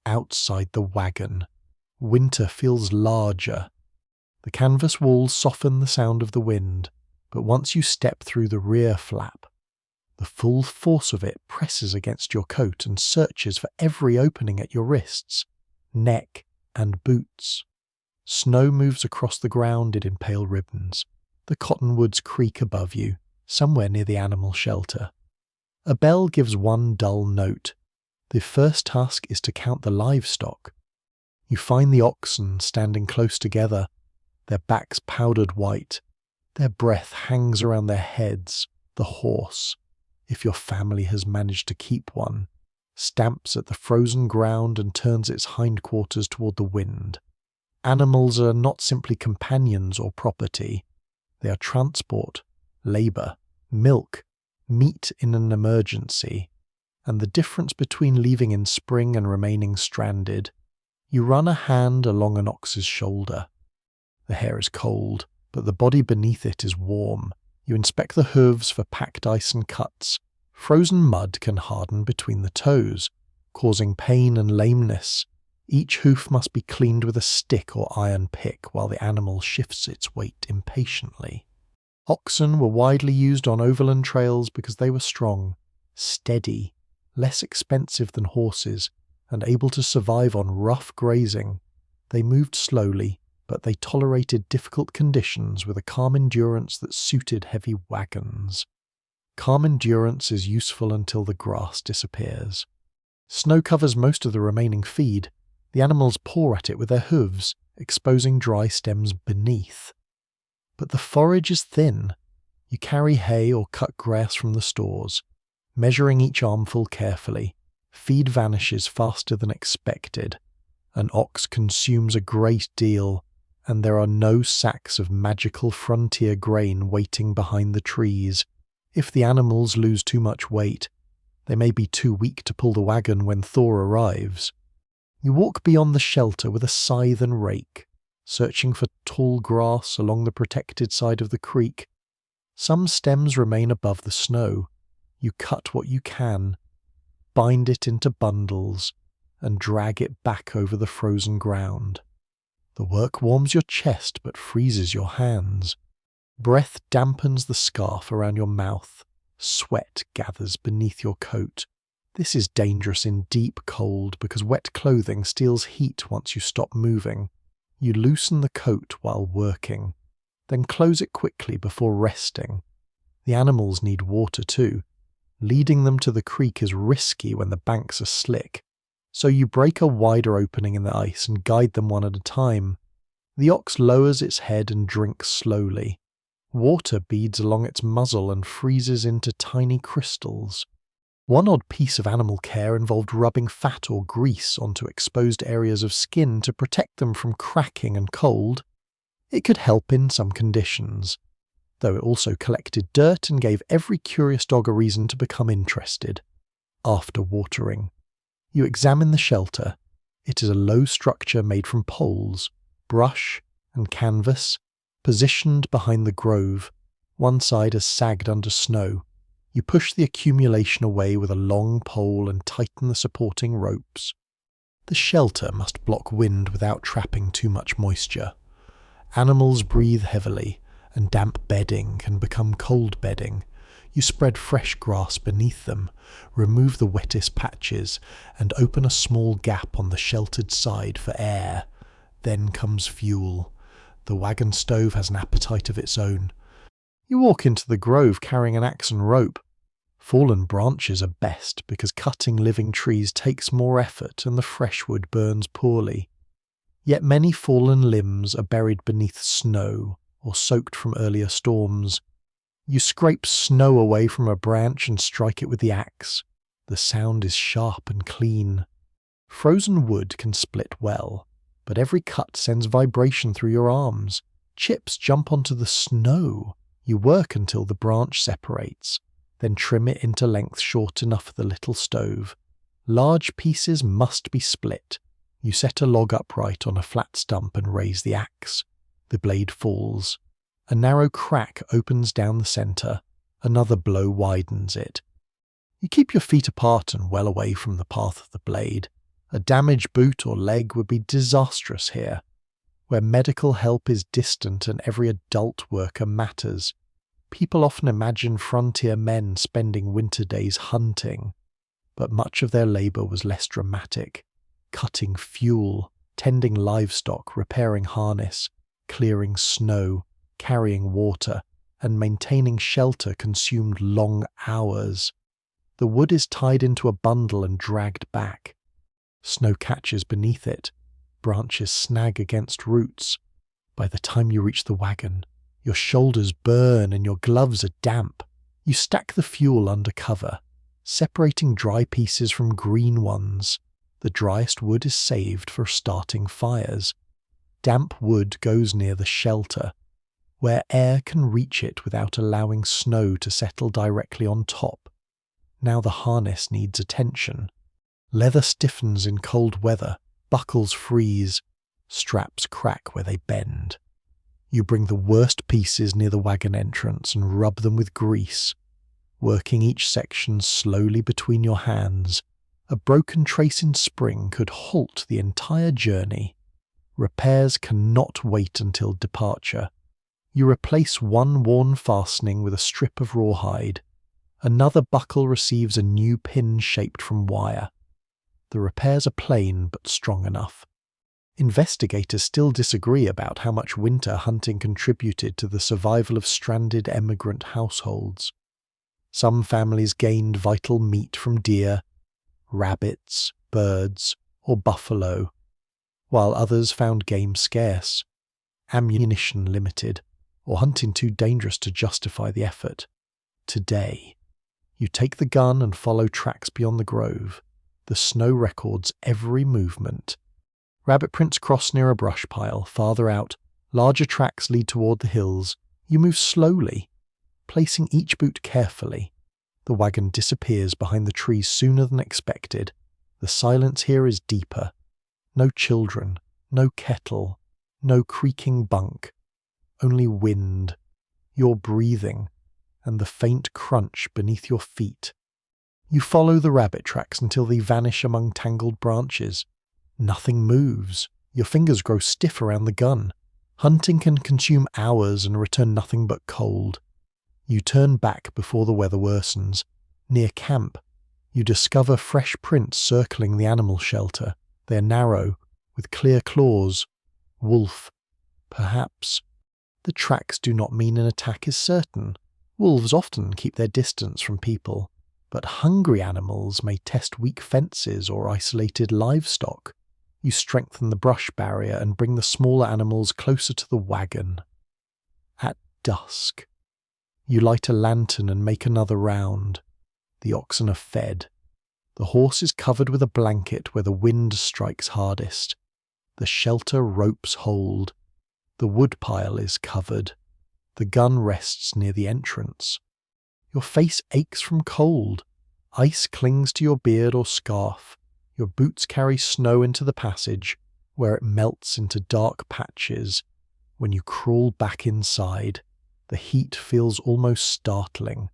Outside the wagon, winter feels larger. The canvas walls soften the sound of the wind, but once you step through the rear flap, the full force of it presses against your coat and searches for every opening at your wrists, neck, and boots. Snow moves across the ground in pale ribbons. The cottonwoods creak above you, somewhere near the animal shelter. A bell gives one dull note. The first task is to count the livestock. You find the oxen standing close together, their backs powdered white. Their breath hangs around their heads. The horse, if your family has managed to keep one, stamps at the frozen ground and turns its hindquarters toward the wind. Animals are not simply companions or property. They are transport, labour, milk, meat in an emergency. And the difference between leaving in spring and remaining stranded. You run a hand along an ox's shoulder. The hair is cold, but the body beneath it is warm. You inspect the hooves for packed ice and cuts. Frozen mud can harden between the toes, causing pain and lameness. Each hoof must be cleaned with a stick or iron pick while the animal shifts its weight impatiently. Oxen were widely used on overland trails because they were strong, steady, less expensive than horses, and able to survive on rough grazing. They moved slowly, but they tolerated difficult conditions with a calm endurance that suited heavy wagons. Calm endurance is useful until the grass disappears. Snow covers most of the remaining feed. The animals paw at it with their hooves, exposing dry stems beneath. But the forage is thin. You carry hay or cut grass from the stores, measuring each armful carefully. Feed vanishes faster than expected. An ox consumes a great deal, and there are no sacks of magical frontier grain waiting behind the trees. If the animals lose too much weight, they may be too weak to pull the wagon when Thor arrives. You walk beyond the shelter with a scythe and rake, searching for tall grass along the protected side of the creek. Some stems remain above the snow. You cut what you can, bind it into bundles, and drag it back over the frozen ground. The work warms your chest but freezes your hands. Breath dampens the scarf around your mouth. Sweat gathers beneath your coat. This is dangerous in deep cold because wet clothing steals heat once you stop moving. You loosen the coat while working, then close it quickly before resting. The animals need water too. Leading them to the creek is risky when the banks are slick, so you break a wider opening in the ice and guide them one at a time. The ox lowers its head and drinks slowly. Water beads along its muzzle and freezes into tiny crystals. One odd piece of animal care involved rubbing fat or grease onto exposed areas of skin to protect them from cracking and cold. It could help in some conditions, though it also collected dirt and gave every curious dog a reason to become interested. After watering, you examine the shelter. It is a low structure made from poles, brush, and canvas, positioned behind the grove. One side has sagged under snow. You push the accumulation away with a long pole and tighten the supporting ropes. The shelter must block wind without trapping too much moisture. Animals breathe heavily, and damp bedding can become cold bedding. You spread fresh grass beneath them, remove the wettest patches, and open a small gap on the sheltered side for air. Then comes fuel. The wagon stove has an appetite of its own. You walk into the grove carrying an axe and rope. Fallen branches are best because cutting living trees takes more effort and the fresh wood burns poorly. Yet many fallen limbs are buried beneath snow or soaked from earlier storms. You scrape snow away from a branch and strike it with the axe. The sound is sharp and clean. Frozen wood can split well, but every cut sends vibration through your arms. Chips jump onto the snow. You work until the branch separates, then trim it into length short enough for the little stove. Large pieces must be split. You set a log upright on a flat stump and raise the axe. The blade falls. A narrow crack opens down the centre. Another blow widens it. You keep your feet apart and well away from the path of the blade. A damaged boot or leg would be disastrous here, where medical help is distant and every adult worker matters. People often imagine frontier men spending winter days hunting, but much of their labour was less dramatic. Cutting fuel, tending livestock, repairing harness, clearing snow, carrying water, and maintaining shelter consumed long hours. The wood is tied into a bundle and dragged back. Snow catches beneath it. Branches snag against roots. By the time you reach the wagon, your shoulders burn and your gloves are damp. You stack the fuel under cover, separating dry pieces from green ones. The driest wood is saved for starting fires. Damp wood goes near the shelter, where air can reach it without allowing snow to settle directly on top. Now the harness needs attention. Leather stiffens in cold weather, buckles freeze, straps crack where they bend. You bring the worst pieces near the wagon entrance and rub them with grease, working each section slowly between your hands. A broken trace in spring could halt the entire journey. Repairs cannot wait until departure. You replace one worn fastening with a strip of rawhide. Another buckle receives a new pin shaped from wire. The repairs are plain but strong enough. Investigators still disagree about how much winter hunting contributed to the survival of stranded emigrant households. Some families gained vital meat from deer, rabbits, birds, or buffalo, while others found game scarce, ammunition limited, or hunting too dangerous to justify the effort. Today, you take the gun and follow tracks beyond the grove. The snow records every movement. Rabbit prints cross near a brush pile. Farther out, larger tracks lead toward the hills. You move slowly, placing each boot carefully. The wagon disappears behind the trees sooner than expected. The silence here is deeper. No children, no kettle, no creaking bunk. Only wind, your breathing, and the faint crunch beneath your feet. You follow the rabbit tracks until they vanish among tangled branches. Nothing moves. Your fingers grow stiff around the gun. Hunting can consume hours and return nothing but cold. You turn back before the weather worsens. Near camp, you discover fresh prints circling the animal shelter. They are narrow, with clear claws. Wolf, perhaps. The tracks do not mean an attack is certain. Wolves often keep their distance from people, but hungry animals may test weak fences or isolated livestock. You strengthen the brush barrier and bring the smaller animals closer to the wagon. At dusk, you light a lantern and make another round. The oxen are fed. The horse is covered with a blanket where the wind strikes hardest. The shelter ropes hold. The woodpile is covered. The gun rests near the entrance. Your face aches from cold. Ice clings to your beard or scarf. Your boots carry snow into the passage, where it melts into dark patches. When you crawl back inside, the heat feels almost startling.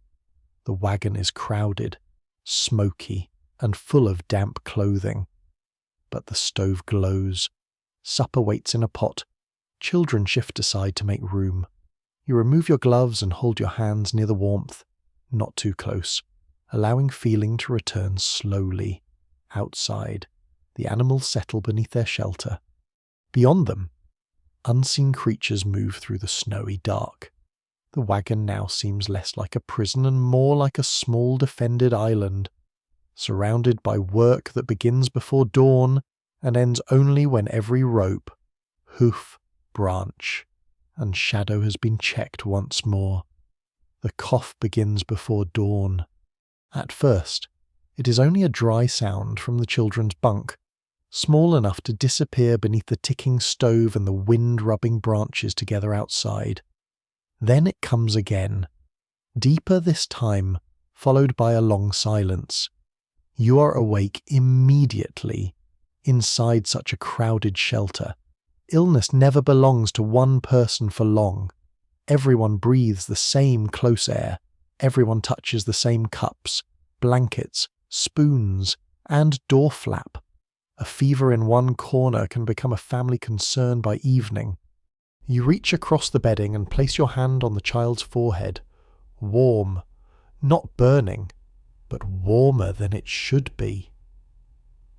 The wagon is crowded, smoky, and full of damp clothing. But the stove glows. Supper waits in a pot. Children shift aside to make room. You remove your gloves and hold your hands near the warmth, not too close, allowing feeling to return slowly. Outside, the animals settle beneath their shelter. Beyond them, unseen creatures move through the snowy dark. The wagon now seems less like a prison and more like a small defended island, surrounded by work that begins before dawn and ends only when every rope, hoof, branch, and shadow has been checked once more. The cough begins before dawn. At first, it is only a dry sound from the children's bunk, small enough to disappear beneath the ticking stove and the wind-rubbing branches together outside. Then it comes again, deeper this time, followed by a long silence. You are awake immediately, inside such a crowded shelter. Illness never belongs to one person for long. Everyone breathes the same close air. Everyone touches the same cups, blankets, spoons, and door flap. A fever in one corner can become a family concern by evening. You reach across the bedding and place your hand on the child's forehead. Warm, not burning, but warmer than it should be.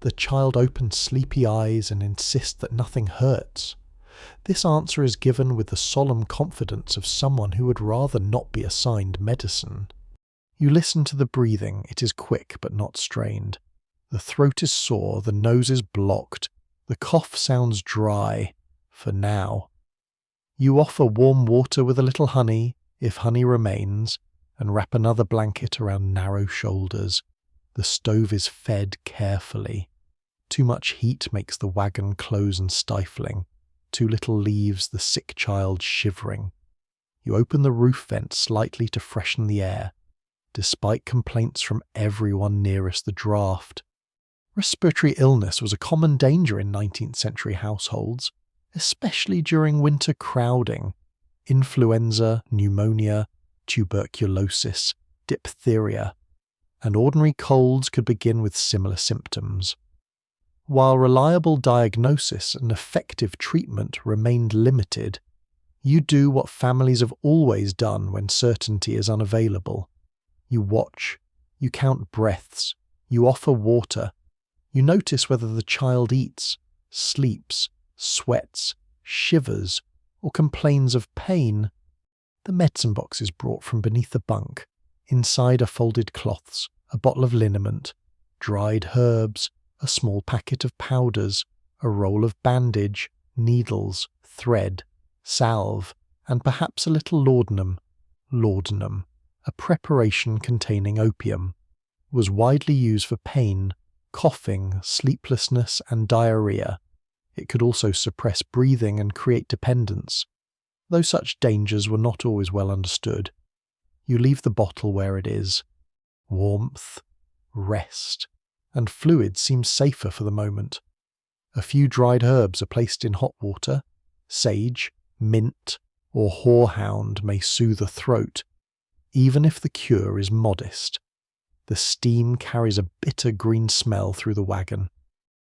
The child opens sleepy eyes and insists that nothing hurts. This answer is given with the solemn confidence of someone who would rather not be assigned medicine. You listen to the breathing. It is quick but not strained. The throat is sore, the nose is blocked, the cough sounds dry, for now. You offer warm water with a little honey, if honey remains, and wrap another blanket around narrow shoulders. The stove is fed carefully. Too much heat makes the wagon close and stifling. Too little leaves the sick child shivering. You open the roof vent slightly to freshen the air, despite complaints from everyone nearest the draft. Respiratory illness was a common danger in 19th century households, especially during winter crowding. Influenza, pneumonia, tuberculosis, diphtheria, and ordinary colds could begin with similar symptoms. While reliable diagnosis and effective treatment remained limited, you do what families have always done when certainty is unavailable. You watch, you count breaths, you offer water, you notice whether the child eats, sleeps, sweats, shivers, or complains of pain. The medicine box is brought from beneath the bunk. Inside are folded cloths, a bottle of liniment, dried herbs, a small packet of powders, a roll of bandage, needles, thread, salve, and perhaps a little laudanum. Laudanum, a preparation containing opium, was widely used for pain, coughing, sleeplessness, and diarrhea. It could also suppress breathing and create dependence, though such dangers were not always well understood. You leave the bottle where it is. Warmth, rest, and fluid seem safer for the moment. A few dried herbs are placed in hot water. Sage, mint, or horehound may soothe the throat, even if the cure is modest. The steam carries a bitter green smell through the wagon.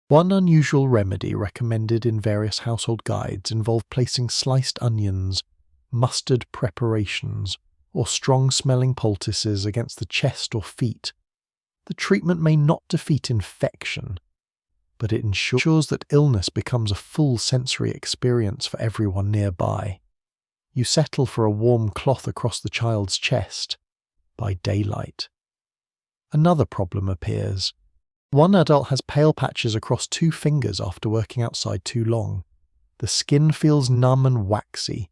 One unusual remedy recommended in various household guides involved placing sliced onions, mustard preparations, or strong-smelling poultices against the chest or feet. The treatment may not defeat infection, but it ensures that illness becomes a full sensory experience for everyone nearby. You settle for a warm cloth across the child's chest by daylight. Another problem appears. One adult has pale patches across 2 fingers after working outside too long. The skin feels numb and waxy.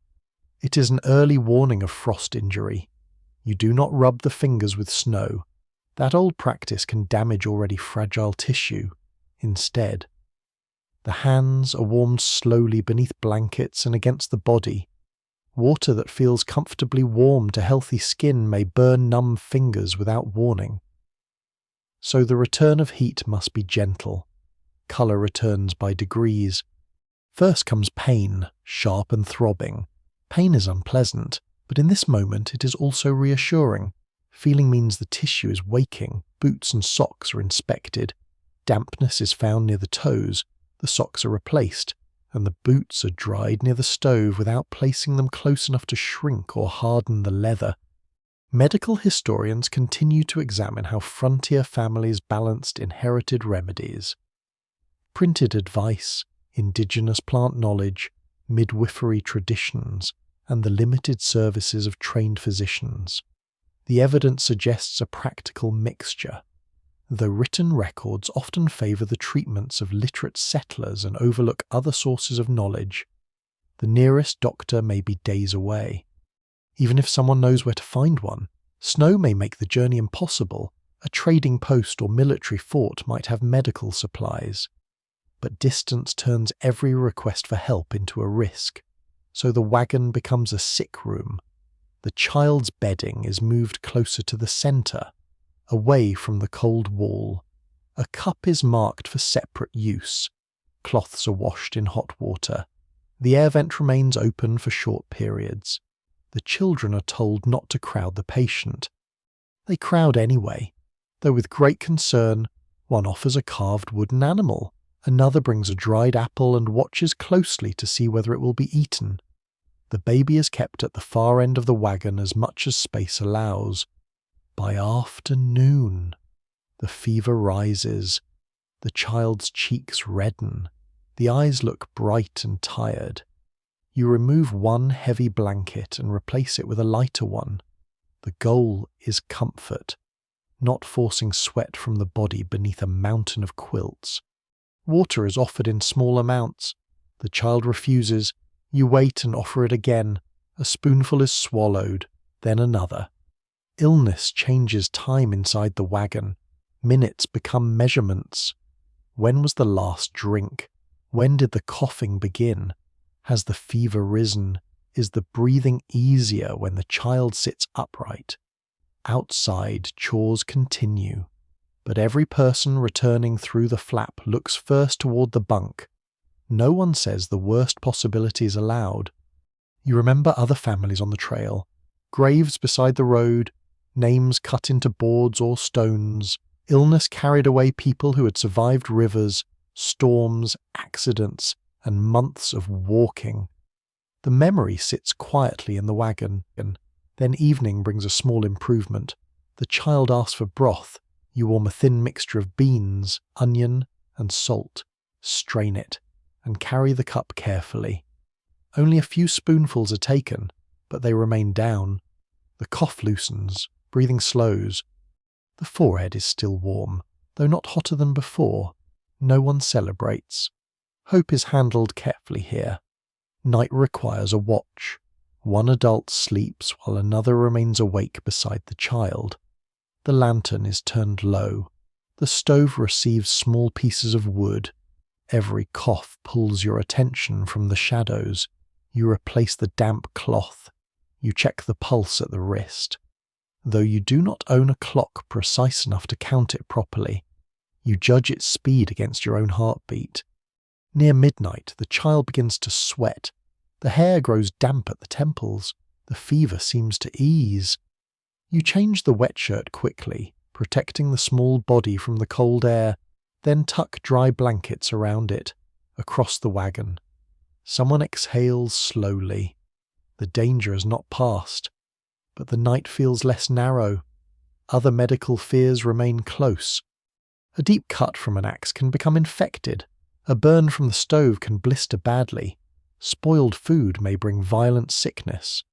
It is an early warning of frost injury. You do not rub the fingers with snow. That old practice can damage already fragile tissue. Instead, the hands are warmed slowly beneath blankets and against the body. Water that feels comfortably warm to healthy skin may burn numb fingers without warning. So the return of heat must be gentle. Colour returns by degrees. First comes pain, sharp and throbbing. Pain is unpleasant, but in this moment it is also reassuring. Feeling means the tissue is waking. Boots and socks are inspected. Dampness is found near the toes. The socks are replaced, and the boots are dried near the stove without placing them close enough to shrink or harden the leather. Medical historians continue to examine how frontier families balanced inherited remedies. Printed advice, indigenous plant knowledge, midwifery traditions, and the limited services of trained physicians. The evidence suggests a practical mixture. Though written records often favour the treatments of literate settlers and overlook other sources of knowledge, the nearest doctor may be days away. Even if someone knows where to find one, snow may make the journey impossible. A trading post or military fort might have medical supplies. But distance turns every request for help into a risk, so the wagon becomes a sick room. The child's bedding is moved closer to the centre, away from the cold wall. A cup is marked for separate use. Cloths are washed in hot water. The air vent remains open for short periods. The children are told not to crowd the patient. They crowd anyway, though with great concern, one offers a carved wooden animal. Another brings a dried apple and watches closely to see whether it will be eaten. The baby is kept at the far end of the wagon as much as space allows. By afternoon, the fever rises. The child's cheeks redden. The eyes look bright and tired. You remove one heavy blanket and replace it with a lighter one. The goal is comfort, not forcing sweat from the body beneath a mountain of quilts. Water is offered in small amounts. The child refuses. You wait and offer it again. A spoonful is swallowed, then another. Illness changes time inside the wagon. Minutes become measurements. When was the last drink? When did the coughing begin? Has the fever risen? Is the breathing easier when the child sits upright? Outside, chores continue, but every person returning through the flap looks first toward the bunk. No one says the worst possibilities aloud. You remember other families on the trail, graves beside the road, names cut into boards or stones. Illness carried away people who had survived rivers, storms, accidents, and months of walking. The memory sits quietly in the wagon. Then evening brings a small improvement. The child asks for broth. You warm a thin mixture of beans, onion, and salt. Strain it, and carry the cup carefully. Only a few spoonfuls are taken, but they remain down. The cough loosens, breathing slows. The forehead is still warm, though not hotter than before. No one celebrates. Hope is handled carefully here. Night requires a watch. One adult sleeps while another remains awake beside the child. The lantern is turned low. The stove receives small pieces of wood. Every cough pulls your attention from the shadows. You replace the damp cloth. You check the pulse at the wrist. Though you do not own a clock precise enough to count it properly, you judge its speed against your own heartbeat. Near midnight, the child begins to sweat. The hair grows damp at the temples. The fever seems to ease. You change the wet shirt quickly, protecting the small body from the cold air, then tuck dry blankets around it, across the wagon. Someone exhales slowly. The danger has not passed, but the night feels less narrow. Other medical fears remain close. A deep cut from an axe can become infected. A burn from the stove can blister badly. Spoiled food may bring violent sickness.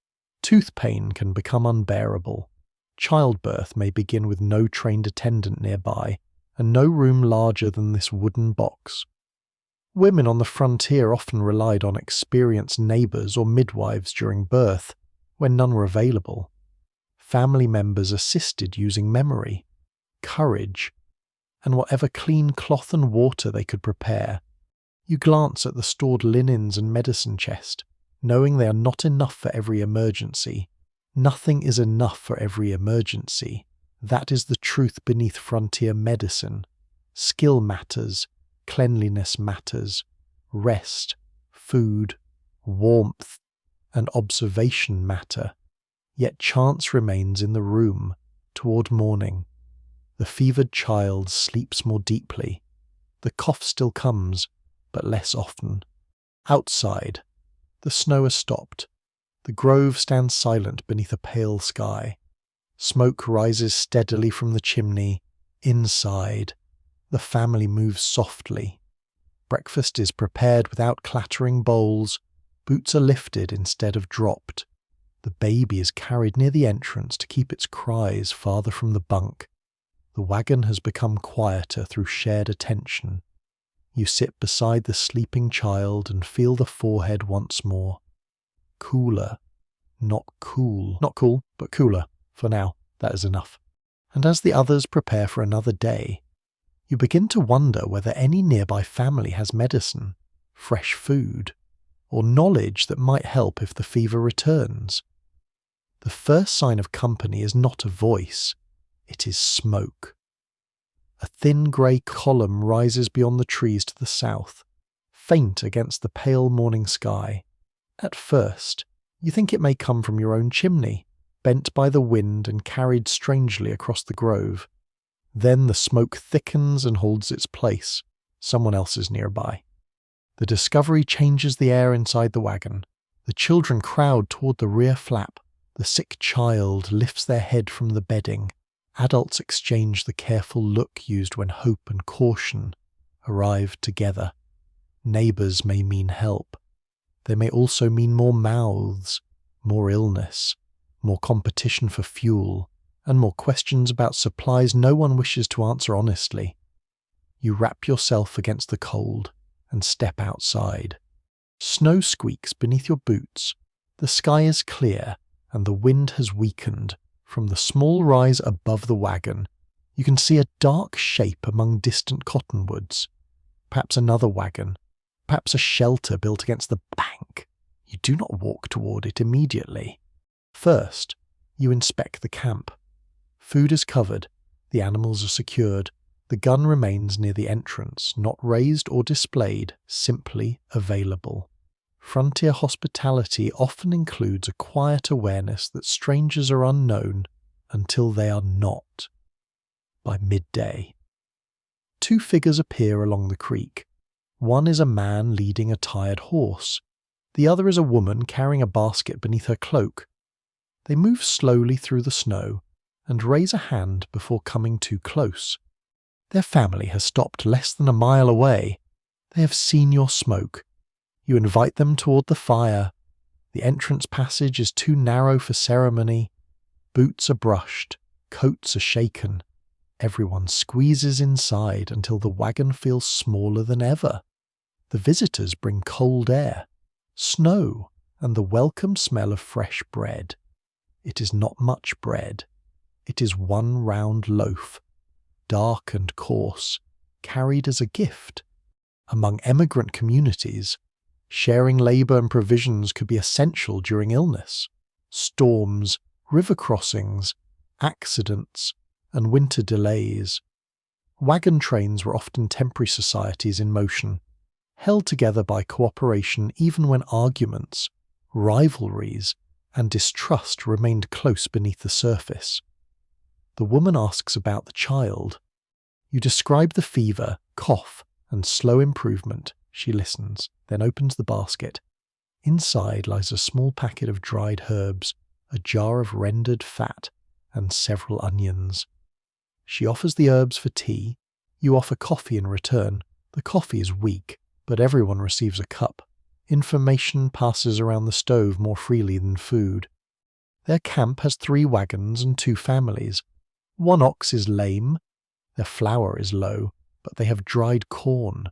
Tooth pain can become unbearable. Childbirth may begin with no trained attendant nearby, and no room larger than this wooden box. Women on the frontier often relied on experienced neighbours or midwives during birth, when none were available. Family members assisted using memory, courage, and whatever clean cloth and water they could prepare. You glance at the stored linens and medicine chest, knowing they are not enough for every emergency. Nothing is enough for every emergency. That is the truth beneath frontier medicine. Skill matters, cleanliness matters, rest, food, warmth, and observation matter. Yet chance remains in the room toward morning. The fevered child sleeps more deeply. The cough still comes, but less often. Outside, the snow has stopped. The grove stands silent beneath a pale sky. Smoke rises steadily from the chimney. Inside, the family moves softly. Breakfast is prepared without clattering bowls, Boots are lifted instead of dropped. The baby is carried near the entrance to keep its cries farther from the bunk. The wagon has become quieter through shared attention. You sit beside the sleeping child and feel the forehead once more. Cooler, not cool. Not cool, but cooler. For now, that is enough. And as the others prepare for another day, you begin to wonder whether any nearby family has medicine, fresh food, or knowledge that might help if the fever returns. The first sign of company is not a voice, it is smoke. A thin grey column rises beyond the trees to the south, faint against the pale morning sky. At first, you think it may come from your own chimney, bent by the wind and carried strangely across the grove. Then the smoke thickens and holds its place. Someone else is nearby. The discovery changes the air inside the wagon. The children crowd toward the rear flap. The sick child lifts their head from the bedding. Adults exchange the careful look used when hope and caution arrive together. Neighbours may mean help. They may also mean more mouths, more illness, more competition for fuel, and more questions about supplies no one wishes to answer honestly. You wrap yourself against the cold and step outside. Snow squeaks beneath your boots. The sky is clear and the wind has weakened. From the small rise above the wagon, you can see a dark shape among distant cottonwoods. Perhaps another wagon, perhaps a shelter built against the bank. You do not walk toward it immediately. First, you inspect the camp. Food is covered, the animals are secured. The gun remains near the entrance, not raised or displayed, simply available. Frontier hospitality often includes a quiet awareness that strangers are unknown until they are not. By midday, two figures appear along the creek. One is a man leading a tired horse. The other is a woman carrying a basket beneath her cloak. They move slowly through the snow and raise a hand before coming too close. Their family has stopped less than a mile away. They have seen your smoke. You invite them toward the fire. The entrance passage is too narrow for ceremony. Boots are brushed, coats are shaken. Everyone squeezes inside until the wagon feels smaller than ever. The visitors bring cold air, snow, and the welcome smell of fresh bread. It is not much bread. It is one round loaf, dark and coarse, carried as a gift. Among emigrant communities, sharing labour and provisions could be essential during illness, storms, river crossings, accidents, and winter delays. Wagon trains were often temporary societies in motion, held together by cooperation even when arguments, rivalries, and distrust remained close beneath the surface. The woman asks about the child. You describe the fever, cough, and slow improvement. She listens, then opens the basket. Inside lies a small packet of dried herbs, a jar of rendered fat, and several onions. She offers the herbs for tea. You offer coffee in return. The coffee is weak, but everyone receives a cup. Information passes around the stove more freely than food. Their camp has 3 wagons and 2 families. One ox is lame. Their flour is low, but they have dried corn.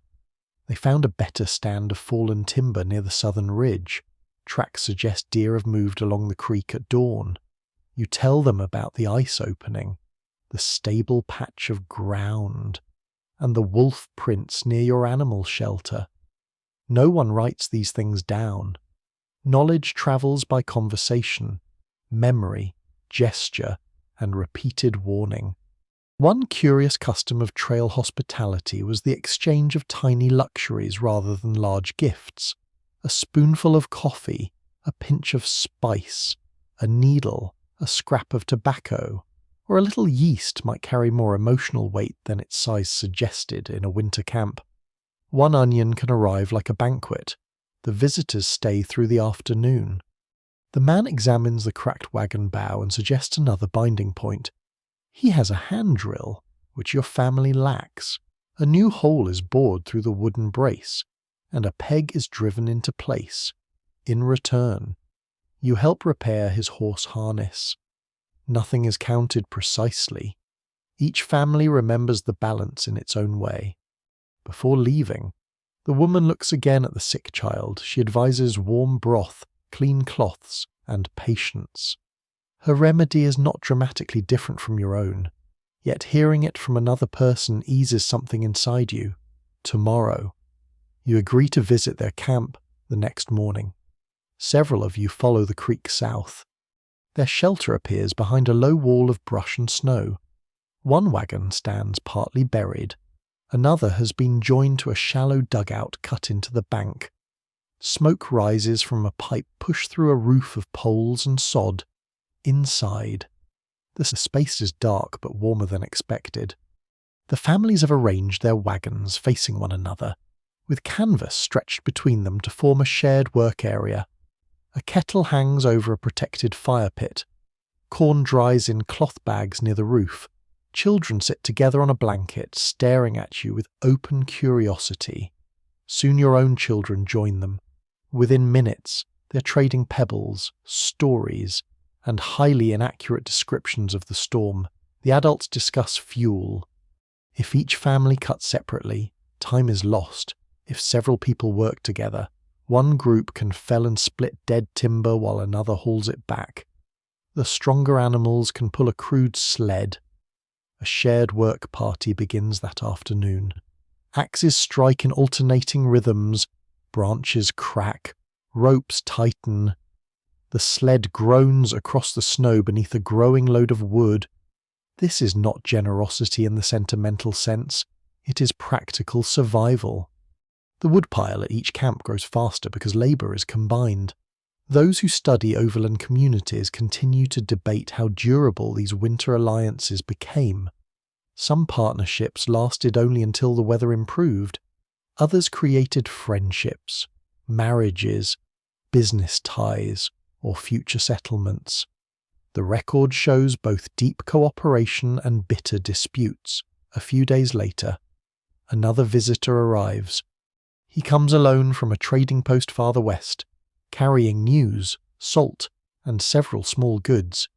They found a better stand of fallen timber near the southern ridge. Tracks suggest deer have moved along the creek at dawn. You tell them about the ice opening, the stable patch of ground, and the wolf prints near your animal shelter. No one writes these things down. Knowledge travels by conversation, memory, gesture, and repeated warning. One curious custom of trail hospitality was the exchange of tiny luxuries rather than large gifts. A spoonful of coffee, a pinch of spice, a needle, a scrap of tobacco, or a little yeast might carry more emotional weight than its size suggested in a winter camp. One onion can arrive like a banquet. The visitors stay through the afternoon. The man examines the cracked wagon bow and suggests another binding point. He has a hand drill, which your family lacks. A new hole is bored through the wooden brace, and a peg is driven into place. In return, you help repair his horse harness. Nothing is counted precisely. Each family remembers the balance in its own way. Before leaving, the woman looks again at the sick child. She advises warm broth, clean cloths, and patience. Her remedy is not dramatically different from your own, yet hearing it from another person eases something inside you. Tomorrow, you agree to visit their camp the next morning. Several of you follow the creek south. Their shelter appears behind a low wall of brush and snow. One wagon stands partly buried. Another has been joined to a shallow dugout cut into the bank. Smoke rises from a pipe pushed through a roof of poles and sod. Inside, the space is dark but warmer than expected. The families have arranged their wagons facing one another, with canvas stretched between them to form a shared work area. A kettle hangs over a protected fire pit. Corn dries in cloth bags near the roof. Children sit together on a blanket, staring at you with open curiosity. Soon your own children join them. Within minutes, they're trading pebbles, stories, and highly inaccurate descriptions of the storm. The adults discuss fuel. If each family cuts separately, time is lost. If several people work together, one group can fell and split dead timber while another hauls it back. The stronger animals can pull a crude sled. A shared work party begins that afternoon. Axes strike in alternating rhythms, branches crack, ropes tighten. The sled groans across the snow beneath a growing load of wood. This is not generosity in the sentimental sense, it is practical survival. The woodpile at each camp grows faster because labour is combined. Those who study overland communities continue to debate how durable these winter alliances became. Some partnerships lasted only until the weather improved. Others created friendships, marriages, business ties, or future settlements. The record shows both deep cooperation and bitter disputes. A few days later, another visitor arrives. He comes alone from a trading post farther west, carrying news, salt, and several small goods.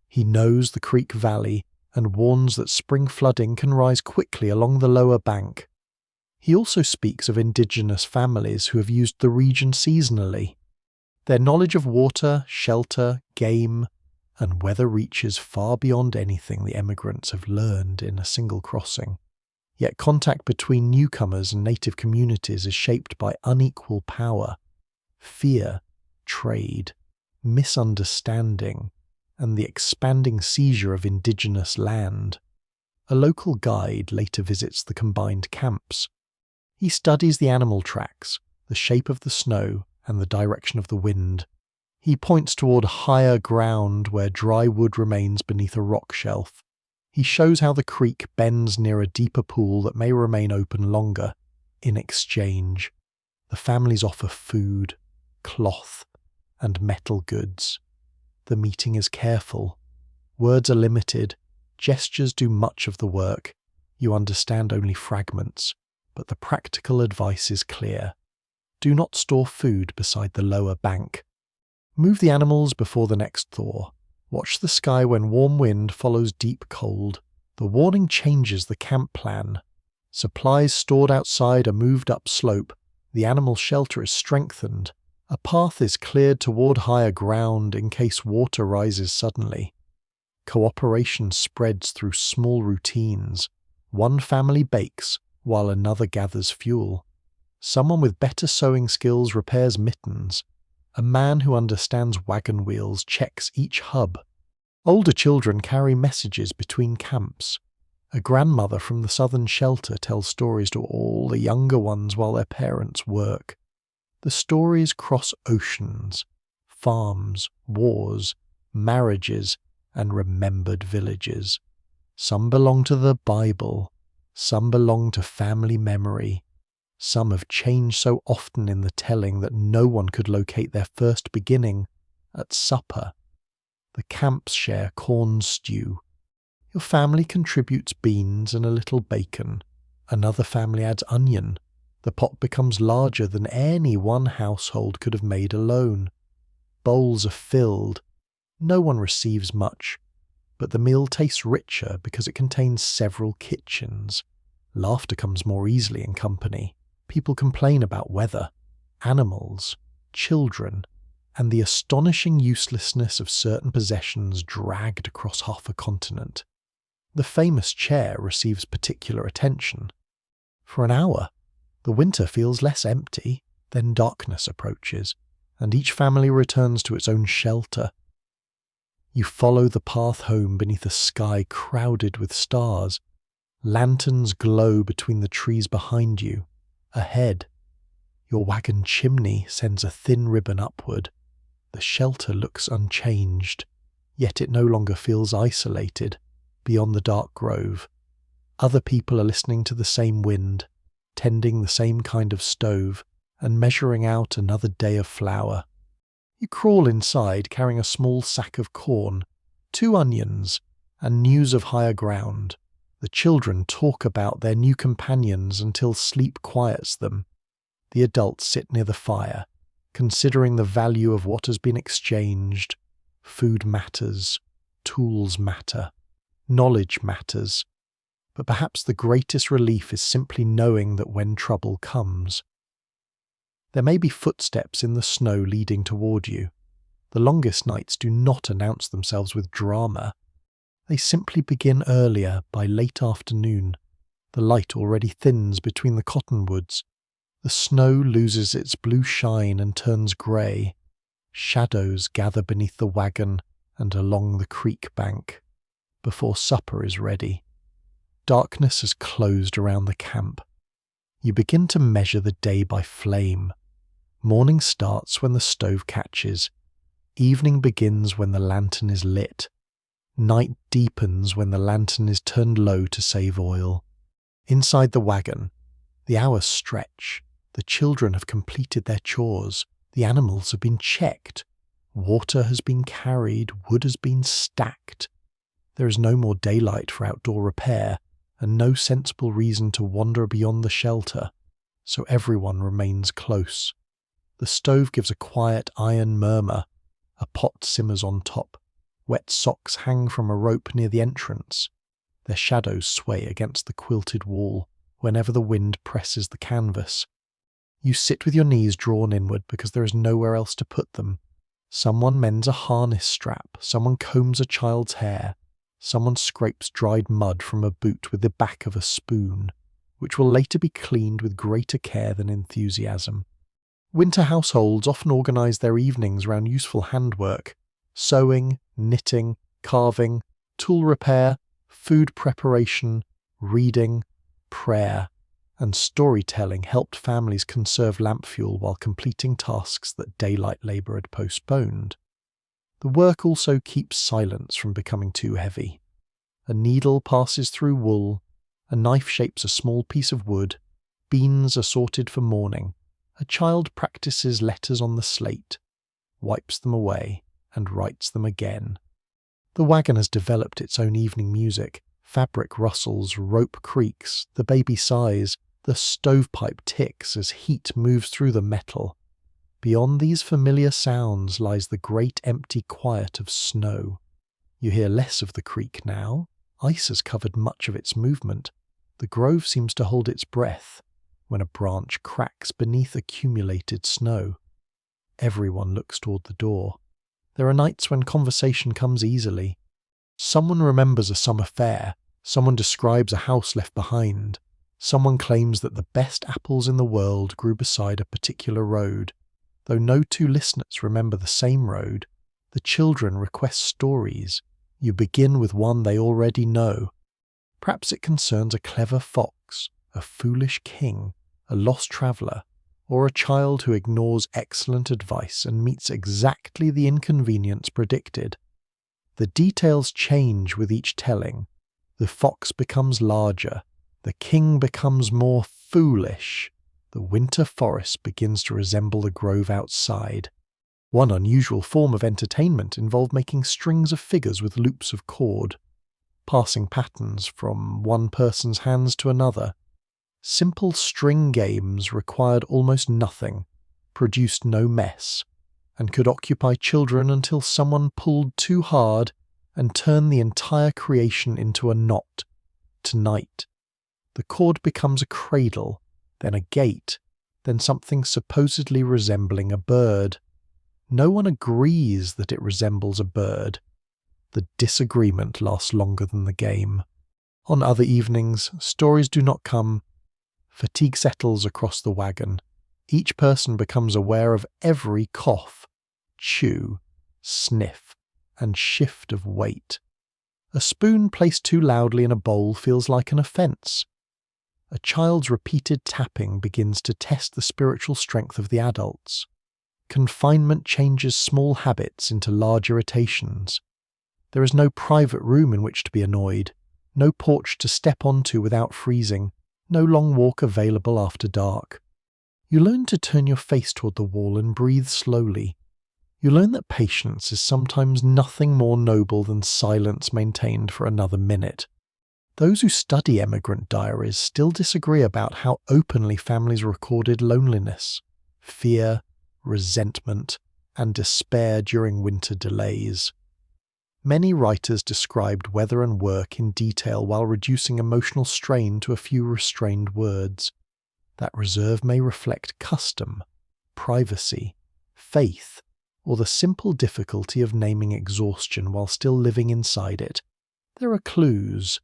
He knows the creek valley and warns that spring flooding can rise quickly along the lower bank. He also speaks of indigenous families who have used the region seasonally. Their knowledge of water, shelter, game, and weather reaches far beyond anything the emigrants have learned in a single crossing. Yet contact between newcomers and native communities is shaped by unequal power, fear, trade, misunderstanding, and the expanding seizure of indigenous land. A local guide later visits the combined camps. He studies the animal tracks, the shape of the snow, and the direction of the wind. He points toward higher ground where dry wood remains beneath a rock shelf. He shows how the creek bends near a deeper pool that may remain open longer. In exchange, the families offer food, cloth, and metal goods. The meeting is careful. Words are limited. Gestures do much of the work. You understand only fragments, but the practical advice is clear. Do not store food beside the lower bank. Move the animals before the next thaw. Watch the sky when warm wind follows deep cold. The warning changes the camp plan. Supplies stored outside are moved up slope. The animal shelter is strengthened. A path is cleared toward higher ground in case water rises suddenly. Cooperation spreads through small routines. One family bakes while another gathers fuel. Someone with better sewing skills repairs mittens. A man who understands wagon wheels checks each hub. Older children carry messages between camps. A grandmother from the southern shelter tells stories to all the younger ones while their parents work. The stories cross oceans, farms, wars, marriages, and remembered villages. Some belong to the Bible, some belong to family memory. Some have changed so often in the telling that no one could locate their first beginning at supper. The camps share corn stew. Your family contributes beans and a little bacon. Another family adds onion. The pot becomes larger than any one household could have made alone. Bowls are filled. No one receives much, but the meal tastes richer because it contains several kitchens. Laughter comes more easily in company. People complain about weather, animals, children, and the astonishing uselessness of certain possessions dragged across half a continent. The famous chair receives particular attention. For an hour, the winter feels less empty, then darkness approaches, and each family returns to its own shelter. You follow the path home beneath a sky crowded with stars. Lanterns glow between the trees behind you. Ahead, your wagon chimney sends a thin ribbon upward. The shelter looks unchanged, yet it no longer feels isolated beyond the dark grove. Other people are listening to the same wind, tending the same kind of stove, and measuring out another day of flour. You crawl inside carrying a small sack of corn, 2 onions, and news of higher ground. The children talk about their new companions until sleep quiets them. The adults sit near the fire, considering the value of what has been exchanged. Food matters, tools matter, knowledge matters. But perhaps the greatest relief is simply knowing that when trouble comes, there may be footsteps in the snow leading toward you. The longest nights do not announce themselves with drama. They simply begin earlier, by late afternoon. The light already thins between the cottonwoods. The snow loses its blue shine and turns grey. Shadows gather beneath the wagon and along the creek bank. Before supper is ready, darkness has closed around the camp. You begin to measure the day by flame. Morning starts when the stove catches. Evening begins when the lantern is lit. Night deepens when the lantern is turned low to save oil. Inside the wagon, the hours stretch. The children have completed their chores. The animals have been checked. Water has been carried. Wood has been stacked. There is no more daylight for outdoor repair, and no sensible reason to wander beyond the shelter, so everyone remains close. The stove gives a quiet iron murmur. A pot simmers on top. Wet socks hang from a rope near the entrance. Their shadows sway against the quilted wall whenever the wind presses the canvas. You sit with your knees drawn inward because there is nowhere else to put them. Someone mends a harness strap. Someone combs a child's hair. Someone scrapes dried mud from a boot with the back of a spoon, which will later be cleaned with greater care than enthusiasm. Winter households often organise their evenings around useful handwork. Sewing, knitting, carving, tool repair, food preparation, reading, prayer, and storytelling helped families conserve lamp fuel while completing tasks that daylight labour had postponed. The work also keeps silence from becoming too heavy. A needle passes through wool, a knife shapes a small piece of wood, beans are sorted for morning, a child practices letters on the slate, wipes them away, and writes them again. The wagon has developed its own evening music. Fabric rustles, rope creaks, the baby sighs, the stovepipe ticks as heat moves through the metal. Beyond these familiar sounds lies the great empty quiet of snow. You hear less of the creek now. Ice has covered much of its movement. The grove seems to hold its breath when a branch cracks beneath accumulated snow. Everyone looks toward the door. There are nights when conversation comes easily. Someone remembers a summer fair. Someone describes a house left behind. Someone claims that the best apples in the world grew beside a particular road. Though no two listeners remember the same road, the children request stories. You begin with one they already know. Perhaps it concerns a clever fox, a foolish king, a lost traveller, or a child who ignores excellent advice and meets exactly the inconvenience predicted. The details change with each telling. The fox becomes larger. The king becomes more foolish. The winter forest begins to resemble the grove outside. One unusual form of entertainment involved making strings of figures with loops of cord, passing patterns from one person's hands to another. Simple string games required almost nothing, produced no mess, and could occupy children until someone pulled too hard and turned the entire creation into a knot. Tonight, the cord becomes a cradle, then a gate, then something supposedly resembling a bird. No one agrees that it resembles a bird. The disagreement lasts longer than the game. On other evenings, stories do not come. Fatigue settles across the wagon. Each person becomes aware of every cough, chew, sniff, and shift of weight. A spoon placed too loudly in a bowl feels like an offence. A child's repeated tapping begins to test the spiritual strength of the adults. Confinement changes small habits into large irritations. There is no private room in which to be annoyed, no porch to step onto without freezing, no long walk available after dark. You learn to turn your face toward the wall and breathe slowly. You learn that patience is sometimes nothing more noble than silence maintained for another minute. Those who study emigrant diaries still disagree about how openly families recorded loneliness, fear, resentment, and despair during winter delays. Many writers described weather and work in detail while reducing emotional strain to a few restrained words. That reserve may reflect custom, privacy, faith, or the simple difficulty of naming exhaustion while still living inside it. There are clues.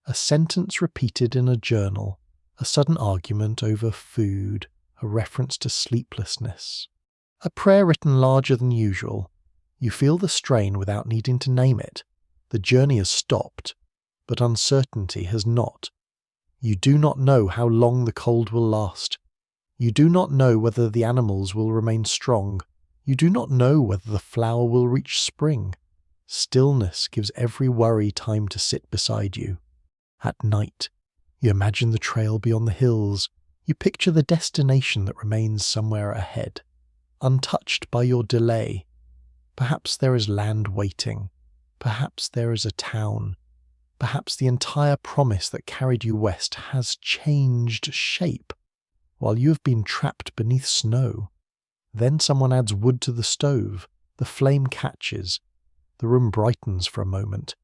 A sentence repeated in a journal, a sudden argument over food, a reference to sleeplessness, a prayer written larger than usual. You feel the strain without needing to name it. The journey has stopped, but uncertainty has not. You do not know how long the cold will last. You do not know whether the animals will remain strong. You do not know whether the flower will reach spring. Stillness gives every worry time to sit beside you. At night, you imagine the trail beyond the hills. You picture the destination that remains somewhere ahead, untouched by your delay. Perhaps there is land waiting. Perhaps there is a town. Perhaps the entire promise that carried you west has changed shape while you have been trapped beneath snow. Then someone adds wood to the stove. The flame catches. The room brightens for a moment.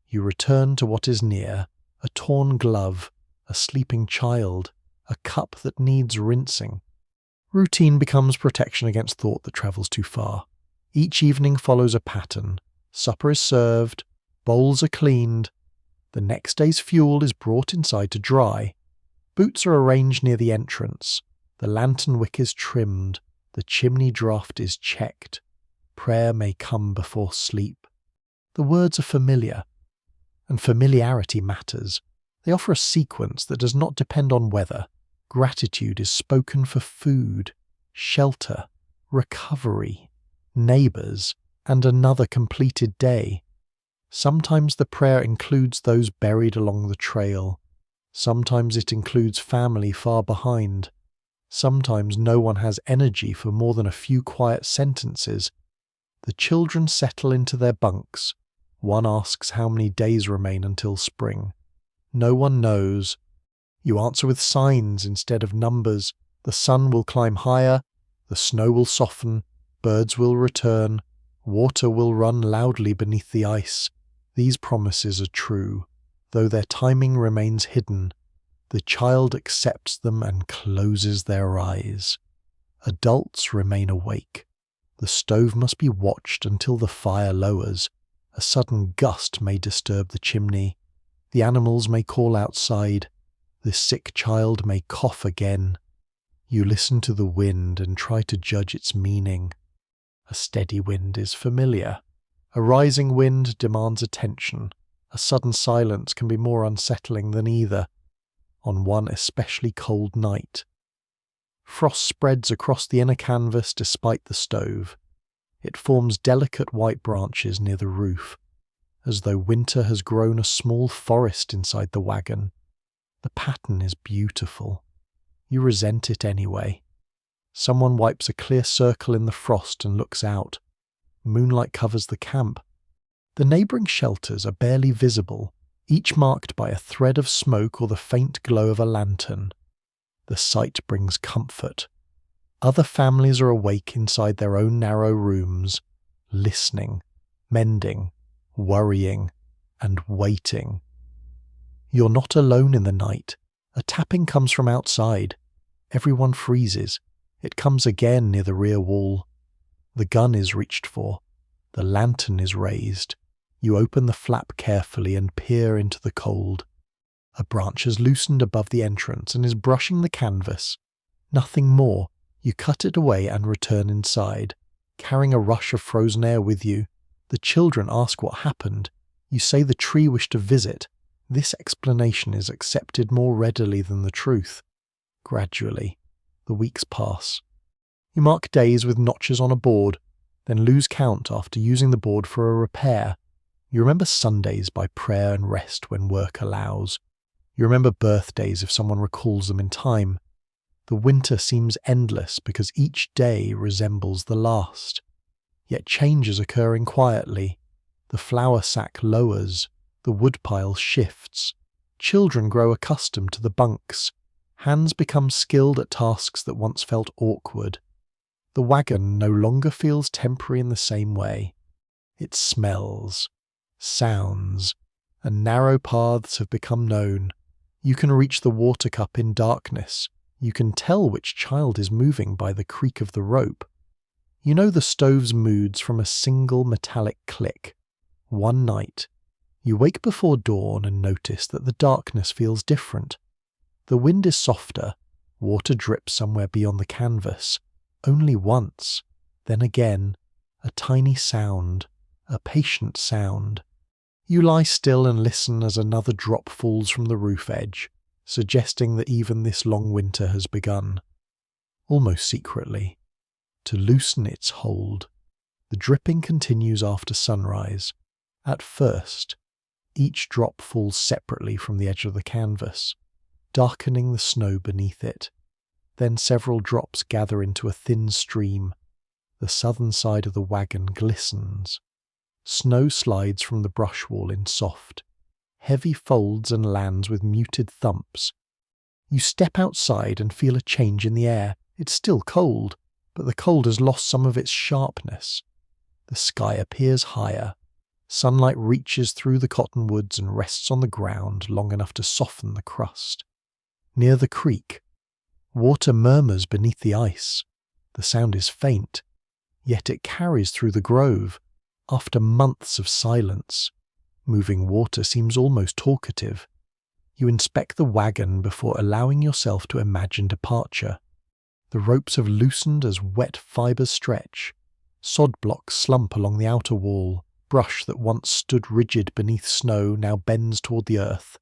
You return to what is near. A torn glove, a sleeping child, a cup that needs rinsing. Routine becomes protection against thought that travels too far. Each evening follows a pattern. Supper is served, bowls are cleaned. The next day's fuel is brought inside to dry. Boots are arranged near the entrance. The lantern wick is trimmed. The chimney draught is checked. Prayer may come before sleep. The words are familiar. And familiarity matters. They offer a sequence that does not depend on weather. Gratitude is spoken for food, shelter, recovery, neighbours, and another completed day. Sometimes the prayer includes those buried along the trail. Sometimes it includes family far behind. Sometimes no one has energy for more than a few quiet sentences. The children settle into their bunks. One asks how many days remain until spring. No one knows. You answer with signs instead of numbers. The sun will climb higher, the snow will soften, birds will return, water will run loudly beneath the ice. These promises are true, though their timing remains hidden. The child accepts them and closes their eyes. Adults remain awake. The stove must be watched until the fire lowers. A sudden gust may disturb the chimney. The animals may call outside. The sick child may cough again. You listen to the wind and try to judge its meaning. A steady wind is familiar. A rising wind demands attention. A sudden silence can be more unsettling than either, on one especially cold night. Frost spreads across the inner canvas despite the stove. It forms delicate white branches near the roof, as though winter has grown a small forest inside the wagon. The pattern is beautiful. You resent it anyway. Someone wipes a clear circle in the frost and looks out. Moonlight covers the camp. The neighbouring shelters are barely visible, each marked by a thread of smoke or the faint glow of a lantern. The sight brings comfort. Other families are awake inside their own narrow rooms, listening, mending, worrying, and waiting. You're not alone in the night. A tapping comes from outside. Everyone freezes. It comes again near the rear wall. The gun is reached for. The lantern is raised. You open the flap carefully and peer into the cold. A branch has loosened above the entrance and is brushing the canvas. Nothing more. You cut it away and return inside, carrying a rush of frozen air with you. The children ask what happened. You say the tree wished to visit. This explanation is accepted more readily than the truth. Gradually, the weeks pass. You mark days with notches on a board, then lose count after using the board for a repair. You remember Sundays by prayer and rest when work allows. You remember birthdays if someone recalls them in time. The winter seems endless because each day resembles the last. Yet change is occurring quietly. The flour sack lowers. The woodpile shifts. Children grow accustomed to the bunks. Hands become skilled at tasks that once felt awkward. The wagon no longer feels temporary in the same way. It smells, sounds, and narrow paths have become known. You can reach the water cup in darkness. You can tell which child is moving by the creak of the rope. You know the stove's moods from a single metallic click. One night, you wake before dawn and notice that the darkness feels different. The wind is softer, water drips somewhere beyond the canvas. Only once, then again, a tiny sound, a patient sound. You lie still and listen as another drop falls from the roof edge, suggesting that even this long winter has begun. Almost secretly, to loosen its hold, the dripping continues after sunrise. At first, each drop falls separately from the edge of the canvas, darkening the snow beneath it. Then several drops gather into a thin stream. The southern side of the wagon glistens. Snow slides from the brush wall in soft, heavy folds and lands with muted thumps. You step outside and feel a change in the air. It's still cold, but the cold has lost some of its sharpness. The sky appears higher. Sunlight reaches through the cottonwoods and rests on the ground long enough to soften the crust. Near the creek, water murmurs beneath the ice. The sound is faint, yet it carries through the grove. After months of silence, moving water seems almost talkative. You inspect the wagon before allowing yourself to imagine departure. The ropes have loosened as wet fibers stretch. Sod blocks slump along the outer wall. Brush that once stood rigid beneath snow now bends toward the earth.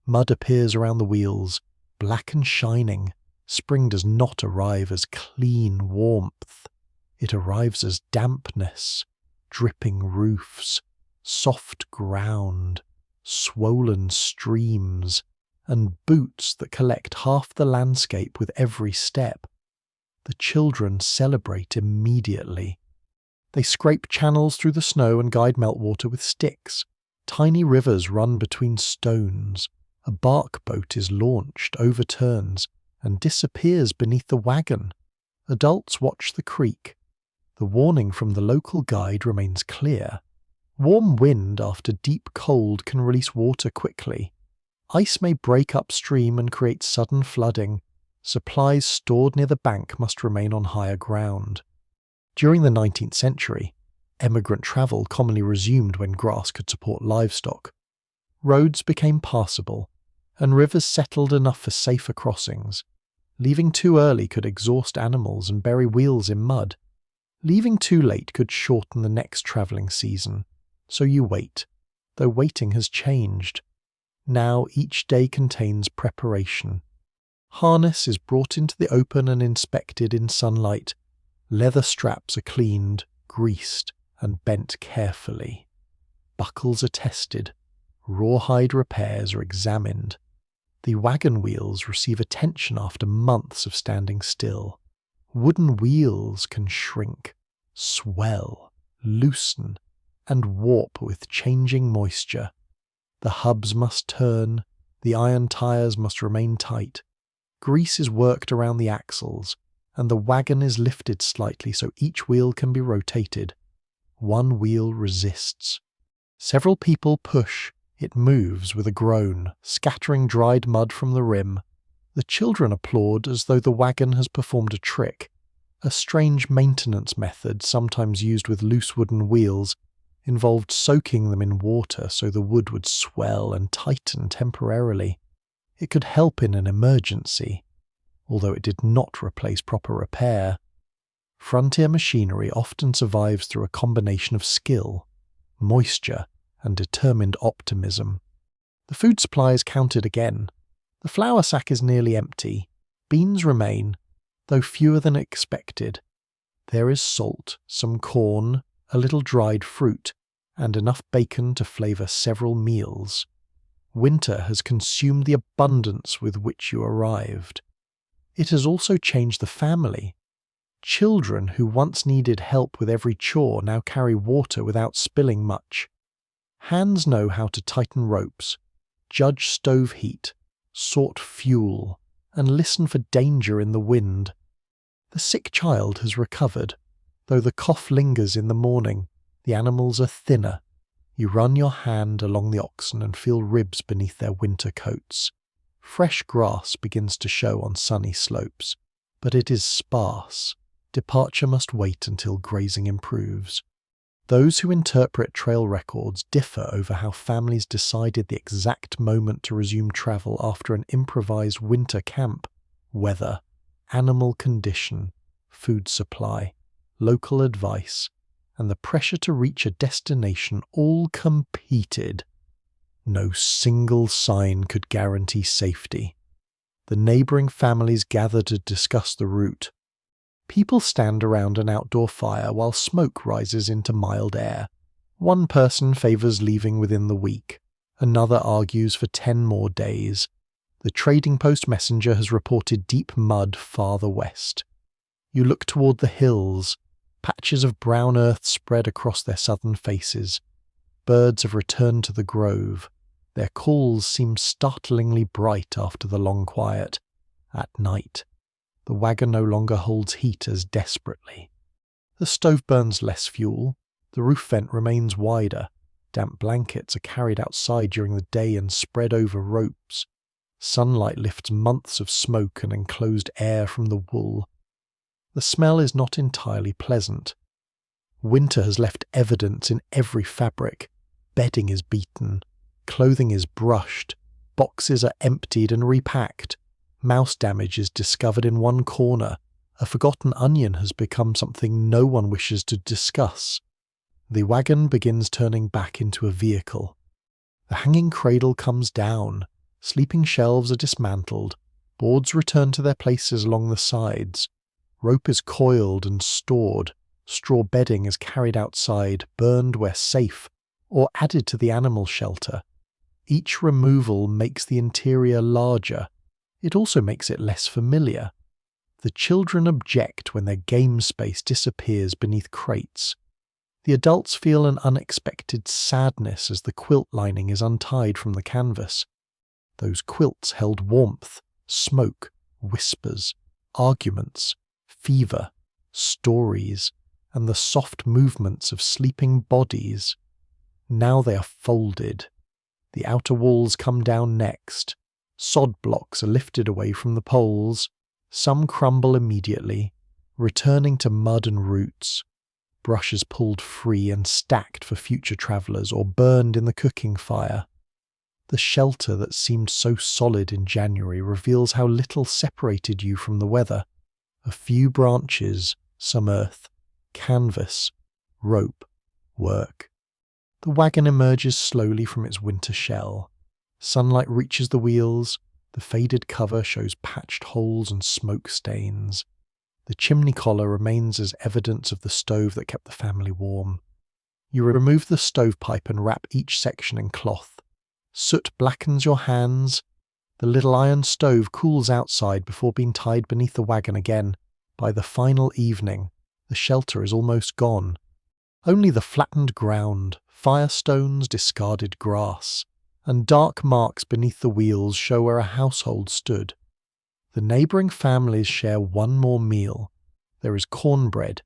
Mud appears around the wheels, black and shining. Spring does not arrive as clean warmth. It arrives as dampness, dripping roofs, soft ground, swollen streams, and boots that collect half the landscape with every step. The children celebrate immediately. They scrape channels through the snow and guide meltwater with sticks. Tiny rivers run between stones. A bark boat is launched, overturns, and disappears beneath the wagon. Adults watch the creek. The warning from the local guide remains clear. Warm wind after deep cold can release water quickly. Ice may break upstream and create sudden flooding. Supplies stored near the bank must remain on higher ground. During the 19th century, emigrant travel commonly resumed when grass could support livestock. Roads became passable, and rivers settled enough for safer crossings. Leaving too early could exhaust animals and bury wheels in mud. Leaving too late could shorten the next travelling season, so you wait, though waiting has changed. Now each day contains preparation. Harness is brought into the open and inspected in sunlight. Leather straps are cleaned, greased, and bent carefully. Buckles are tested. Rawhide repairs are examined. The wagon wheels receive attention after months of standing still. Wooden wheels can shrink, swell, loosen, and warp with changing moisture. The hubs must turn, the iron tires must remain tight. Grease is worked around the axles, and the wagon is lifted slightly so each wheel can be rotated. One wheel resists. Several people push. It moves with a groan, scattering dried mud from the rim. The children applaud as though the wagon has performed a trick, a strange maintenance method sometimes used with loose wooden wheels, involved soaking them in water so the wood would swell and tighten temporarily. It could help in an emergency, although it did not replace proper repair. Frontier machinery often survives through a combination of skill, moisture, and determined optimism. The food supply is counted again. The flour sack is nearly empty. Beans remain, though fewer than expected. There is salt, some corn, a little dried fruit, and enough bacon to flavour several meals. Winter has consumed the abundance with which you arrived. It has also changed the family. Children who once needed help with every chore now carry water without spilling much. Hands know how to tighten ropes, judge stove heat, sort fuel, and listen for danger in the wind. The sick child has recovered. Though the cough lingers in the morning, the animals are thinner. You run your hand along the oxen and feel ribs beneath their winter coats. Fresh grass begins to show on sunny slopes, but it is sparse. Departure must wait until grazing improves. Those who interpret trail records differ over how families decided the exact moment to resume travel after an improvised winter camp. Weather, animal condition, food supply, local advice, and the pressure to reach a destination all competed. No single sign could guarantee safety. The neighbouring families gather to discuss the route. People stand around an outdoor fire while smoke rises into mild air. One person favours leaving within the week. Another argues for 10 more days. The trading post messenger has reported deep mud farther west. You look toward the hills. Patches of brown earth spread across their southern faces. Birds have returned to the grove. Their calls seem startlingly bright after the long quiet. At night, the wagon no longer holds heat as desperately. The stove burns less fuel. The roof vent remains wider. Damp blankets are carried outside during the day and spread over ropes. Sunlight lifts months of smoke and enclosed air from the wool. The smell is not entirely pleasant. Winter has left evidence in every fabric. Bedding is beaten. Clothing is brushed. Boxes are emptied and repacked. Mouse damage is discovered in one corner. A forgotten onion has become something no one wishes to discuss. The wagon begins turning back into a vehicle. The hanging cradle comes down. Sleeping shelves are dismantled. Boards return to their places along the sides. Rope is coiled and stored. Straw bedding is carried outside, burned where safe, or added to the animal shelter. Each removal makes the interior larger. It also makes it less familiar. The children object when their game space disappears beneath crates. The adults feel an unexpected sadness as the quilt lining is untied from the canvas. Those quilts held warmth, smoke, whispers, arguments, fever, stories, and the soft movements of sleeping bodies. Now they are folded. The outer walls come down next. Sod blocks are lifted away from the poles. Some crumble immediately, returning to mud and roots. Brushes pulled free and stacked for future travellers or burned in the cooking fire. The shelter that seemed so solid in January reveals how little separated you from the weather. A few branches, some earth, canvas, rope, work. The wagon emerges slowly from its winter shell. Sunlight reaches the wheels. The faded cover shows patched holes and smoke stains. The chimney collar remains as evidence of the stove that kept the family warm. You remove the stovepipe and wrap each section in cloth. Soot blackens your hands. The little iron stove cools outside before being tied beneath the wagon again. By the final evening, the shelter is almost gone. Only the flattened ground, firestones, discarded grass, and dark marks beneath the wheels show where a household stood. The neighbouring families share one more meal. There is cornbread,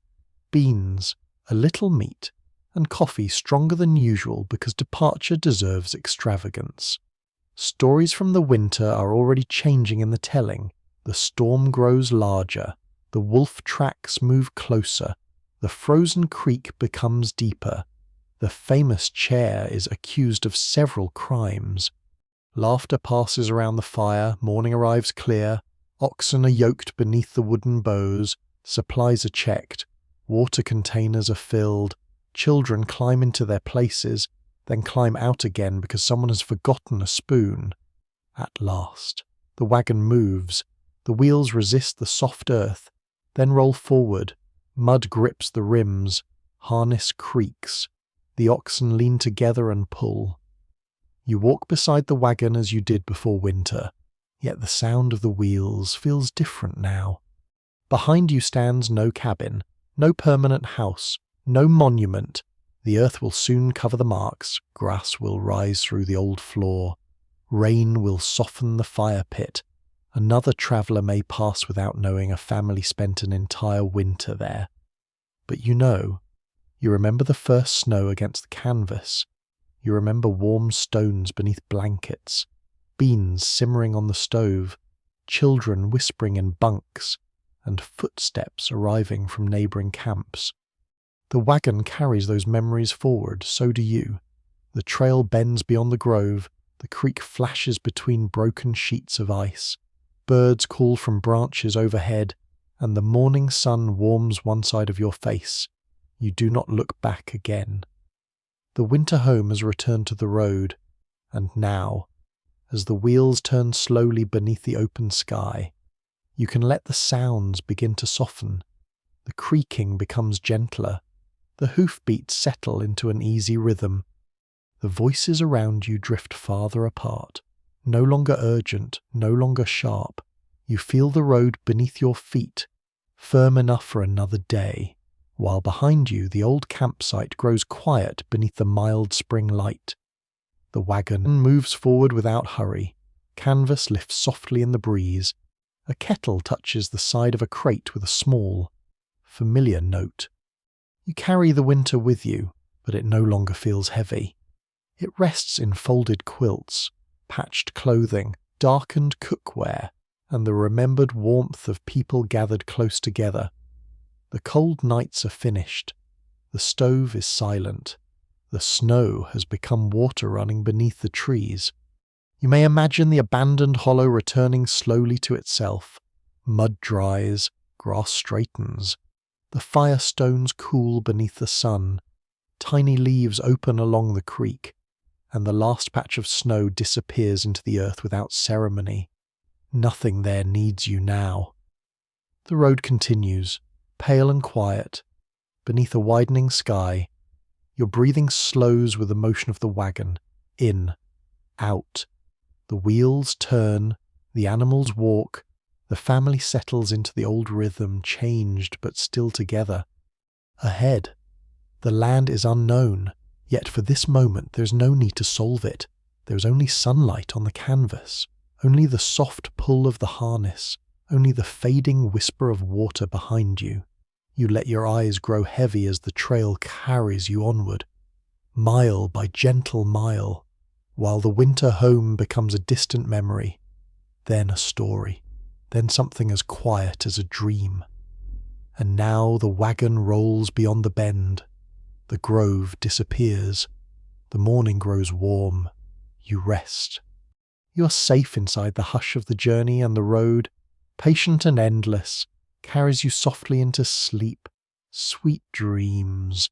beans, a little meat, and coffee stronger than usual because departure deserves extravagance. Stories from the winter are already changing in the telling. The storm grows larger, the wolf tracks move closer, the frozen creek becomes deeper. The famous chair is accused of several crimes. Laughter passes around the fire, morning arrives clear, oxen are yoked beneath the wooden bows, supplies are checked, water containers are filled, children climb into their places, then climb out again because someone has forgotten a spoon. At last, the wagon moves, the wheels resist the soft earth, then roll forward, mud grips the rims, harness creaks, the oxen lean together and pull. You walk beside the wagon as you did before winter, yet the sound of the wheels feels different now. Behind you stands no cabin, no permanent house, no monument. The earth will soon cover the marks, grass will rise through the old floor, rain will soften the fire pit. Another traveller may pass without knowing a family spent an entire winter there. But you remember the first snow against the canvas. You remember warm stones beneath blankets, beans simmering on the stove, children whispering in bunks, and footsteps arriving from neighbouring camps. The wagon carries those memories forward, so do you. The trail bends beyond the grove, the creek flashes between broken sheets of ice, birds call from branches overhead, and the morning sun warms one side of your face. You do not look back again. The winter home has returned to the road, and now, as the wheels turn slowly beneath the open sky, you can let the sounds begin to soften. The creaking becomes gentler, the hoofbeats settle into an easy rhythm. The voices around you drift farther apart, no longer urgent, no longer sharp. You feel the road beneath your feet, firm enough for another day, while behind you the old campsite grows quiet beneath the mild spring light. The wagon moves forward without hurry. Canvas lifts softly in the breeze. A kettle touches the side of a crate with a small, familiar note. You carry the winter with you, but it no longer feels heavy. It rests in folded quilts, patched clothing, darkened cookware, and the remembered warmth of people gathered close together. The cold nights are finished. The stove is silent. The snow has become water running beneath the trees. You may imagine the abandoned hollow returning slowly to itself. Mud dries, grass straightens. The firestones cool beneath the sun. Tiny leaves open along the creek, and the last patch of snow disappears into the earth without ceremony. Nothing there needs you now. The road continues, pale and quiet, beneath a widening sky. Your breathing slows with the motion of the wagon, in, out. The wheels turn, the animals walk, the family settles into the old rhythm, changed but still together. Ahead, the land is unknown, yet for this moment there is no need to solve it. There is only sunlight on the canvas, only the soft pull of the harness, only the fading whisper of water behind you. You let your eyes grow heavy as the trail carries you onward, mile by gentle mile, while the winter home becomes a distant memory, then a story, then something as quiet as a dream. And now the wagon rolls beyond the bend. The grove disappears. The morning grows warm. You rest. You are safe inside the hush of the journey, and the road, patient and endless, carries you softly into sleep, sweet dreams.